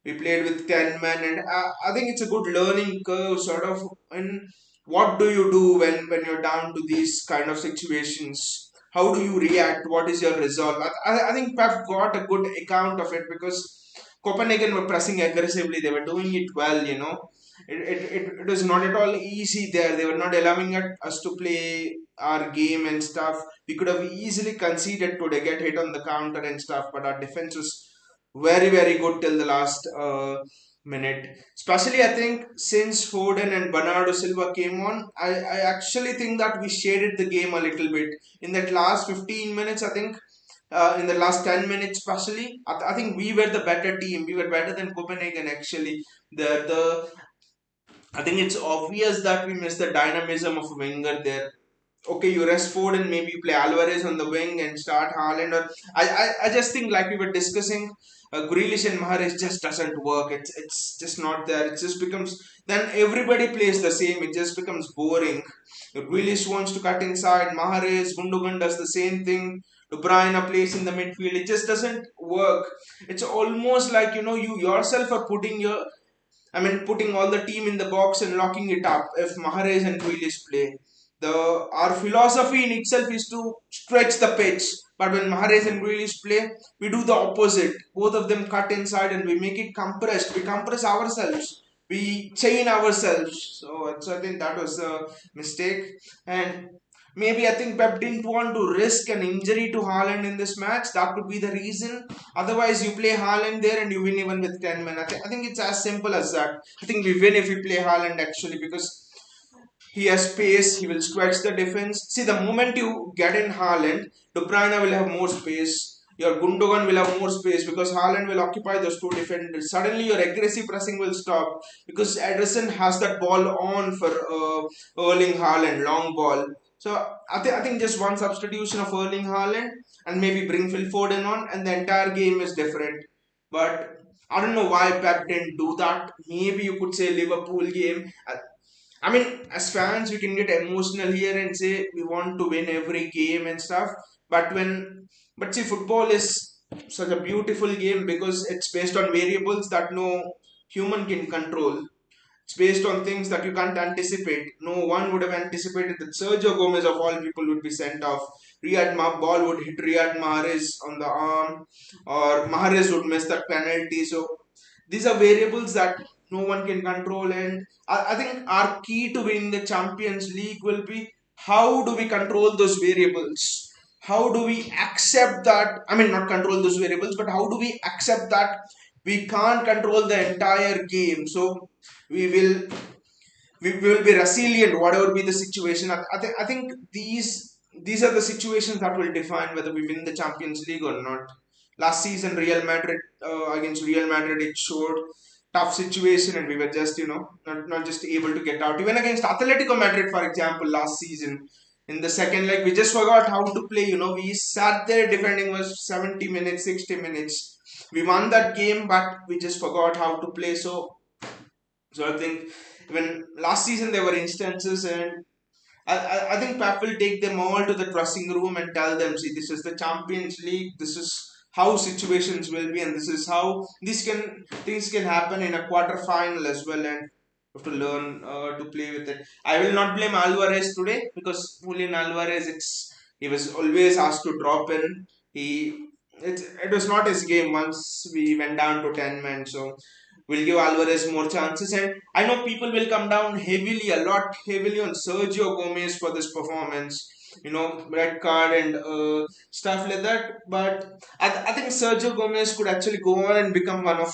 We played with 10 men, and I think it's a good learning curve, sort of. And what do you do when you're down to these kind of situations? How do you react? What is your resolve? I think Pep got a good account of it because Copenhagen were pressing aggressively. They were doing it well, you know. It was not at all easy there. They were not allowing us to play our game and stuff. We could have easily conceded to get hit on the counter and stuff, but our defense was very, very good till the last minute. Especially, I think since Foden and Bernardo Silva came on, I actually think that we shaded the game a little bit. In that last 15 minutes, I think in the last 10 minutes especially, I think we were the better team. We were better than Copenhagen actually. The I think it's obvious that we missed the dynamism of Wenger there. Okay, you rest Ford and maybe you play Alvarez on the wing and start Haaland. Or I just think like we were discussing, Grealish and Mahrez just doesn't work. It's just not there. It just becomes then everybody plays the same. It just becomes boring. Grealish wants to cut inside. Mahrez, Gundogan does the same thing. De Bruyne plays in the midfield. It just doesn't work. It's almost like you yourself are putting your putting all the team in the box and locking it up if Mahrez and Grealish play. Our philosophy in itself is to stretch the pitch, but when Mahrez and Grealish play, we do the opposite. Both of them cut inside and we make it compressed. We compress ourselves. We chain ourselves. So I think that was a mistake. And maybe I think Pep didn't want to risk an injury to Haaland in this match. That could be the reason. Otherwise, you play Haaland there and you win even with 10 men. I think it's as simple as that. I think we win if we play Haaland actually because he has pace. He will stretch the defense. See, the moment you get in Haaland, De Bruyne will have more space. Your Gundogan will have more space because Haaland will occupy those two defenders. Suddenly, your aggressive pressing will stop because Ederson has that ball on for Erling Haaland, long ball. So I think just one substitution of Erling Haaland and maybe bring Phil Foden on, and the entire game is different. But I don't know why Pep didn't do that. Maybe you could say Liverpool game. As fans, we can get emotional here and say we want to win every game and stuff. But but see, football is such a beautiful game because it's based on variables that no human can control. It's based on things that you can't anticipate. No one would have anticipated that Sergio Gomez, of all people, would be sent off. Ball would hit Riyad Mahrez on the arm, or Mahrez would miss that penalty. So these are variables that no one can control, and I think our key to win the Champions League will be how do we control those variables? How do we accept that? Not control those variables, but how do we accept that we can't control the entire game? So we will we will be resilient whatever be the situation. I think these are the situations that will define whether we win the Champions League or not. Last season, Real Madrid against Real Madrid, it showed tough situation, and we were just not just able to get out. Even against Atletico Madrid, for example, last season in the second leg, we just forgot how to play. We sat there defending was 70 minutes, 60 minutes. We won that game, but we just forgot how to play. So I think when last season there were instances, and I think Pep will take them all to the dressing room and tell them, see, this is the Champions League, this is how situations will be, and this is how things can happen in a quarter final as well, and you have to learn to play with it. I will not blame Alvarez today because Julian Alvarez, he was always asked to drop in. It was not his game once we went down to 10 men, so we'll give Alvarez more chances. And I know people will come down a lot heavily on Sergio Gomez for this performance. Red card and stuff like that. But I think Sergio Gomez could actually go on and become one of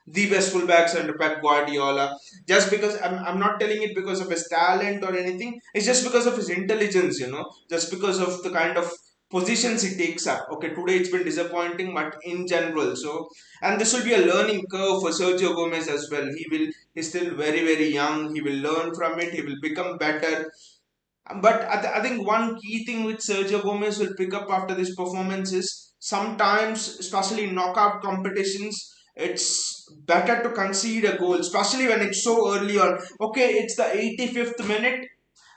the best fullbacks under Pep Guardiola. Just because I'm not telling it because of his talent or anything. It's just because of his intelligence. Just because of the kind of positions he takes up. Okay, today it's been disappointing, but in general, and this will be a learning curve for Sergio Gomez as well. He's still very very young. He will learn from it. He will become better. But I think one key thing which Sergio Gomez will pick up after this performance is sometimes, especially in knockout competitions, it's better to concede a goal, especially when it's so early on. Okay, it's the 85th minute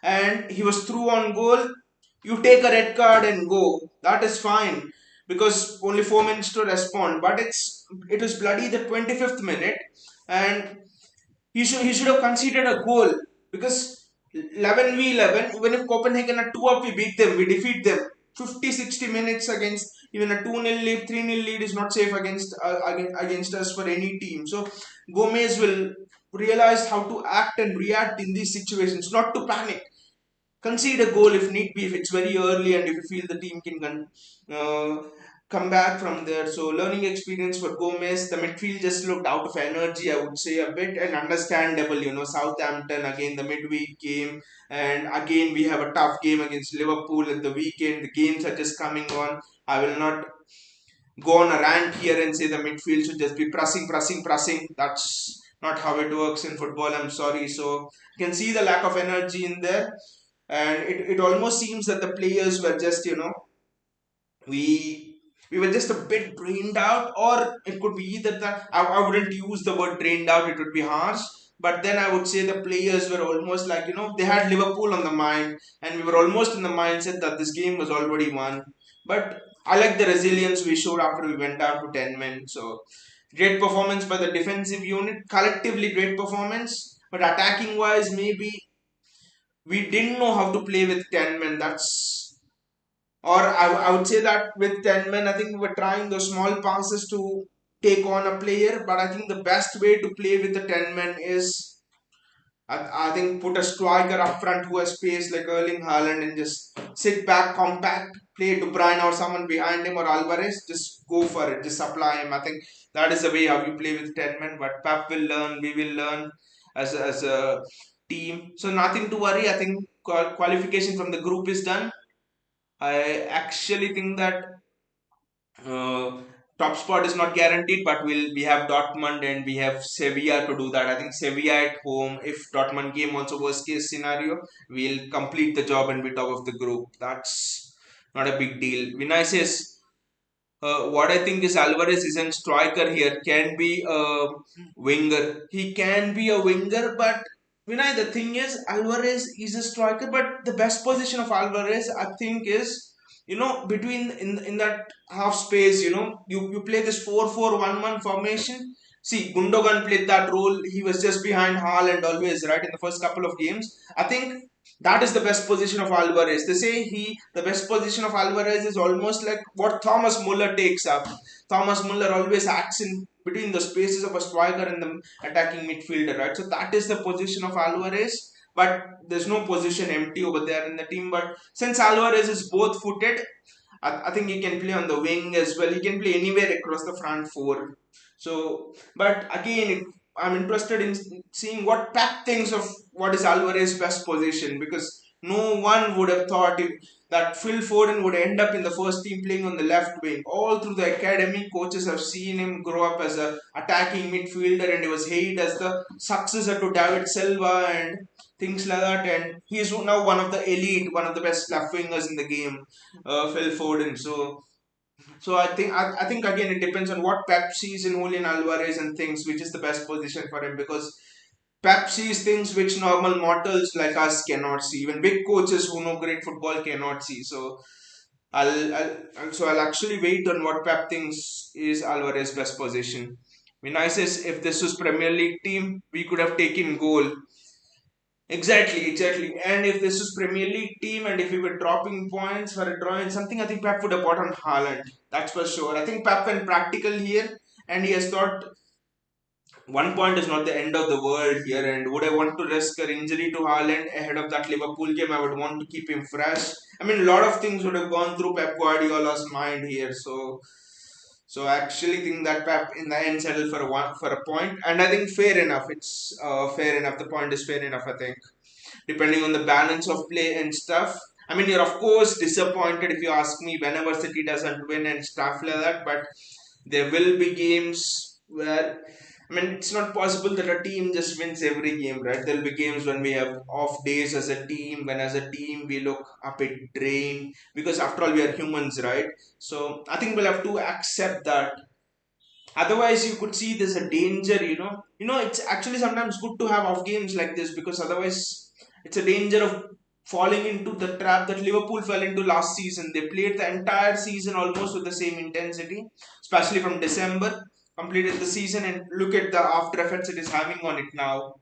and he was through on goal. You take a red card and go. That is fine because only 4 minutes to respond. But it was bloody the 25th minute, and he should have conceded a goal because 11v11, even if Copenhagen are 2 up, we beat them, we defeat them. 50-60 minutes against even a 2-0 lead, 3-0 lead is not safe against us for any team. So Gomez will realize how to act and react in these situations, not to panic. Concede a goal if need be, if it's very early and if you feel the team can uh, come back from there. So learning experience for Gomez. The midfield just looked out of energy, I would say, a bit, and understandable. Southampton again, the midweek game, and again we have a tough game against Liverpool at the weekend. The games are just coming on. I will not go on a rant here and say the midfield should just be pressing, pressing, pressing. That's not how it works in football. I'm sorry. So you can see the lack of energy in there, and it almost seems that the players were just we we were just a bit drained out, or it could be either that I wouldn't use the word drained out, it would be harsh, but then I would say the players were almost like they had Liverpool on the mind, and we were almost in the mindset that this game was already won. But I like the resilience we showed after we went down to 10 men. So Great performance by the defensive unit, collectively great performance. But attacking wise, maybe we didn't know how to play with 10 men. I would say that with 10 men, I think we were trying those small passes to take on a player. But I think the best way to play with the 10 men is I think put a striker up front who has space like Erling Haaland and just sit back, compact, play to Brian or someone behind him or Alvarez. Just go for it, just supply him. I think that is the way how you play with 10 men. But Pep will learn, we will learn as a team. So nothing to worry. I think qualification from the group is done. I actually think that uh, top spot is not guaranteed, but we have Dortmund and we have Sevilla to do that. I think Sevilla at home, if Dortmund game also worst case scenario, we'll complete the job and be top of the group. That's not a big deal. Vinicius, what I think is Alvarez isn't striker here, can be a winger. He can be a winger, but Vinay, the thing is, Alvarez is a striker, but the best position of Alvarez, I think, is between in that half space. You play this 4-4-1-1 formation. See, Gundogan played that role. He was just behind Haaland always, right, in the first couple of games. I think that is the best position of Alvarez. They say the best position of Alvarez is almost like what Thomas Muller takes up. Thomas Muller always acts in between the spaces of a striker and the attacking midfielder, right? So that is the position of Alvarez. But there's no position empty over there in the team. But since Alvarez is both footed, I think he can play on the wing as well. He can play anywhere across the front four. So, but again, I'm interested in seeing what Pep thinks of what is Alvarez's best position, because no one would have thought that Phil Foden would end up in the first team playing on the left wing. All through the academy, coaches have seen him grow up as a attacking midfielder, and he was hailed as the successor to David Silva and things like that. And he is now one of the elite, one of the best left wingers in the game, Phil Foden. So I think again it depends on what Pep sees in Julian Alvarez and thinks which is the best position for him, because Pep sees things which normal mortals like us cannot see. Even big coaches who know great football cannot see. So I'll actually wait on what Pep thinks is Alvarez's best position. I mean, I says if this was Premier League team, we could have taken goal. Exactly. And if this is Premier League team and if we were dropping points for a draw and something, I think Pep would have bought on Haaland. That's for sure. I think Pep went practical here and he has thought 1 point is not the end of the world here. And would I want to risk an injury to Haaland ahead of that Liverpool game? I would want to keep him fresh. I mean, a lot of things would have gone through Pep Guardiola's mind here. So I actually think that Pep in the end settled for a point, and I think fair enough. It's fair enough. The point is fair enough. I think depending on the balance of play and stuff. I mean, you're of course disappointed if you ask me whenever City doesn't win and stuff like that, but there will be games where I mean, it's not possible that a team just wins every game, right? There'll be games when we have off days as a team, when as a team we look a bit drained, because after all, we are humans, right? So I think we'll have to accept that. Otherwise, you could see there's a danger, it's actually sometimes good to have off games like this, because otherwise it's a danger of falling into the trap that Liverpool fell into last season. They played the entire season almost with the same intensity, especially from December, completed the season, and look at the after effects it is having on it now.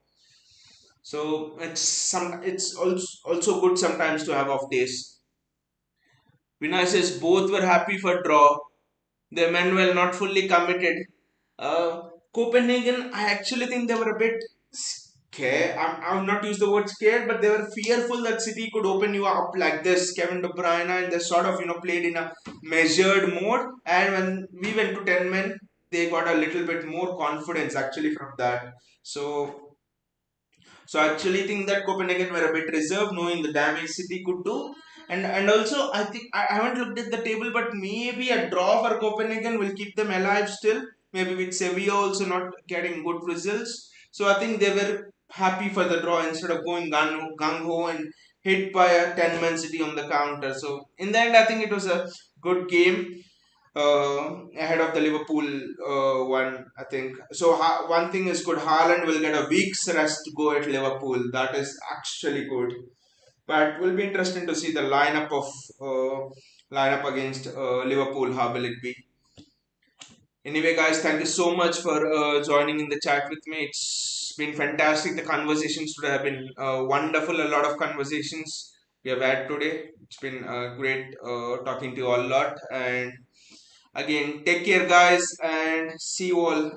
So it's also good sometimes to have off days. Vinay says both were happy for draw. The men were not fully committed. Copenhagen, I actually think they were a bit scared. I'm not use the word scared, but they were fearful that City could open you up like this. Kevin De Bruyne, and they sort of played in a measured mode. And when we went to 10 men, they got a little bit more confidence actually from that. So I actually think that Copenhagen were a bit reserved, knowing the damage City could do. And also I think I haven't looked at the table, but maybe a draw for Copenhagen will keep them alive still. Maybe with Sevilla also not getting good results. So I think they were happy for the draw instead of going gung ho and hit by a 10-man City on the counter. So in the end, I think it was a good game ahead of the Liverpool one, I think. So one thing is good. Haaland will get a week's rest to go at Liverpool. That is actually good. But will be interesting to see the lineup against Liverpool. How will it be? Anyway, guys, thank you so much for joining in the chat with me. It's been fantastic. The conversations today have been wonderful. A lot of conversations we have had today. It's been great talking to you all a lot. And again, take care, guys, and see you all